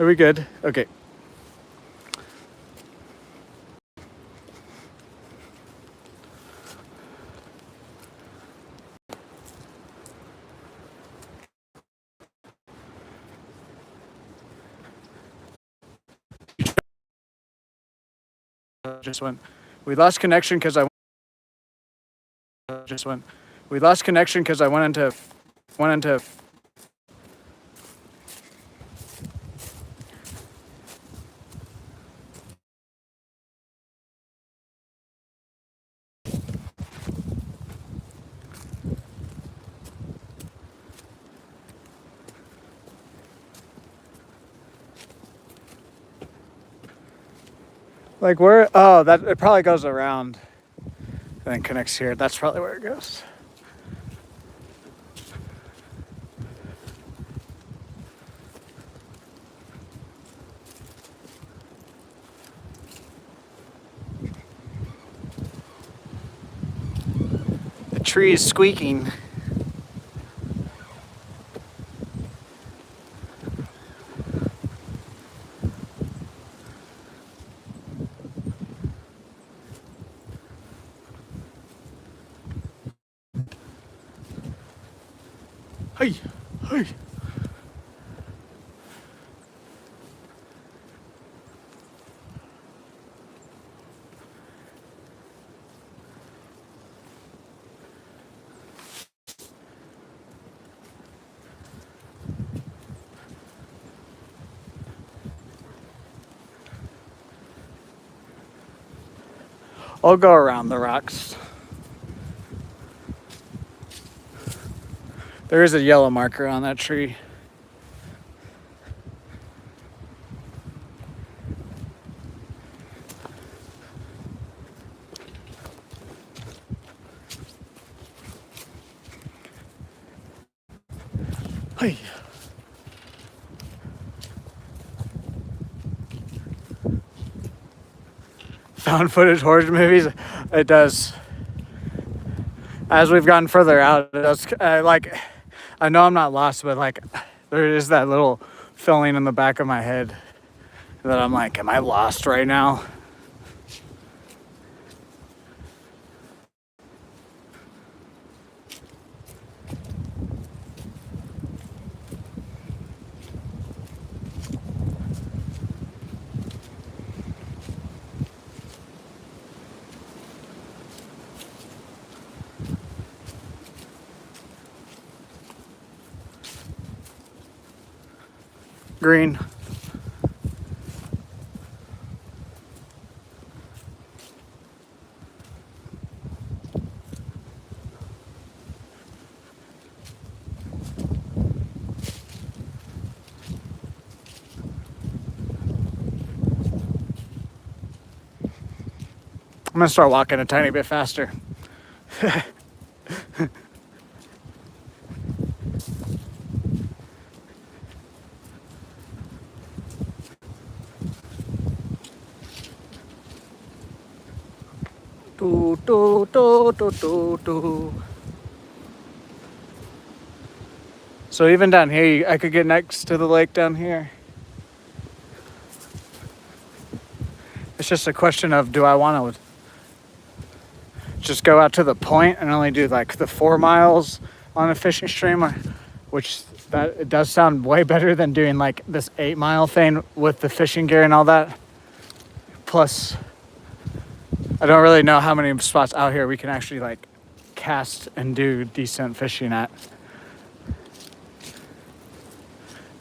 Are we good? Okay. Just went. We lost connection because I just went. We lost connection because I went into. Like where? Oh, that it probably goes around and then connects here. That's probably where it goes. tree is squeaking. Hey, hey. I'll go around the rocks. There is a yellow marker on that tree. Hey. Found footage horror movies, it does. As we've gotten further out, it does. I know I'm not lost, but like, there is that little feeling in the back of my head that I'm like, am I lost right now? Green. I'm gonna start walking a tiny bit faster. Do, do, do, do, do, do. So even down here, I could get next to the lake down here. It's just a question of, do I want to just go out to the point and only do like the 4 miles on a fishing stream, which that it does sound way better than doing like this 8-mile thing with the fishing gear and all that. Plus, I don't really know how many spots out here we can actually like cast and do decent fishing at.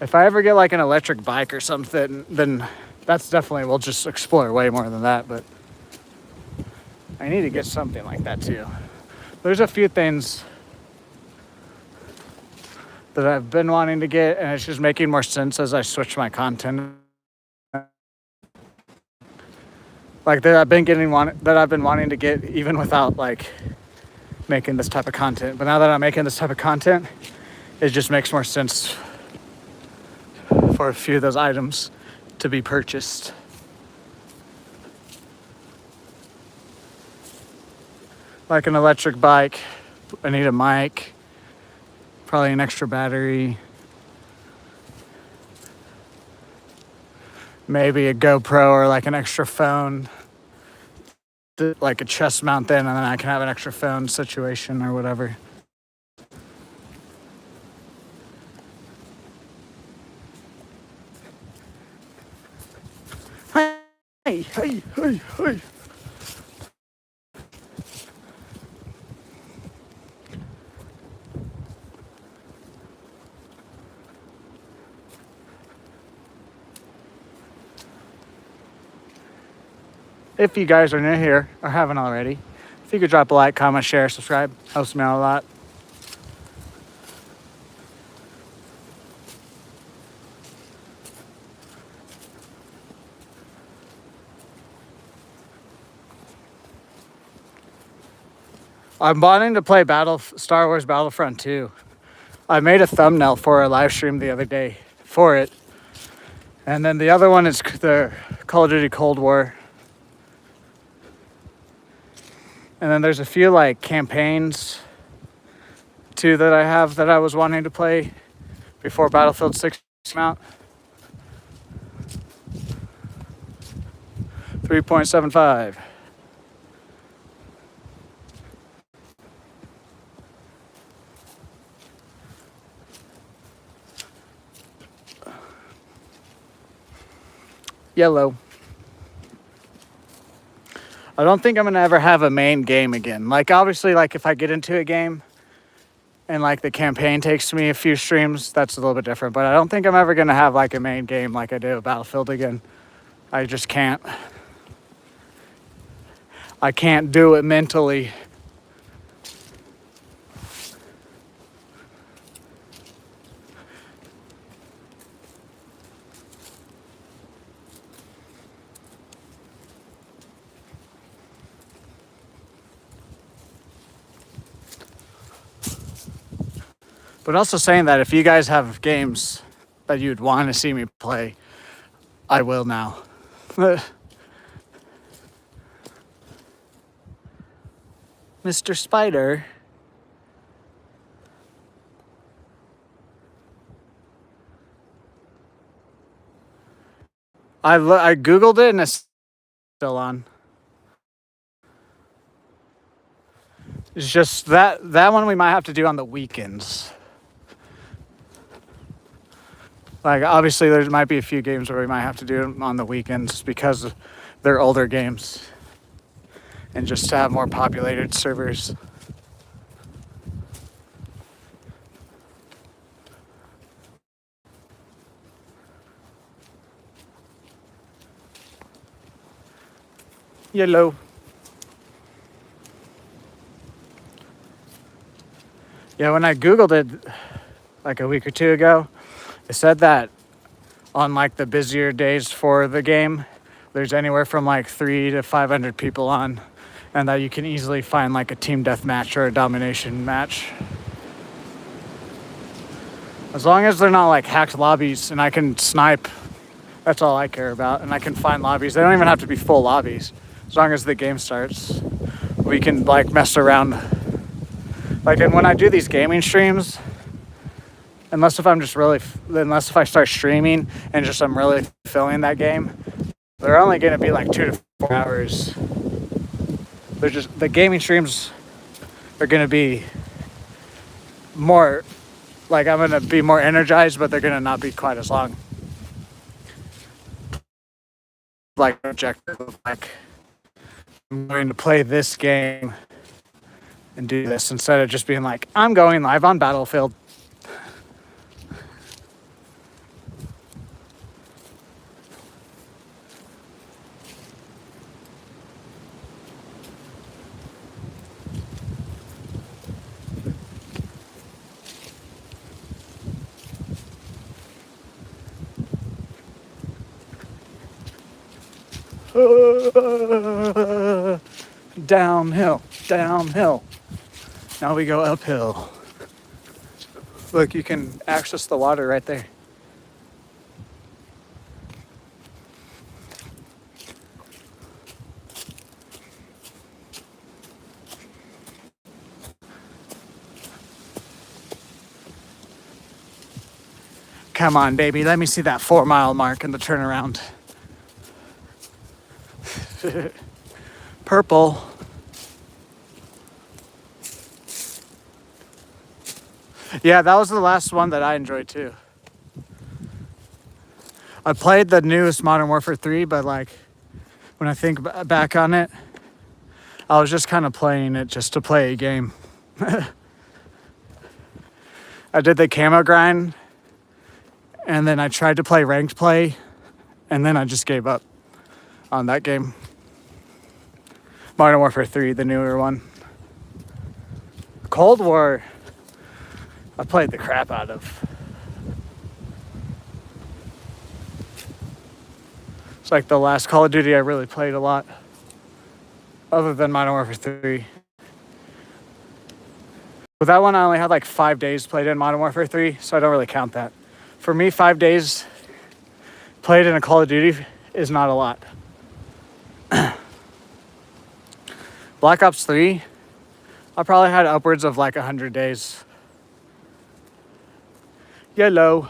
If I ever get like an electric bike or something, then that's definitely, we'll just explore way more than that, but I need to get something like that too. There's a few things that I've been wanting to get, and it's just making more sense as I switch my content. Like that I've been wanting to get even without like making this type of content. But now that I'm making this type of content, it just makes more sense for a few of those items to be purchased. Like an electric bike, I need a mic, probably an extra battery, maybe a GoPro or like an extra phone, like a chest mount then, and then I can have an extra phone situation or whatever. Hey, hey, hey, hey. If you guys are new here or haven't already, if you could drop a like, comment, share, subscribe, helps me out a lot. I'm wanting to play Star Wars Battlefront 2. I made a thumbnail for a live stream the other day for it. And then the other one is the Call of Duty Cold War. And then there's a few like campaigns 2 that I have that I was wanting to play before Battlefield 6 came out. 3.75. Yellow. I don't think I'm gonna ever have a main game again. Like, obviously, like if I get into a game and like the campaign takes me a few streams, that's a little bit different. But I don't think I'm ever gonna have like a main game like I did with Battlefield again. I just can't. I can't do it mentally. But also saying that if you guys have games that you'd want to see me play, I will now. Mr. Spider. I Googled it and it's still on. It's just that one we might have to do on the weekends. Like, obviously, there might be a few games where we might have to do them on the weekends because they're older games and just to have more populated servers. Yellow. Yeah, when I Googled it like a week or two ago, it said that on like the busier days for the game, there's anywhere from like 300 to 500 people on, and that you can easily find like a team deathmatch or a domination match. As long as they're not like hacked lobbies and I can snipe, that's all I care about. And I can find lobbies. They don't even have to be full lobbies. As long as the game starts, we can like mess around. Like, and when I do these gaming streams, unless if I start streaming and just I'm really feeling that game, they're only going to be like 2 to 4 hours. They're just, the gaming streams are going to be more, like I'm going to be more energized, but they're going to not be quite as long. Like objective of like, I'm going to play this game and do this instead of just being like, I'm going live on Battlefield. Downhill, downhill. Now we go uphill. Look, you can access the water right there. Come on, baby. Let me see that 4-mile mark in the turnaround. Purple. Yeah, that was the last one that I enjoyed too. I played the newest Modern Warfare 3, but like when I think back on it, I was just kind of playing it just to play a game. I did the camo grind, and then I tried to play ranked play, and then I just gave up on that game. Modern Warfare 3, the newer one. Cold War, I played the crap out of. It's like the last Call of Duty I really played a lot, other than Modern Warfare 3. With that one, I only had like 5 days played in Modern Warfare 3, so I don't really count that. For me, 5 days played in a Call of Duty is not a lot. Black Ops 3, I probably had upwards of like 100 days. Yellow.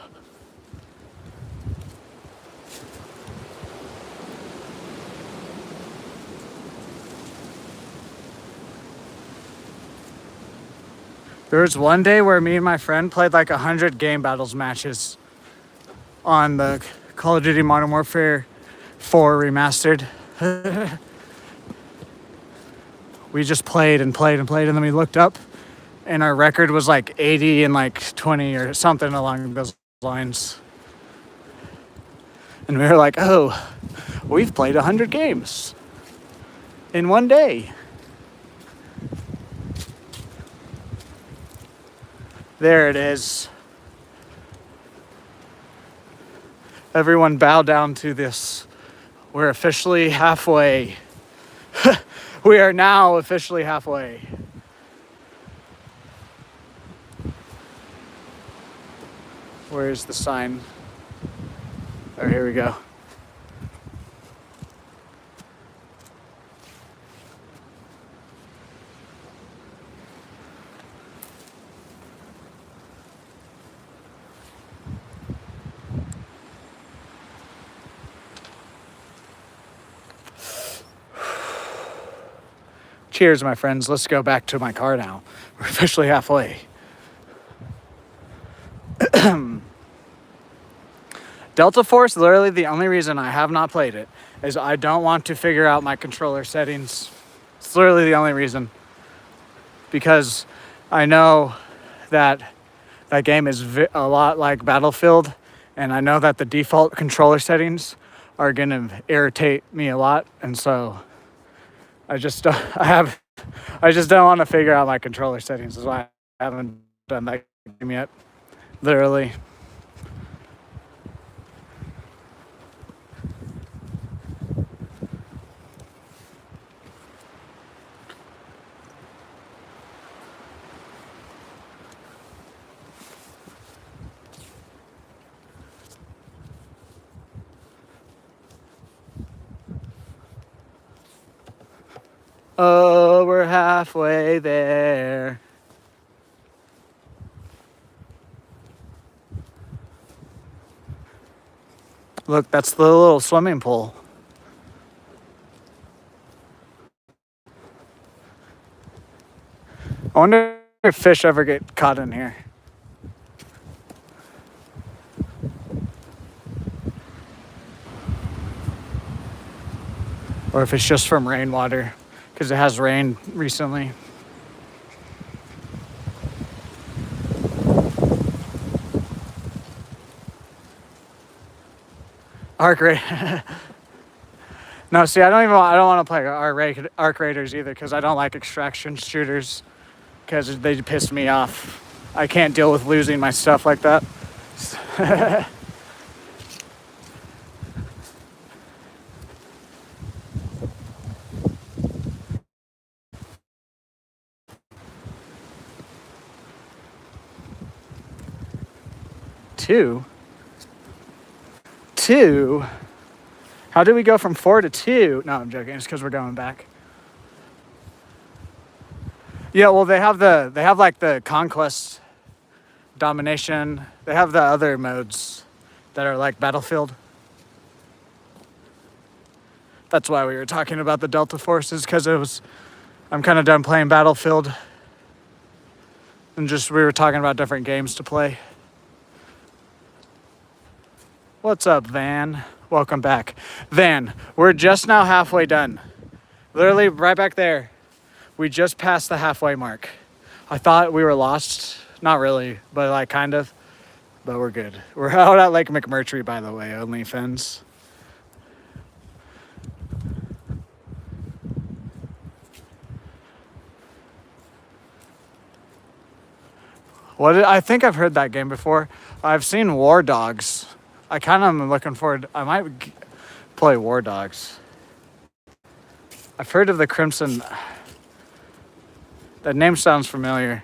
There was one day where me and my friend played like 100 game battles matches on the Call of Duty Modern Warfare 4 remastered. We just played and played and played, and then we looked up, and our record was like 80 and like 20 or something along those lines. And we were like, oh, we've played 100 games in one day. There it is. Everyone bow down to this. We're officially halfway. We are now officially halfway. Where's the sign? Oh, here we go. Cheers, my friends. Let's go back to my car now. We're officially halfway. Delta Force, literally the only reason I have not played it is I don't want to figure out my controller settings. It's literally the only reason. Because I know that that game is a lot like Battlefield, and I know that the default controller settings are going to irritate me a lot, and so I just don't want to figure out my controller settings. That's why I haven't done that game yet. Literally. Oh, we're halfway there. Look, that's the little swimming pool. I wonder if fish ever get caught in here. Or if it's just from rainwater, because it has rained recently. Arc Raiders. No, see, I don't want to play Arc Raiders either, because I don't like extraction shooters, because they piss me off. I can't deal with losing my stuff like that. Two. How did we go from 4 to 2? No, I'm joking. It's because we're going back. Yeah, well, they have like the conquest, domination. They have the other modes that are like Battlefield. That's why we were talking about the Delta Forces, because I'm kind of done playing Battlefield. And we were talking about different games to play. What's up, Van? Welcome back. Van, we're just now halfway done. Literally right back there. We just passed the halfway mark. I thought we were lost. Not really, but like kind of. But we're good. We're out at Lake McMurtry, by the way, OnlyFans. I think I've heard that game before. I've seen War Dogs. I kind of am looking forward. I might play War Dogs. I've heard of the Crimson. That name sounds familiar.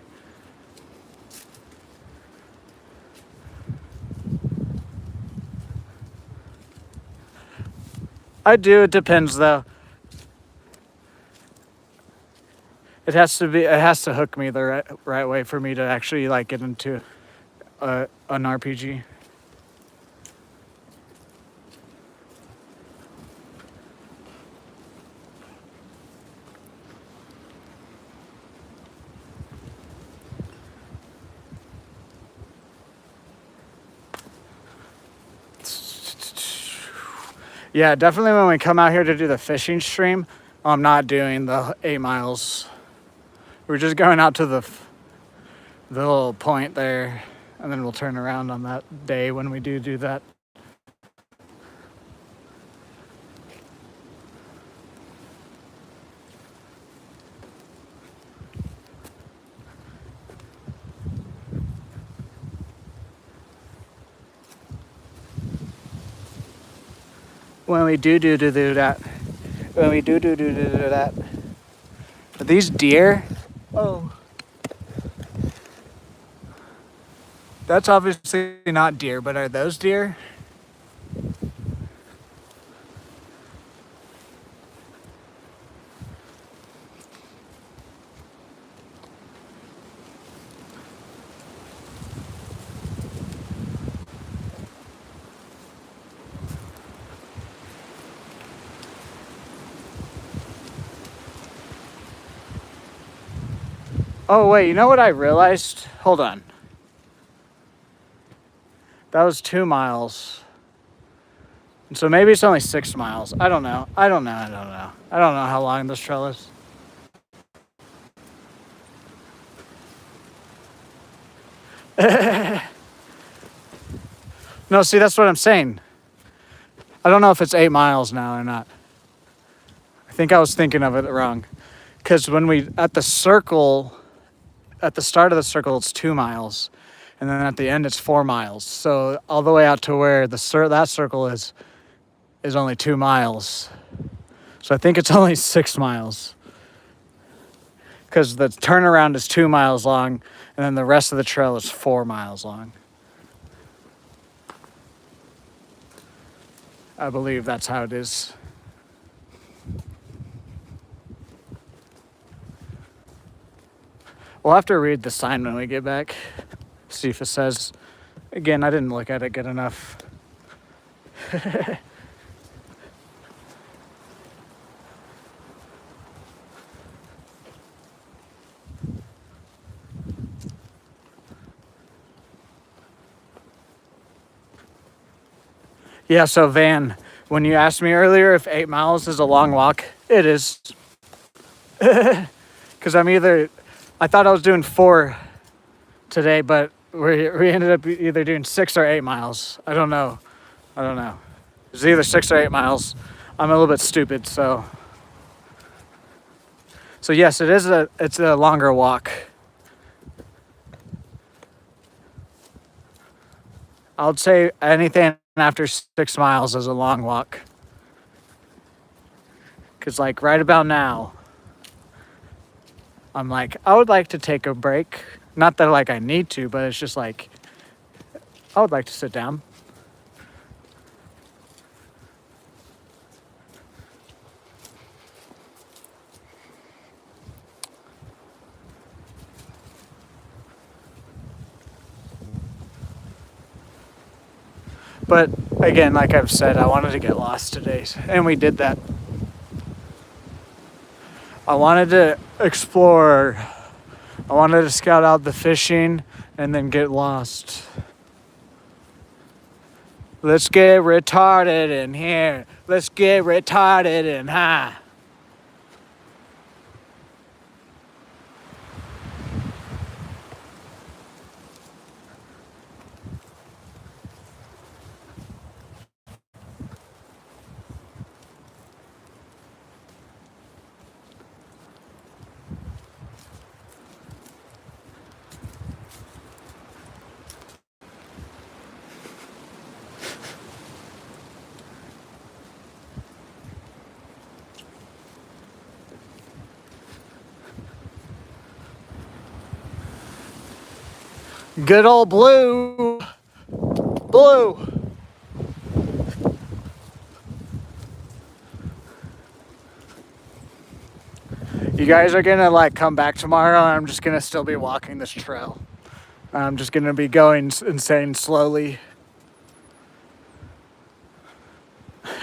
I do. It depends, though. It has to hook me the right way for me to actually like get into an RPG. Yeah, definitely when we come out here to do the fishing stream, I'm not doing the 8 miles. We're just going out to the little point there, and then we'll turn around on that day when we do that. When we do that. When we do that. Are these deer? Oh. That's obviously not deer, but are those deer? Oh, wait, you know what I realized? Hold on. That was 2 miles. So maybe it's only 6 miles. I don't know. I don't know how long this trail is. No, see, that's what I'm saying. I don't know if it's 8 miles now or not. I think I was thinking of it wrong. Because when we, at the circle, at the start of the circle, it's 2 miles. And then at the end, it's 4 miles. So all the way out to where that circle is only 2 miles. So I think it's only 6 miles. Because the turnaround is 2 miles long, and then the rest of the trail is 4 miles long. I believe that's how it is. We'll have to read the sign when we get back. See if it says. Again, I didn't look at it good enough. Yeah, so Van, when you asked me earlier if 8 miles is a long walk, it is. Because I thought I was doing 4 today, but we ended up either doing 6 or 8 miles. I don't know. It's either 6 or 8 miles. I'm a little bit stupid, so yes, it's a longer walk. I'd say anything after 6 miles is a long walk. Because, like, right about now, I'm like, I would like to take a break. Not that, like, I need to, but it's just like, I would like to sit down. But again, like I've said, I wanted to get lost today, and we did that. I wanted to explore. I wanted to scout out the fishing and then get lost. Let's get retarded in here. Let's get retarded in high. Good old Blue. Blue. You guys are gonna like come back tomorrow and I'm just gonna still be walking this trail. I'm just going to be going insane slowly.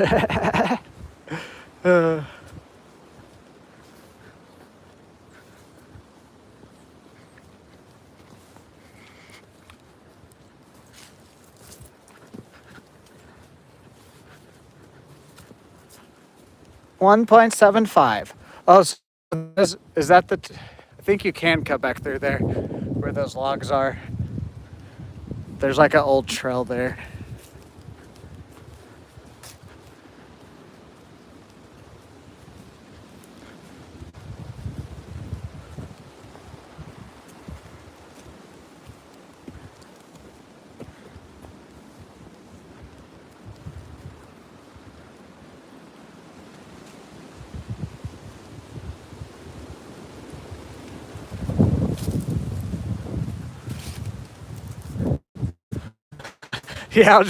uh, 1.75. Oh, so is that the... I think you can cut back through there where those logs are. There's like an old trail there. Yeah,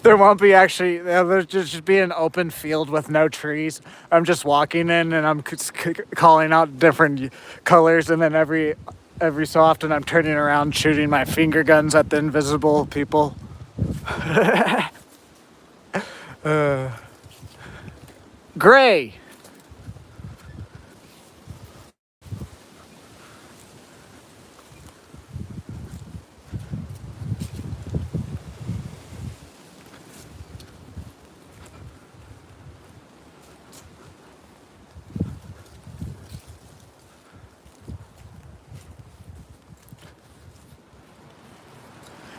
there won't be actually, there's just be an open field with no trees. I'm just walking in and I'm calling out different colors, and then every so often I'm turning around shooting my finger guns at the invisible people. Gray.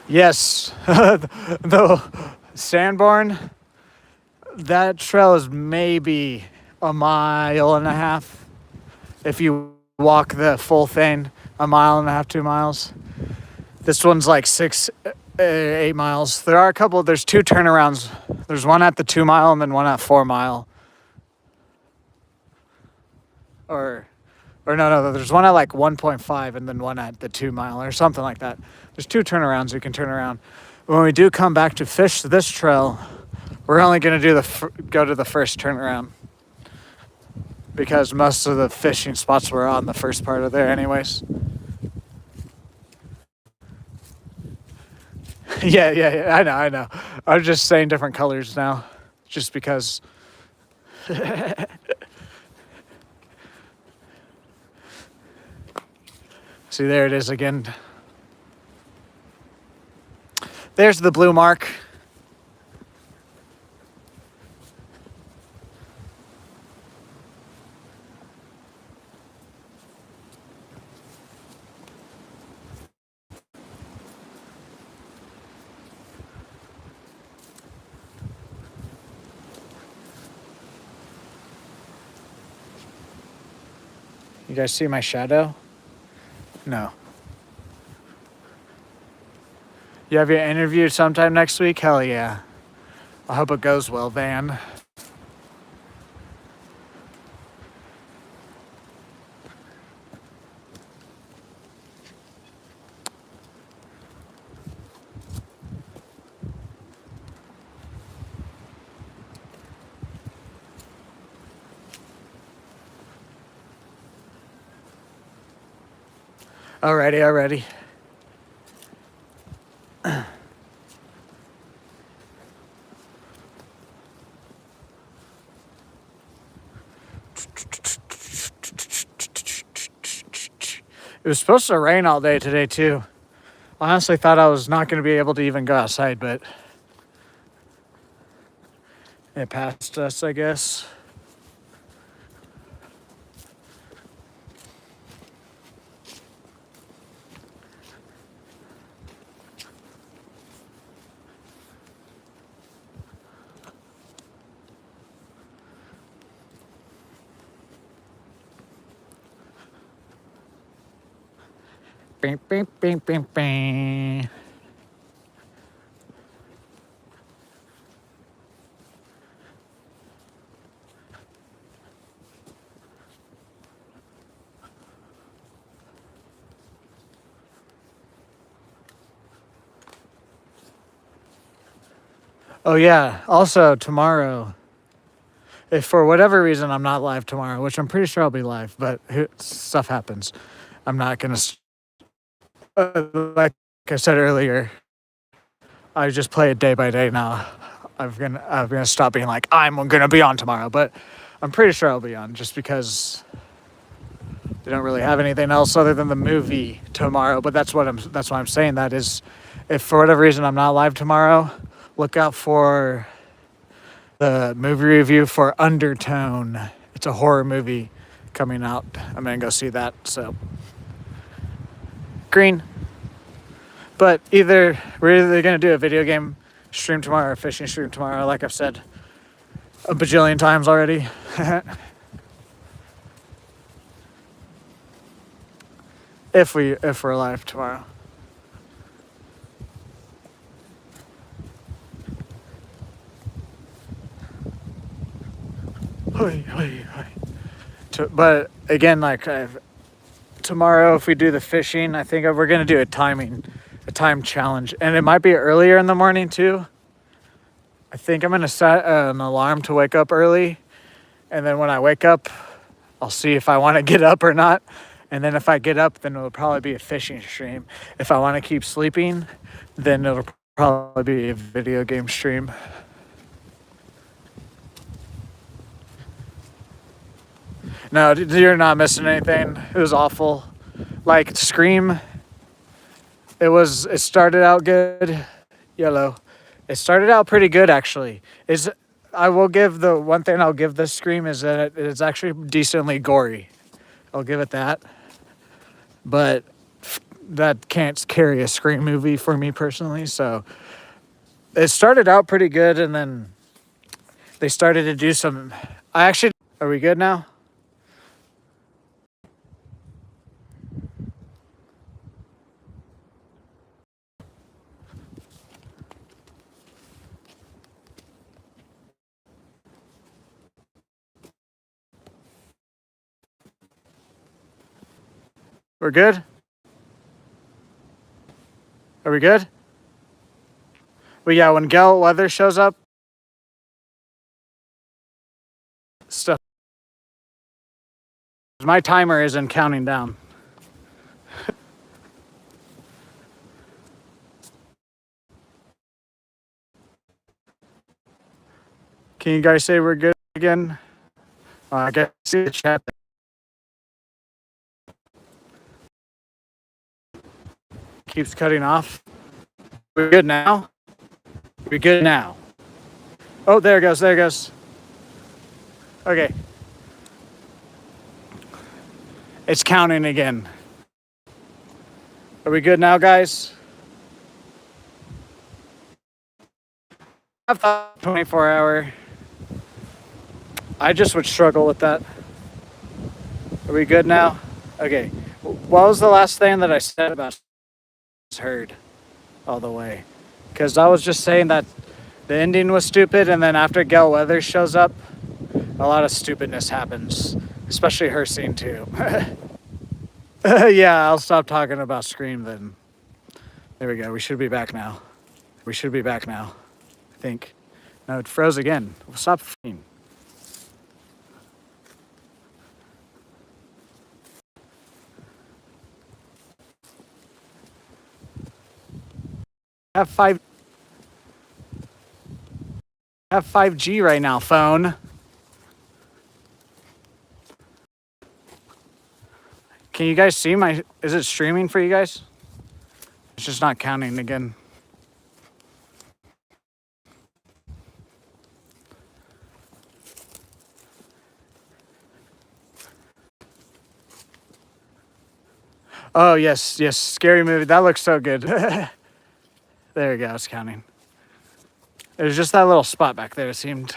Yes, the Sanborn, that trail is maybe a mile and a half. If you walk the full thing, a mile and a half, 2 miles. This one's like 8 miles. There's 2 turnarounds. There's one at the 2 mile and then one at 4 mile. Or no, there's one at like 1.5 and then one at the 2 mile or something like that. There's 2 turnarounds you can turn around. When we do come back to fish this trail, we're only going to go to the first turnaround, because most of the fishing spots were on the first part of there anyways. Yeah, I know. I'm just saying different colors now, just because. See, there it is again. There's the blue mark. You guys see my shadow? No. You have your interview sometime next week? Hell yeah. I hope it goes well, Van. Alrighty. It was supposed to rain all day today, too. I honestly thought I was not going to be able to even go outside, but it passed us, I guess. Bing, bing, bing, bing, bing. Oh, yeah. Also, tomorrow, if for whatever reason I'm not live tomorrow, which I'm pretty sure I'll be live, but stuff happens. I'm not going to... like I said earlier, I just play it day by day now. I'm gonna stop being like I'm gonna be on tomorrow, but I'm pretty sure I'll be on just because they don't really have anything else other than the movie tomorrow. But that's why I'm saying that is, if for whatever reason I'm not live tomorrow, look out for the movie review for Undertone. It's a horror movie coming out. I'm gonna go see that. So green. But we're either gonna do a video game stream tomorrow or a fishing stream tomorrow, like I've said a bajillion times already. if we're live tomorrow. But again, like tomorrow, if we do the fishing, I think we're gonna do a time challenge, and it might be earlier in the morning too. I think I'm gonna set an alarm to wake up early, and then when I wake up, I'll see if I want to get up or not. And then if I get up, then it'll probably be a fishing stream. If I want to keep sleeping, then it'll probably be a video game stream. No, you're not missing anything. It was awful. Like Scream, it started out good. Yellow. It started out pretty good actually. I will give the one thing I'll give this Scream is that it's actually decently gory. I'll give it that. But that can't carry a Scream movie for me personally. So it started out pretty good, and then they started to do some. Are we good now? We're good? Are we good? But yeah, when Gale Weather shows up, stuff. My timer isn't counting down. Can you guys say we're good again? I guess see the chat. Keeps cutting off. We're good now? We're good now. Oh, there it goes. There it goes. Okay. It's counting again. Are we good now, guys? I've thought 24-hour. I just would struggle with that. Are we good now? Okay. What was the last thing that I said about heard all the way? Because I was just saying that the ending was stupid, and then after Gale Weather shows up, a lot of stupidness happens, especially her scene too. Yeah, I'll stop talking about Scream then. There we go. We should be back now. I think. No, it froze again. Stop f***ing. Have 5G right now, phone. Can you guys see is it streaming for you guys? It's just not counting again. Oh, yes, scary movie. That looks so good. There we go, it's counting. There's just that little spot back there, it seemed.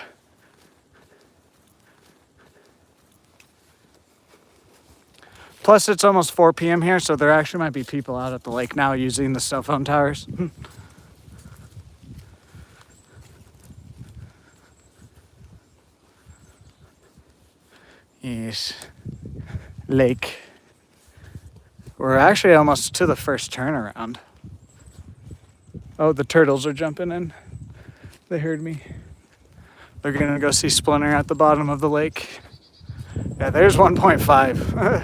Plus, it's almost 4 p.m. here, so there actually might be people out at the lake now using the cell phone towers. Yes. Lake. We're actually almost to the first turnaround. Oh, the turtles are jumping in. They heard me. They're gonna go see Splinter at the bottom of the lake. Yeah, there's 1.5.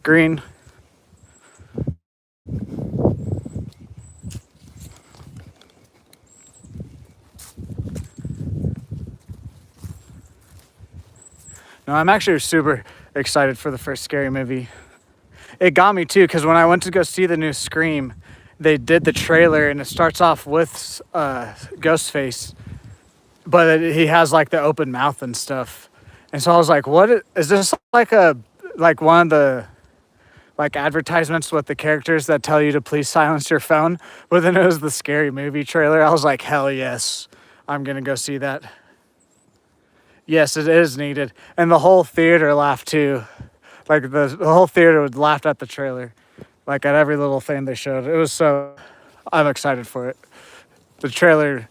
Green. No, I'm actually super excited for the first Scary Movie. It got me too, because when I went to go see the new Scream, they did the trailer and it starts off with Ghostface, but he has like the open mouth and stuff. And so I was like, what is this, like one of the like advertisements with the characters that tell you to please silence your phone? But then it was the Scary Movie trailer. I was like, hell yes, I'm gonna go see that. Yes, it is needed. And the whole theater laughed too. Like the whole theater would laugh at the trailer, like at every little thing they showed. It was so, I'm excited for it. The trailer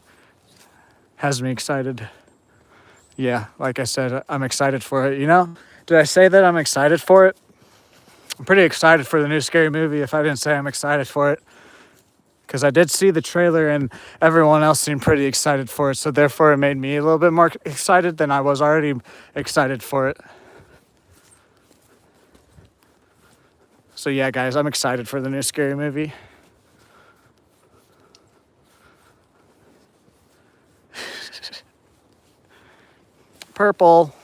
has me excited. Yeah, like I said, I'm excited for it. You know, did I say that I'm excited for it? I'm pretty excited for the new Scary Movie if I didn't say I'm excited for it. Because I did see the trailer and everyone else seemed pretty excited for it. So therefore it made me a little bit more excited than I was already excited for it. So yeah, guys, I'm excited for the new Scary Movie. Purple.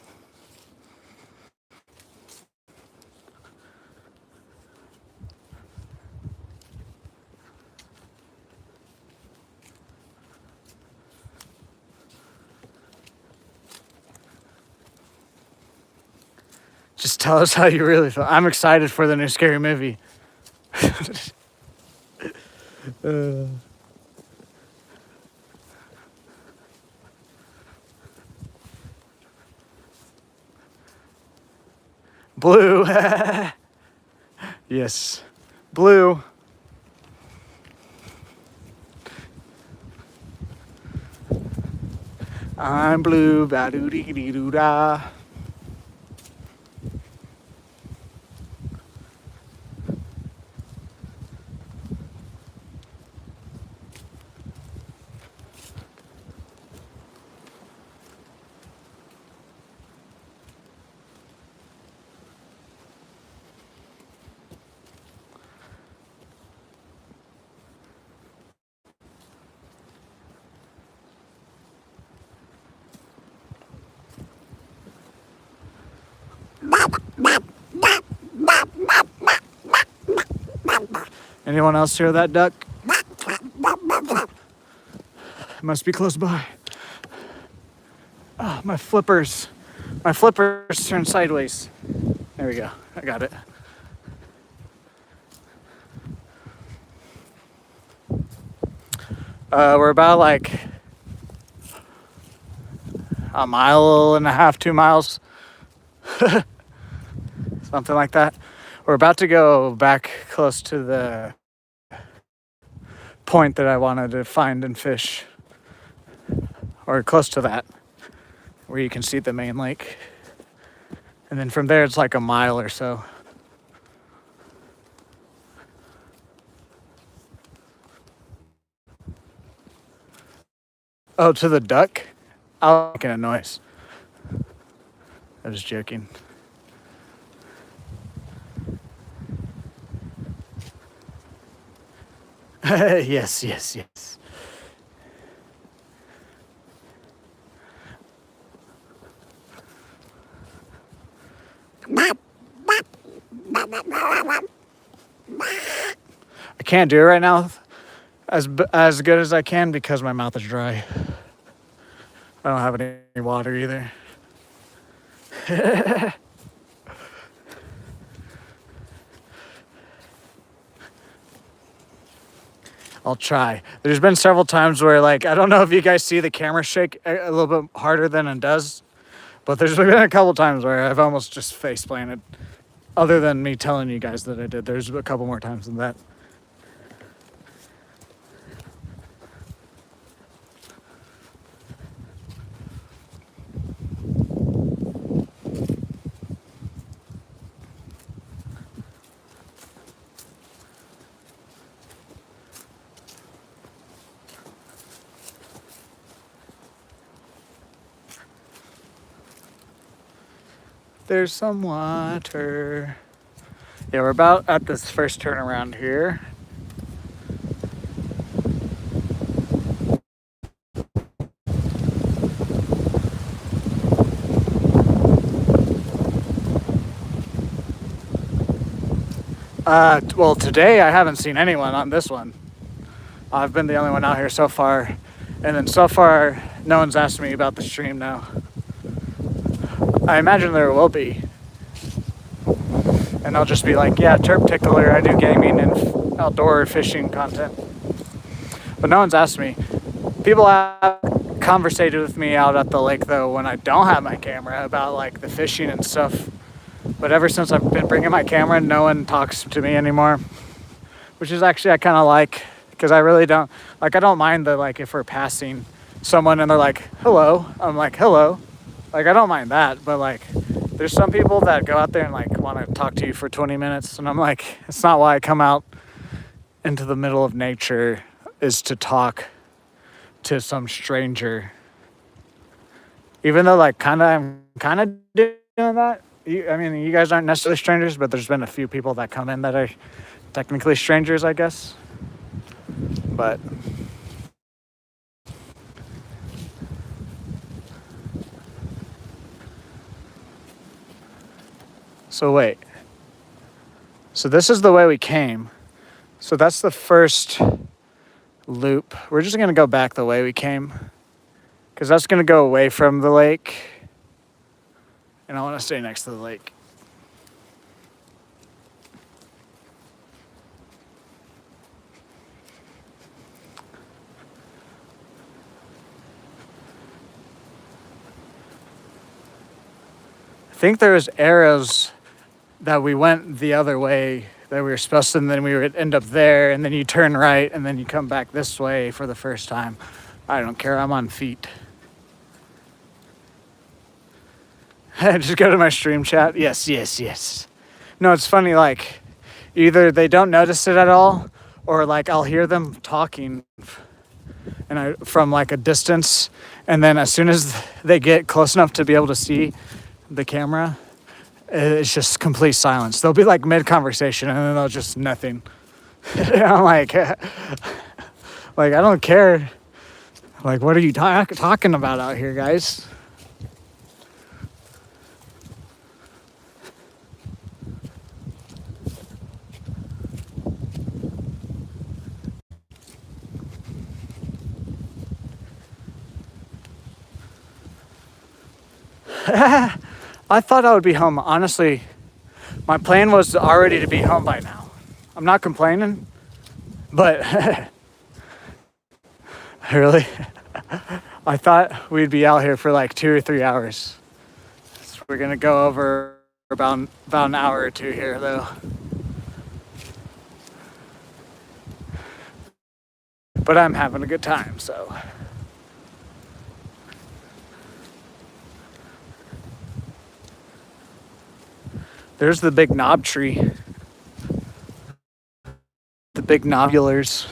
Just tell us how you really feel. I'm excited for the new Scary Movie. Blue. Yes. Blue. I'm blue. Ba-doo-dee-dee-doo-da. Anyone else hear that duck? It must be close by. Oh, my flippers. My flippers turn sideways. There we go. I got it. We're about like a mile and a half, 2 miles. Something like that. We're about to go back close to the point that I wanted to find and fish. Or close to that, where you can see the main lake. And then from there, it's like a mile or so. Oh, to the duck? I was making a noise. I was joking. Yes, yes, yes. I can't do it right now as good as I can because my mouth is dry. I don't have any water either. I'll try. There's been several times where, like, I don't know if you guys see the camera shake a little bit harder than it does, but there's been a couple times where I've almost just face planted. Other than me telling you guys that I did, there's a couple more times than that. There's some water. Yeah, we're about at this first turnaround here. Well, today I haven't seen anyone on this one. I've been the only one out here so far. And then so far, no one's asked me about the stream now. I imagine there will be. And I'll just be like, yeah, Terp Tickler, I do gaming and outdoor fishing content. But no one's asked me. People have conversated with me out at the lake, though, when I don't have my camera about, like, the fishing and stuff. But ever since I've been bringing my camera, no one talks to me anymore. Which is actually, I kind of like, because I really don't, like, I don't mind the, like, if we're passing someone and they're like, hello, I'm like, hello. Like, I don't mind that, but, like, there's some people that go out there and, like, want to talk to you for 20 minutes, and I'm like, it's not why I come out into the middle of nature is to talk to some stranger. Even though, like, I'm kind of doing that. I mean, you guys aren't necessarily strangers, but there's been a few people that come in that are technically strangers, I guess. But so wait. So this is the way we came. So that's the first loop. We're just going to go back the way we came, because that's going to go away from the lake. And I want to stay next to the lake. I think there was arrows that we went the other way that we were supposed to, and then we would end up there, and then you turn right, and then you come back this way for the first time. I don't care, I'm on feet. Just go to my stream chat. Yes. No, it's funny, like, either they don't notice it at all, or, like, I'll hear them talking from, like, a distance, and then as soon as they get close enough to be able to see the camera, it's just complete silence. They'll be, like, mid-conversation, and then they'll just nothing. I'm like, I don't care. Like, what are you talking about out here, guys? I thought I would be home. Honestly, my plan was already to be home by now. I'm not complaining, but really, I thought we'd be out here for like 2 or 3 hours. So we're gonna go over about an hour or two here, though. But I'm having a good time, so. There's the big knob tree. The big knobulars.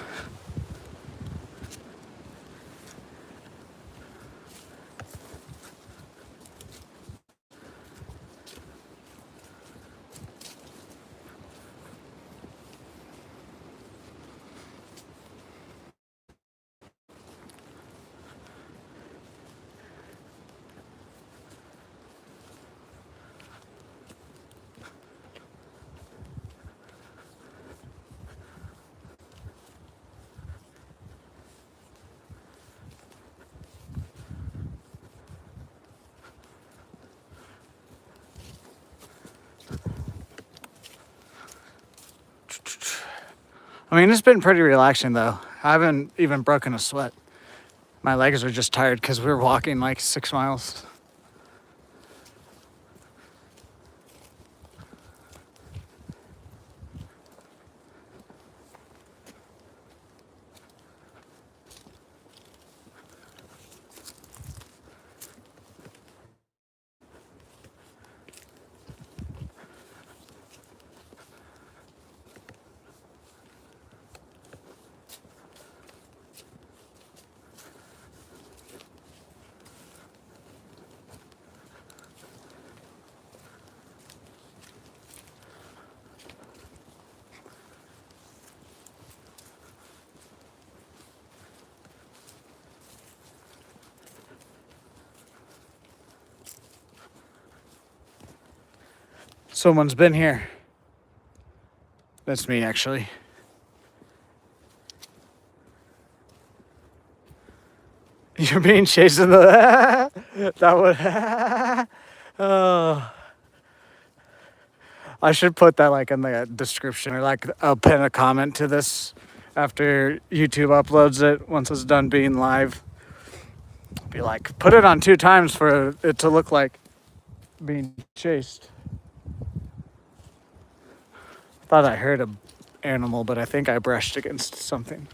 I mean, it's been pretty relaxing, though. I haven't even broken a sweat. My legs are just tired because we were walking like 6 miles. Someone's been here. That's me, actually. You're being chased in the... that would... oh. I should put that like in the description, or like I'll pin a comment to this after YouTube uploads it once it's done being live. Be like, put it on 2 times for it to look like being chased. Thought I heard an animal, but I think I brushed against something.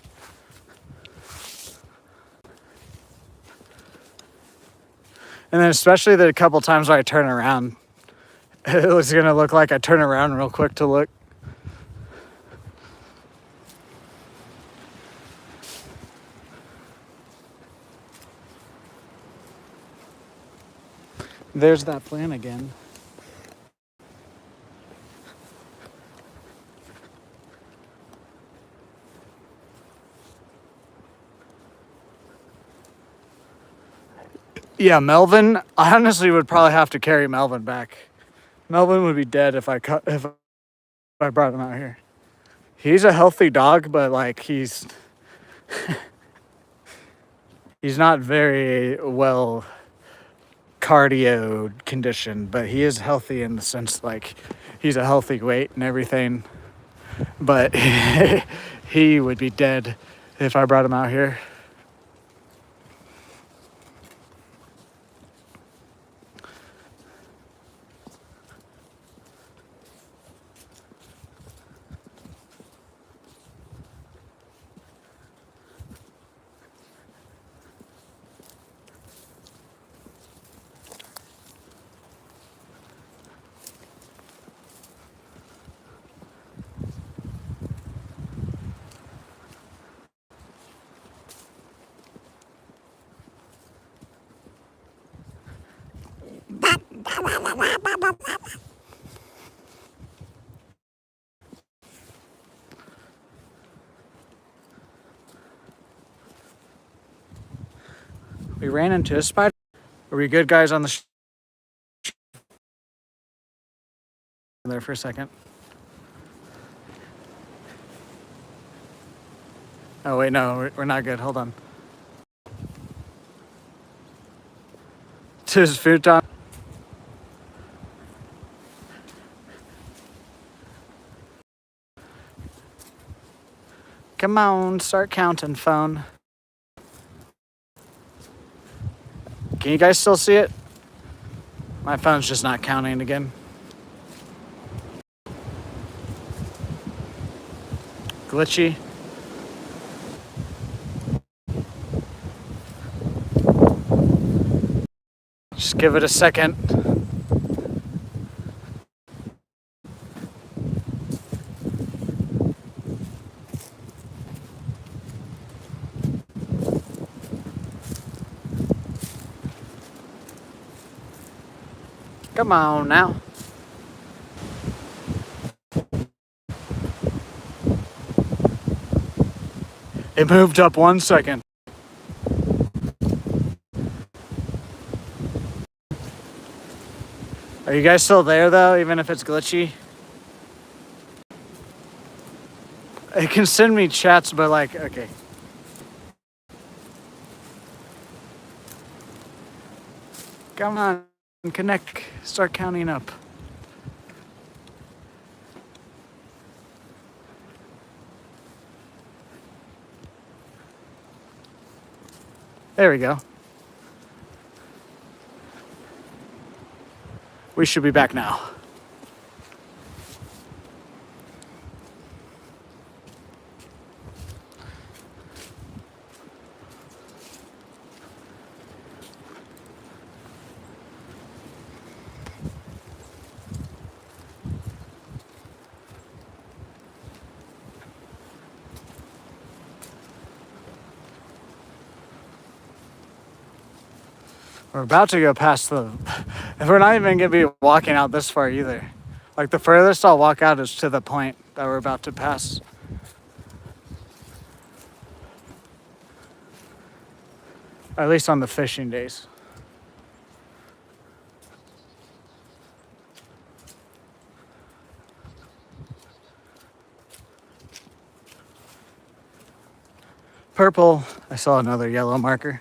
And then especially the couple times where I turn around, it was gonna look like I turn around real quick to look. There's that plan again. Yeah, Melvin. I honestly would probably have to carry Melvin back. Melvin would be dead if I brought him out here. He's a healthy dog, but like he's not very well cardio conditioned, but he is healthy in the sense like he's a healthy weight and everything. But he would be dead if I brought him out here. We ran into a spider. Are we good, guys, on the there for a second? Oh, wait, no, we're not good. Hold on. To his futon. Come on, start counting, phone. Can you guys still see it? My phone's just not counting again. Glitchy. Just give it a second. Come on now. It moved up 1 second. Are you guys still there though, even if it's glitchy? It can send me chats, but like, okay. Come on, connect, start counting up. There we go. We should be back now. We're about to go past the... We're not even going to be walking out this far either. Like the furthest I'll walk out is to the point that we're about to pass. At least on the fishing days. Purple. I saw another yellow marker.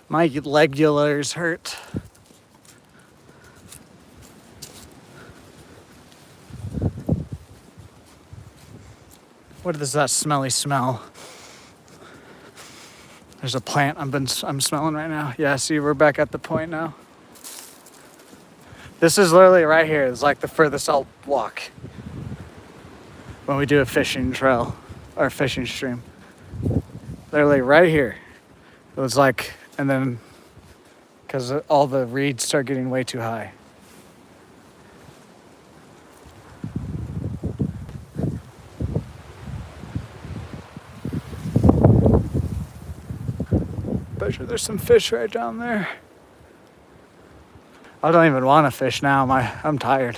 My legulars hurt. What is that smelly smell? There's a plant I'm smelling right now. Yeah, see, we're back at the point now. This is literally right here. It's like the furthest I'll walk when we do a fishing trail or fishing stream. Literally right here. It was like, and then because all the reeds start getting way too high. Bet you there's some fish right down there. I don't even want to fish now. I'm tired.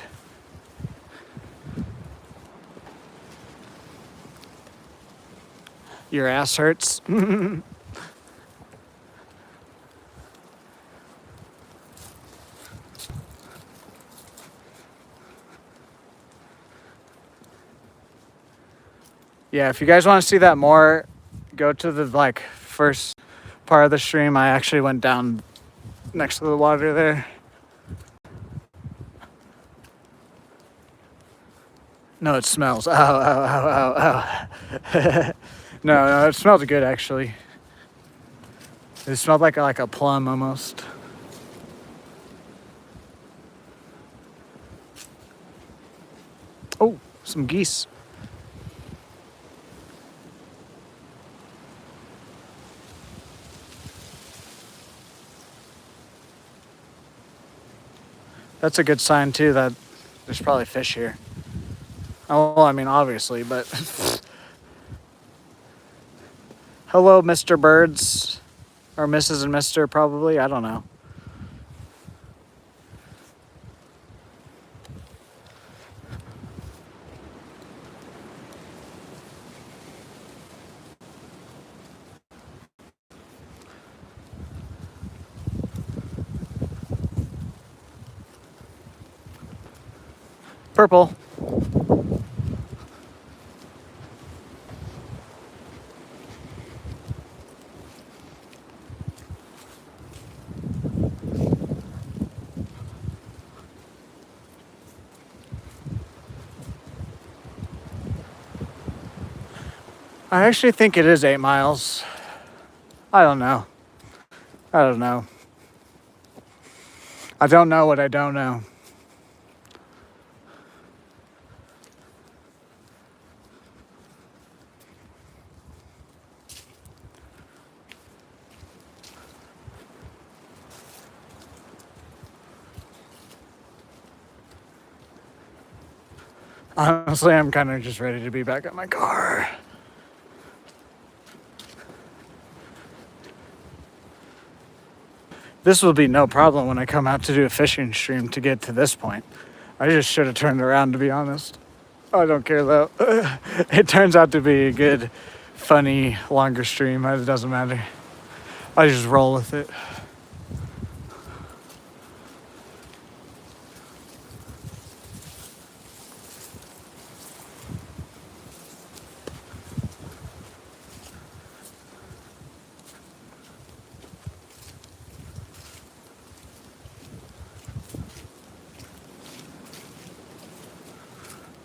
Your ass hurts. Yeah, if you guys want to see that more, go to the like first part of the stream. I actually went down next to the water there. No, it smells. Ow, ow, ow, ow, ow. No, it smells good actually. It smelled like a plum almost. Oh, some geese. That's a good sign too that there's probably fish here. Oh, well, I mean, obviously, but hello, Mr. Birds, or Mrs. and Mr. probably. I don't know. Purple. I actually think it is 8 miles. I don't know. I don't know. I don't know what I don't know. Honestly, I'm kind of just ready to be back at my car. This will be no problem when I come out to do a fishing stream to get to this point. I just should have turned around, to be honest. I don't care though. It turns out to be a good, funny, longer stream. It doesn't matter. I just roll with it.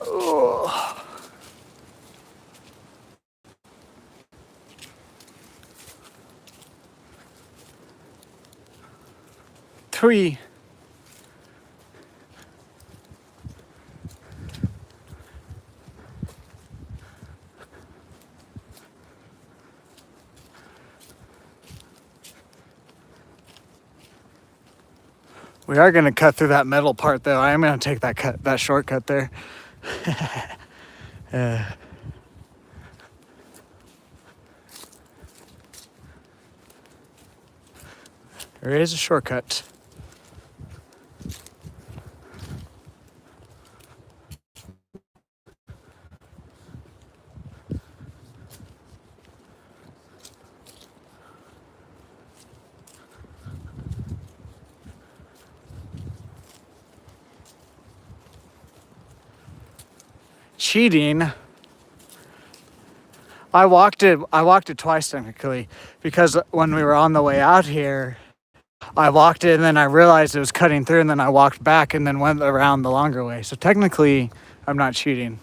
Oh. 3. We are going to cut through that metal part, though. I am going to take that shortcut there. There is a shortcut. Cheating. I walked it twice technically, because when we were on the way out here, I walked it and then I realized it was cutting through, and then I walked back and then went around the longer way. So technically, I'm not cheating.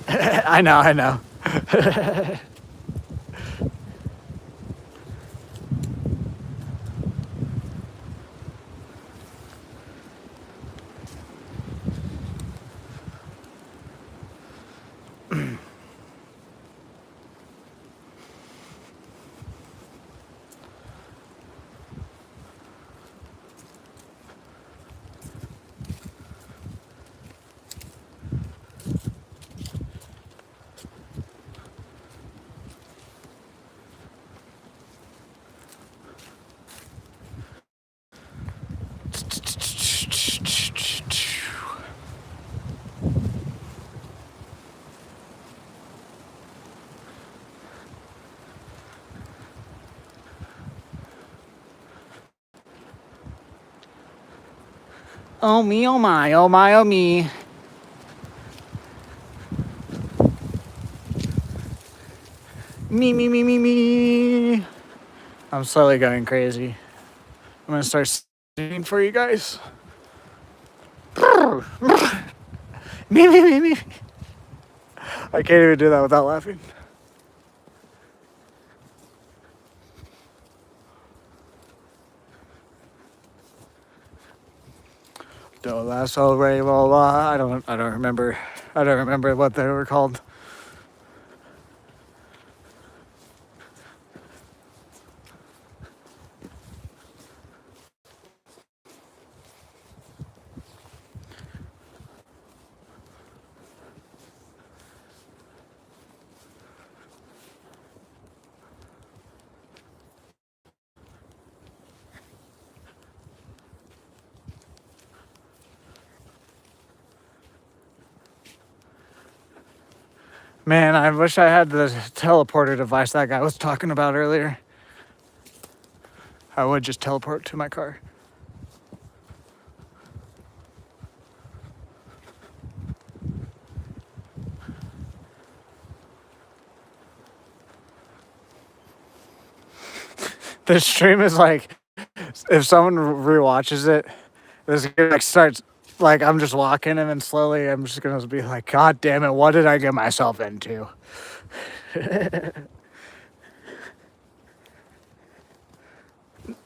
I know. Oh me, oh my, oh my, oh me. Me. I'm slowly going crazy. I'm gonna start singing for you guys. Me. I can't even do that without laughing. Don't last all right, blah blah. I don't remember. I don't remember what they were called. Man, I wish I had the teleporter device that guy was talking about earlier. I would just teleport to my car. This stream is like, if someone rewatches it, this like starts like I'm just walking and then slowly I'm just gonna be like, God damn it, what did I get myself into?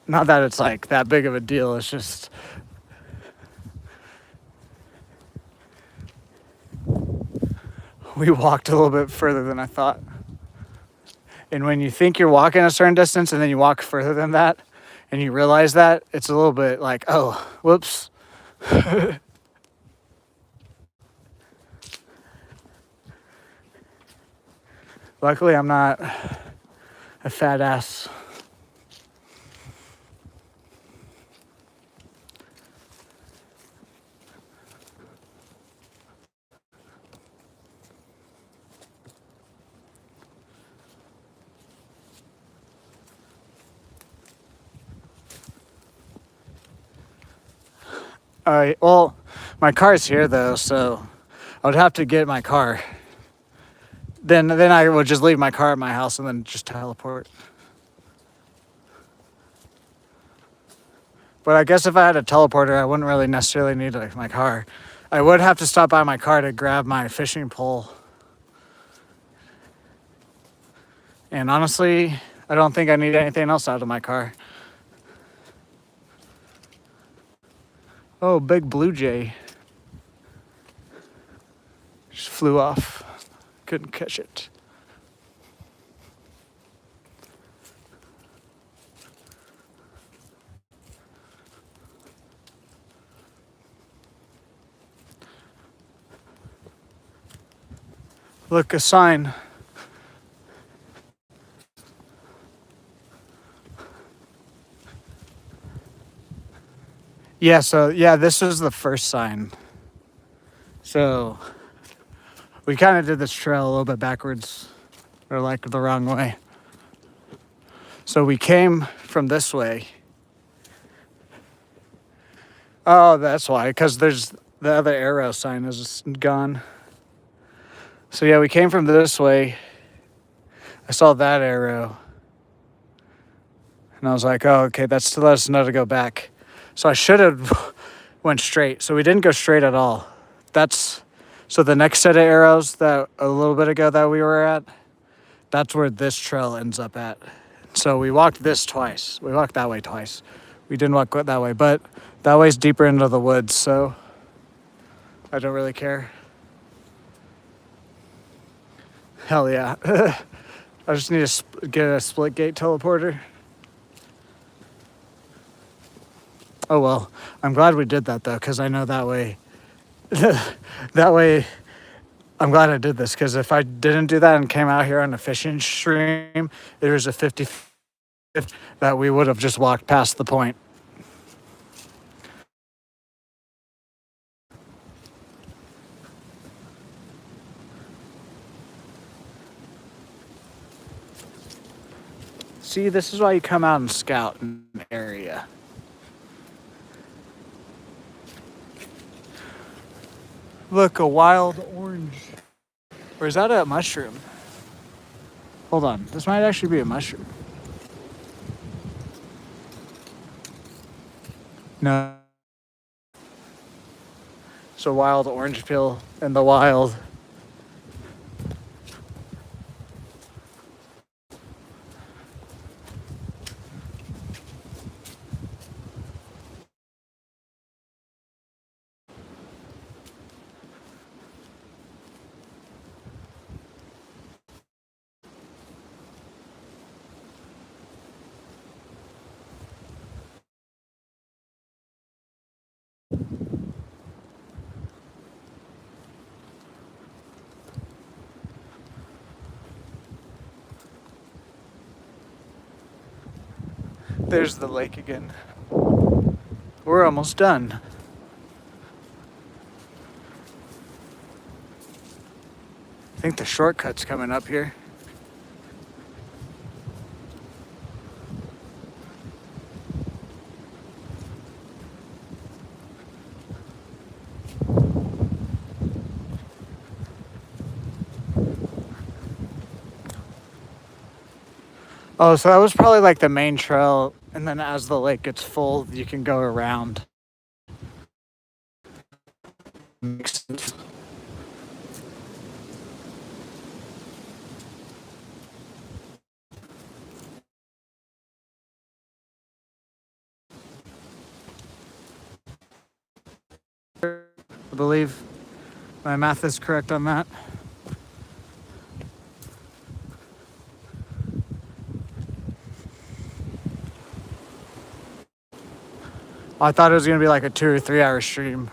Not that it's like that big of a deal, it's just we walked a little bit further than I thought. And when you think you're walking a certain distance and then you walk further than that and you realize that, it's a little bit like, oh, whoops. Luckily, I'm not a fat ass. All right, well, my car's here though, so I would have to get my car. Then I would just leave my car at my house and then just teleport. But I guess if I had a teleporter, I wouldn't really necessarily need like my car. I would have to stop by my car to grab my fishing pole. And honestly, I don't think I need anything else out of my car. Oh, big blue jay. Just flew off. Couldn't catch it. Look, a sign. Yeah, so yeah, this was the first sign. So we kind of did this trail a little bit backwards, or like the wrong way. So we came from this way. Oh, that's why, because there's the other arrow sign is gone. So yeah, we came from this way. I saw that arrow. And I was like, oh, okay, that's to let us know to go back. So I should have went straight. So we didn't go straight at all. So the next set of arrows that a little bit ago that we were at, that's where this trail ends up at. So we walked this twice. We walked that way twice. We didn't walk that way, but that way's deeper into the woods, so I don't really care. Hell yeah. I just need to get a split gate teleporter. Oh well, I'm glad we did that though, because I know that way, that way, I'm glad I did this, because if I didn't do that and came out here on a fishing stream, there was a 50 that we would have just walked past the point. See, this is why you come out and scout an area. Look, a wild orange. Or is that a mushroom? Hold on, this might actually be a mushroom. No. It's a wild orange peel in the wild. There's the lake again. We're almost done. I think the shortcut's coming up here. Oh, so that was probably like the main trail, and then as the lake gets full, you can go around. Makes sense. I believe my math is correct on that. I thought it was gonna be like a 2 or 3 hour stream.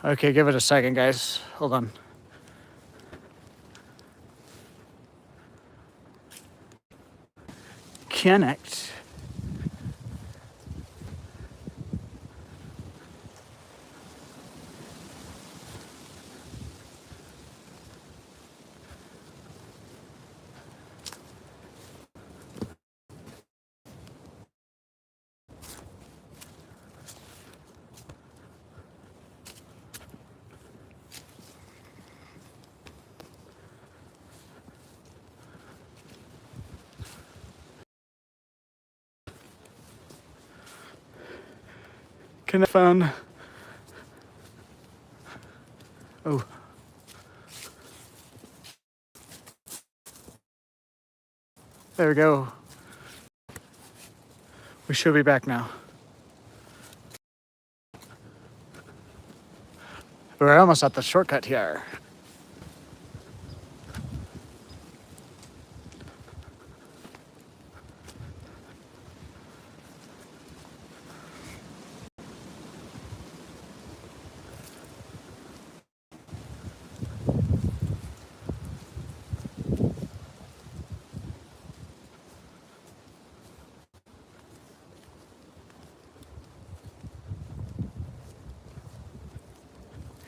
Okay, give it a second, guys. Hold on. Connect. Connect phone. Oh. There we go. We should be back now. We're almost at the shortcut here.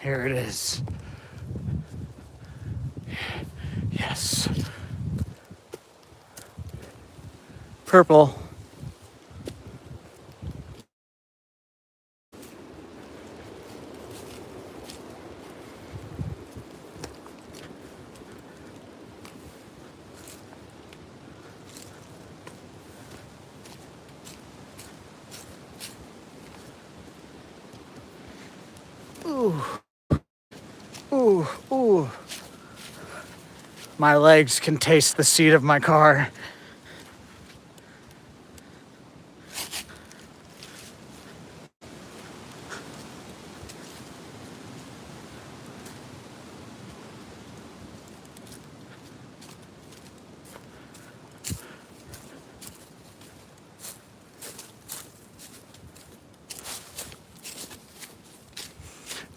Here it is. Yes. Purple. Ooh. Ooh, ooh. My legs can taste the seat of my car.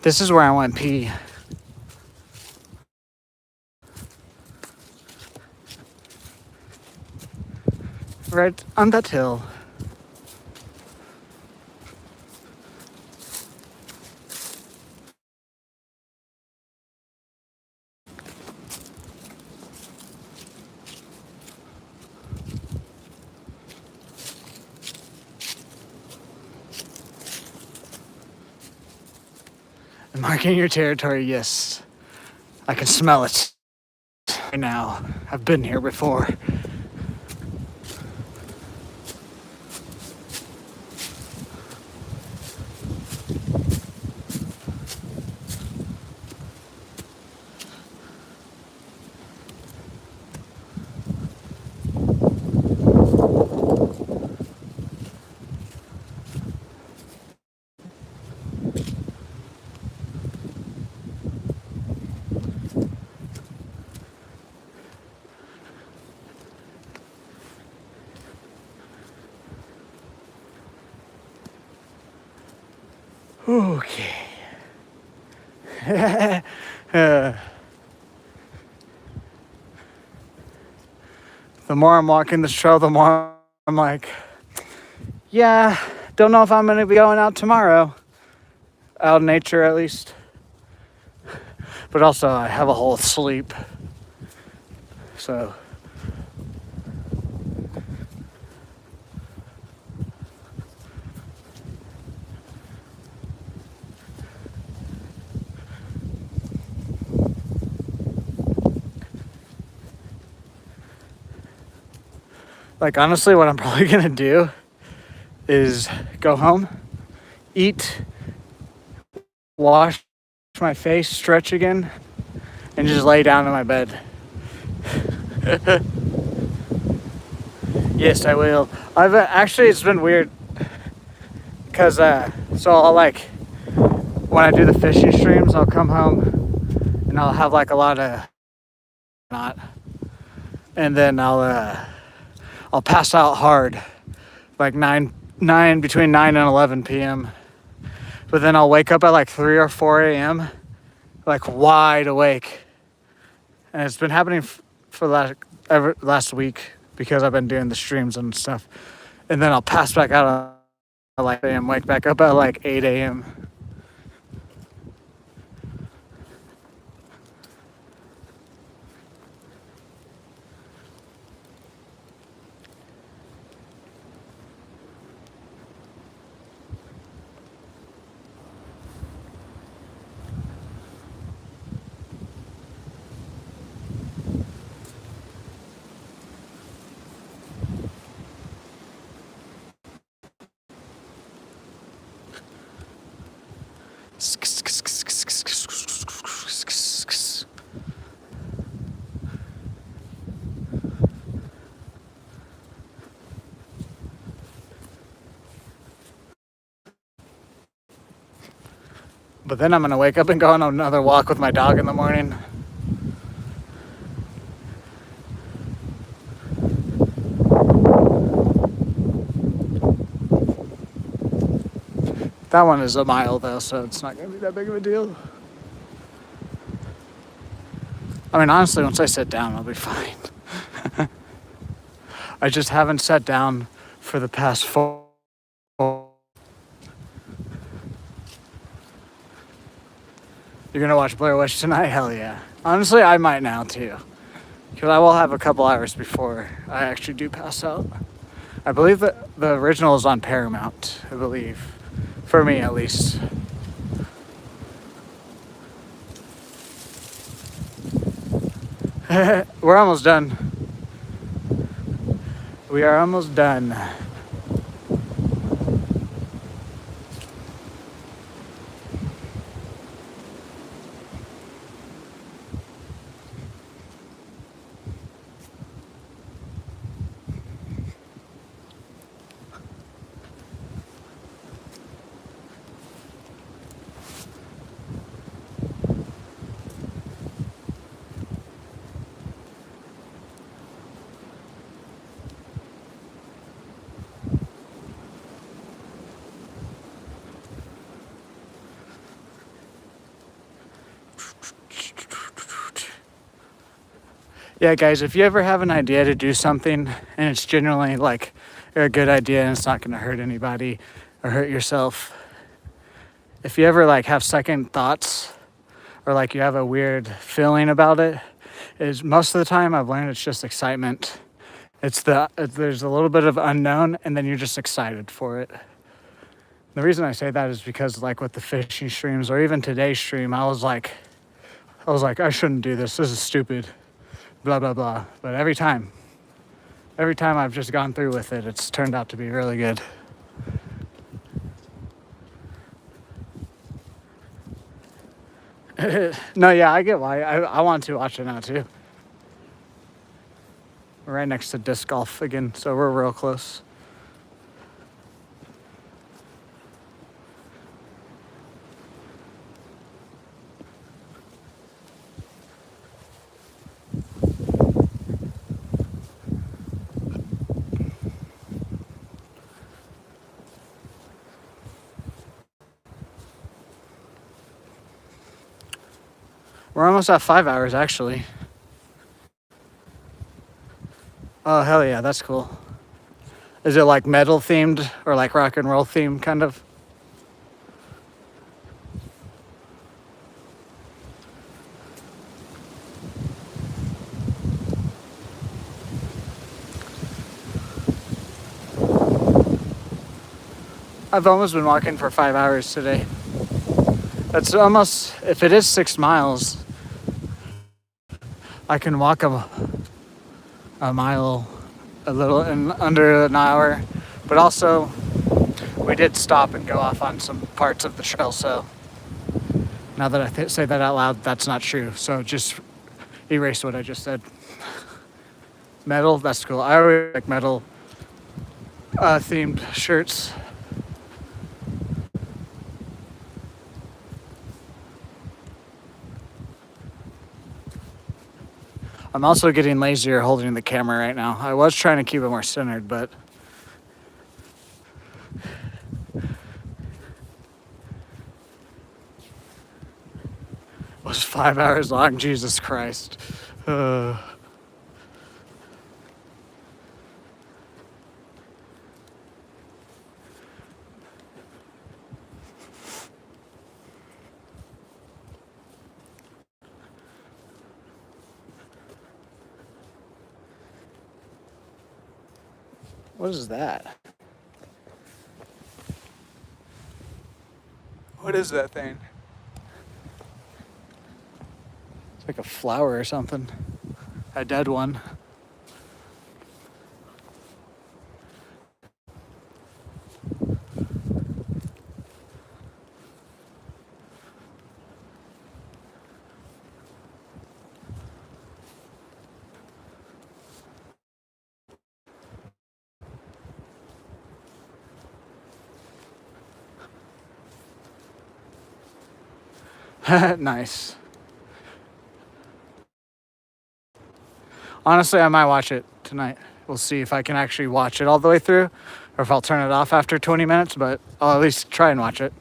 This is where I went pee. Right on that hill. Marking your territory, yes. I can smell it right now. I've been here before. Okay. The more I'm walking this trail, the more I'm like, yeah, don't know if I'm going to be going out tomorrow. Out in nature, at least. But also, I have a whole sleep. So... like, honestly, what I'm probably going to do is go home, eat, wash my face, stretch again, and just lay down in my bed. Yes, I will. I've actually, it's been weird because so I'll like, when I do the fishing streams, I'll come home and I'll have like a lot of not, and then I'll pass out hard like between 9 and 11 p.m. But then I'll wake up at like 3 or 4 a.m. like wide awake. And it's been happening for last week because I've been doing the streams and stuff. And then I'll pass back out at like 8 a.m. wake back up at like 8 a.m. But then I'm going to wake up and go on another walk with my dog in the morning. That one is a mile though, so it's not going to be that big of a deal. I mean, honestly, once I sit down, I'll be fine. I just haven't sat down for the past 4. You're going to watch Blair Witch tonight? Hell yeah. Honestly, I might now too. Because I will have a couple hours before I actually do pass out. I believe that the original is on Paramount, I believe. For me, at least. We're almost done. We are almost done. Yeah, guys, if you ever have an idea to do something and it's generally like a good idea and it's not going to hurt anybody or hurt yourself, if you ever like have second thoughts or like you have a weird feeling about it, is most of the time I've learned it's just excitement. There's a little bit of unknown and then you're just excited for it. The reason I say that is because like with the fishing streams or even today's stream, I was like, I shouldn't do this. This is stupid. Blah, blah, blah. But every time I've just gone through with it, it's turned out to be really good. No, yeah, I get why. I want to watch it now too. We're right next to disc golf again, so we're real close. We're almost at 5 hours, actually. Oh, hell yeah, that's cool. Is it like metal themed or like rock and roll themed, kind of? I've almost been walking for 5 hours today. That's almost, if it is 6 miles, I can walk a mile a little in under an hour. But also, we did stop and go off on some parts of the trail, so now that I say that out loud, that's not true. So just erase what I just said. Metal, that's cool. I always like metal themed shirts. I'm also getting lazier holding the camera right now. I was trying to keep it more centered, but it was 5 hours long. Jesus Christ. What is that? What is that thing? It's like a flower or something. A dead one. Nice. Honestly, I might watch it tonight. We'll see if I can actually watch it all the way through or if I'll turn it off after 20 minutes, but I'll at least try and watch it.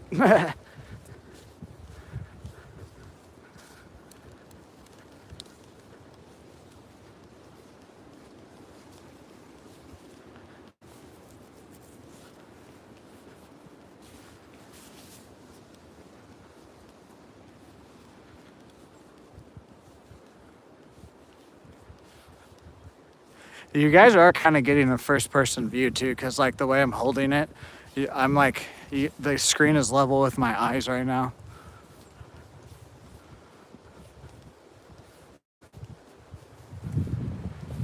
You guys are kind of getting a first person view too, because like the way I'm holding it, I'm like, the screen is level with my eyes right now.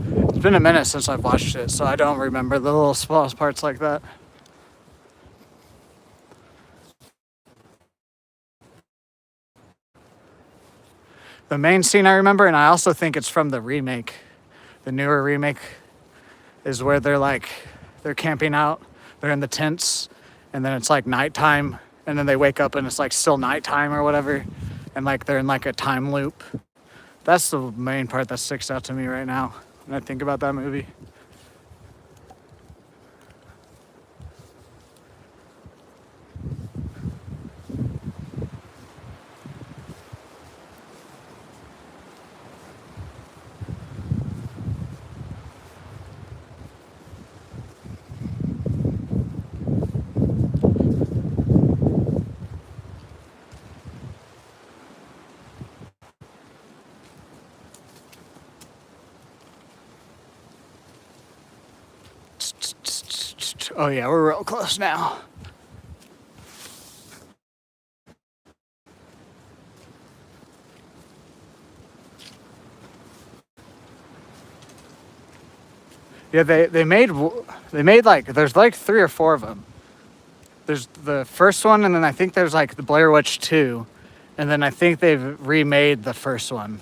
It's been a minute since I've watched it, so I don't remember the little small parts like that. The main scene I remember, and I also think it's from the remake, the newer remake, is where they're camping out, they're in the tents, and then it's like nighttime, and then they wake up and it's like still nighttime or whatever, and like they're in like a time loop. That's the main part that sticks out to me right now when I think about that movie. Oh yeah, we're real close now. Yeah, they made like, there's like 3 or 4 of them. There's the first one, and then I think there's like the Blair Witch 2, and then I think they've remade the first one.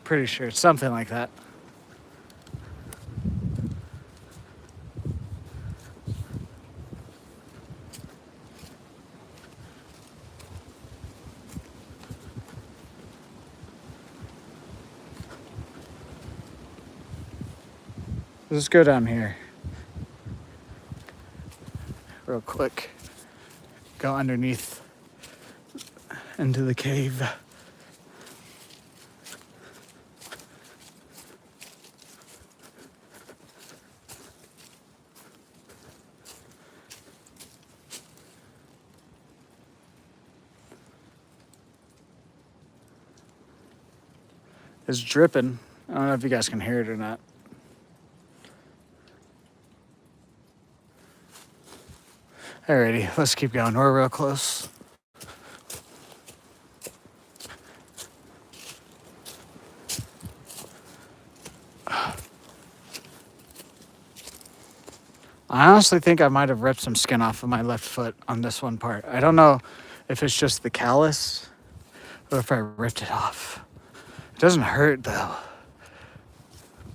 Pretty sure it's something like that. Let's go down here real quick. Go underneath into the cave. It's dripping. I don't know if you guys can hear it or not. Alrighty, let's keep going. We're real close. I honestly think I might have ripped some skin off of my left foot on this one part. I don't know if it's just the callus or if I ripped it off. It doesn't hurt though,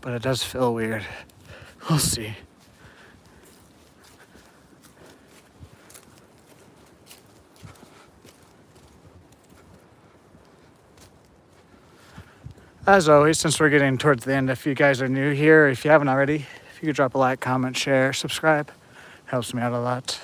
but it does feel weird. We'll see. As always, since we're getting towards the end, if you guys are new here, if you haven't already, if you could drop a like, comment, share, subscribe, helps me out a lot.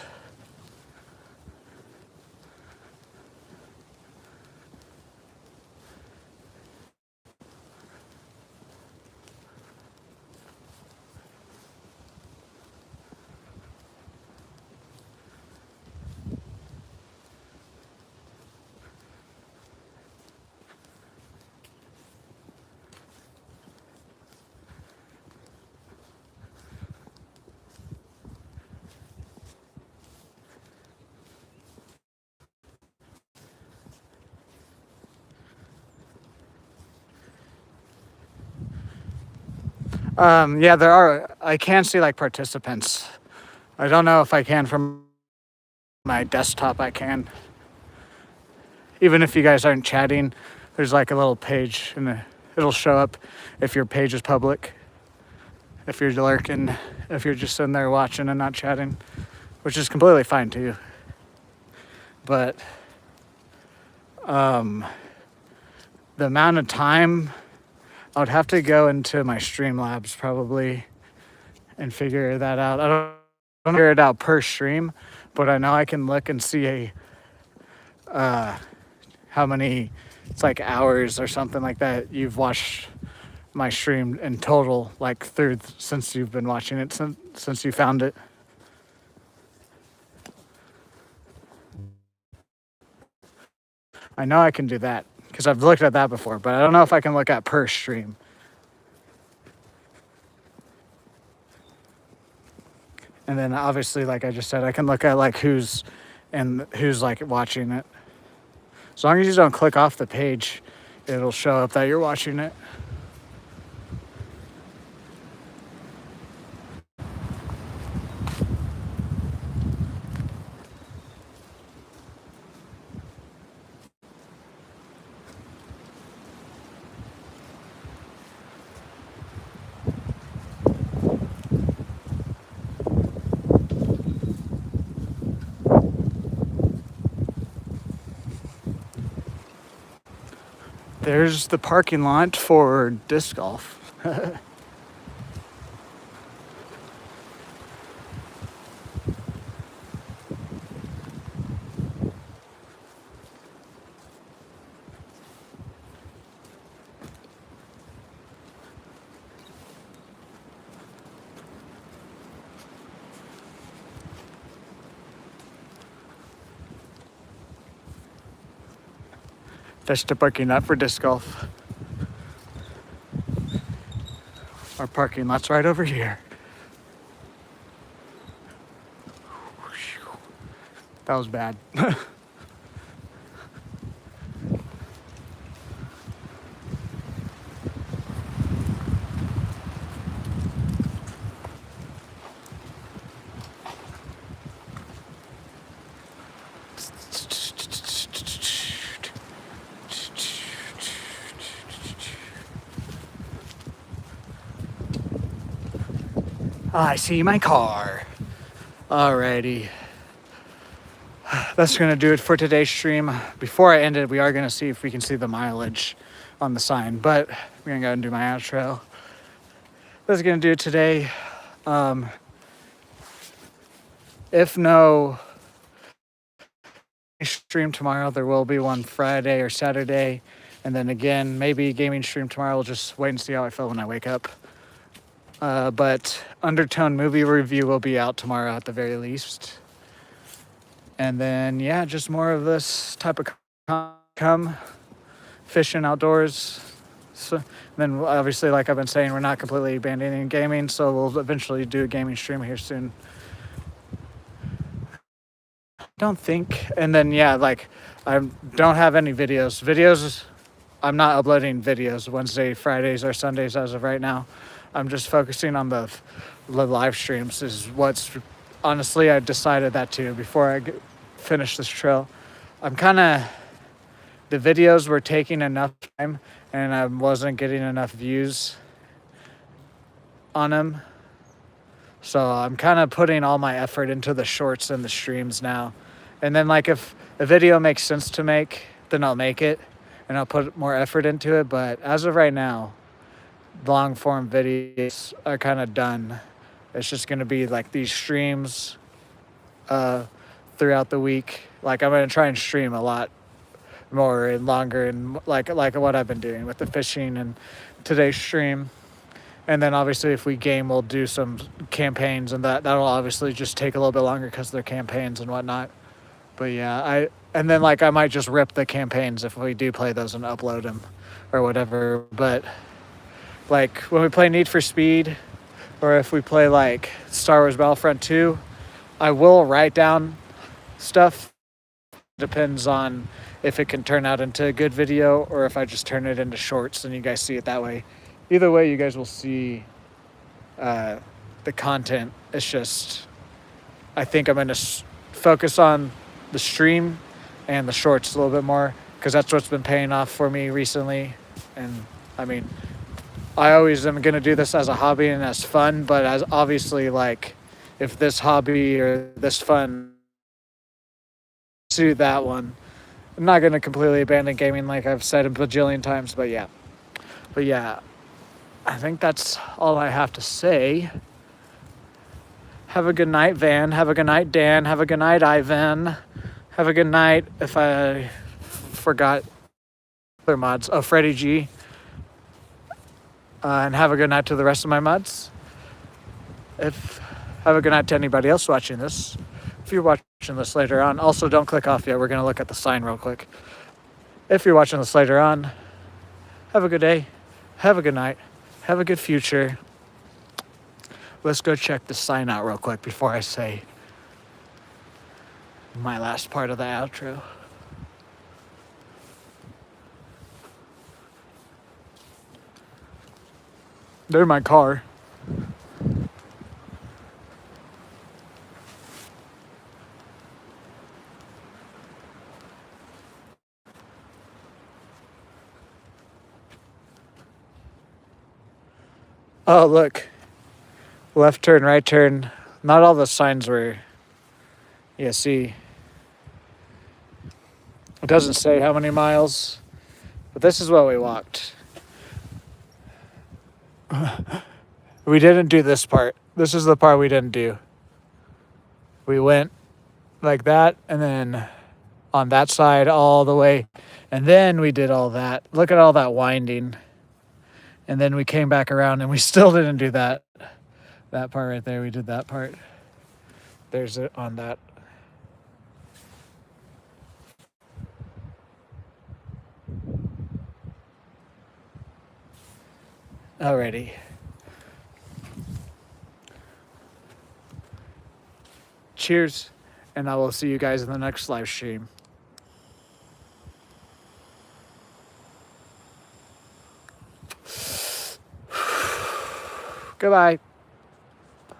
Yeah, there are. I can see like participants. I don't know if I can from my desktop. I can. Even if you guys aren't chatting, there's like a little page and it'll show up if your page is public. if you're lurking, if you're just sitting there watching and not chatting, which is completely fine too. But the amount of time, I would have to go into my Streamlabs probably and figure that out. I don't figure it out per stream, but I know I can look and see how many, it's like hours or something like that you've watched my stream in total, like through since you've been watching it, since you found it. I know I can do that because I've looked at that before, but I don't know if I can look at per stream. And then obviously, like I just said, I can look at like who's like watching it. As long as you don't click off the page, it'll show up that you're watching it. There's the parking lot for disc golf. That's the parking lot for disc golf. Our parking lot's right over here. That was bad. I see my car. Alrighty. That's gonna do it for today's stream. Before I end it, we are gonna see if we can see the mileage on the sign, but we're gonna go and do my outro. That's gonna do it today. If no stream tomorrow, there will be one Friday or Saturday, and then again, maybe gaming stream tomorrow. We'll just wait and see how I feel when I wake up. But Undertone movie review will be out tomorrow at the very least. And then, yeah, just more of this type of come fishing outdoors. So then, obviously, like I've been saying, we're not completely abandoning gaming, so we'll eventually do a gaming stream here soon. Don't think. And then, yeah, like I don't have any videos. I'm not uploading videos Wednesday, Fridays, or Sundays as of right now. I'm just focusing on the live streams is what's, honestly, I decided that too before I finish this trail. I'm kind of, the videos were taking enough time and I wasn't getting enough views on them. So I'm kind of putting all my effort into the shorts and the streams now. And then like if a video makes sense to make, then I'll make it and I'll put more effort into it. But as of right now, long form videos are kind of done. It's just going to be like these streams throughout the week. Like I'm going to try and stream a lot more and longer and like what I've been doing with the fishing and today's stream. And then obviously if we game, we'll do some campaigns and that'll obviously just take a little bit longer because they're campaigns and whatnot. But yeah, and then like I might just rip the campaigns if we do play those and upload them or whatever. But like when we play Need for Speed or if we play like Star Wars Battlefront 2, I will write down stuff. Depends on if it can turn out into a good video or if I just turn it into shorts and you guys see it that way. Either way, you guys will see the content. It's just, I think I'm going to focus on the stream and the shorts a little bit more because that's what's been paying off for me recently. And I mean, I always am going to do this as a hobby and as fun, but as obviously, like, if this hobby or this fun suit that one, I'm not going to completely abandon gaming like I've said a bajillion times, but yeah. But yeah, I think that's all I have to say. Have a good night, Van. Have a good night, Dan. Have a good night, Ivan. Have a good night, if I forgot their mods. Oh, Freddie G. And have a good night to the rest of my mods. Have a good night to anybody else watching this. If you're watching this later on, also don't click off yet. We're going to look at the sign real quick. If you're watching this later on, have a good day. Have a good night. Have a good future. Let's go check the sign out real quick before I say my last part of the outro. There's my car. Oh, look. Left turn, right turn. Not all the signs were... Yeah, see. It doesn't say how many miles, but this is what we walked. We didn't do this part. This is the part we didn't do. We went like that, and then on that side all the way, and then we did all that. Look at all that winding. And then we came back around, and we still didn't do that part right there. We did that part. There's it on that. Alrighty. Cheers, and I will see you guys in the next live stream. Goodbye.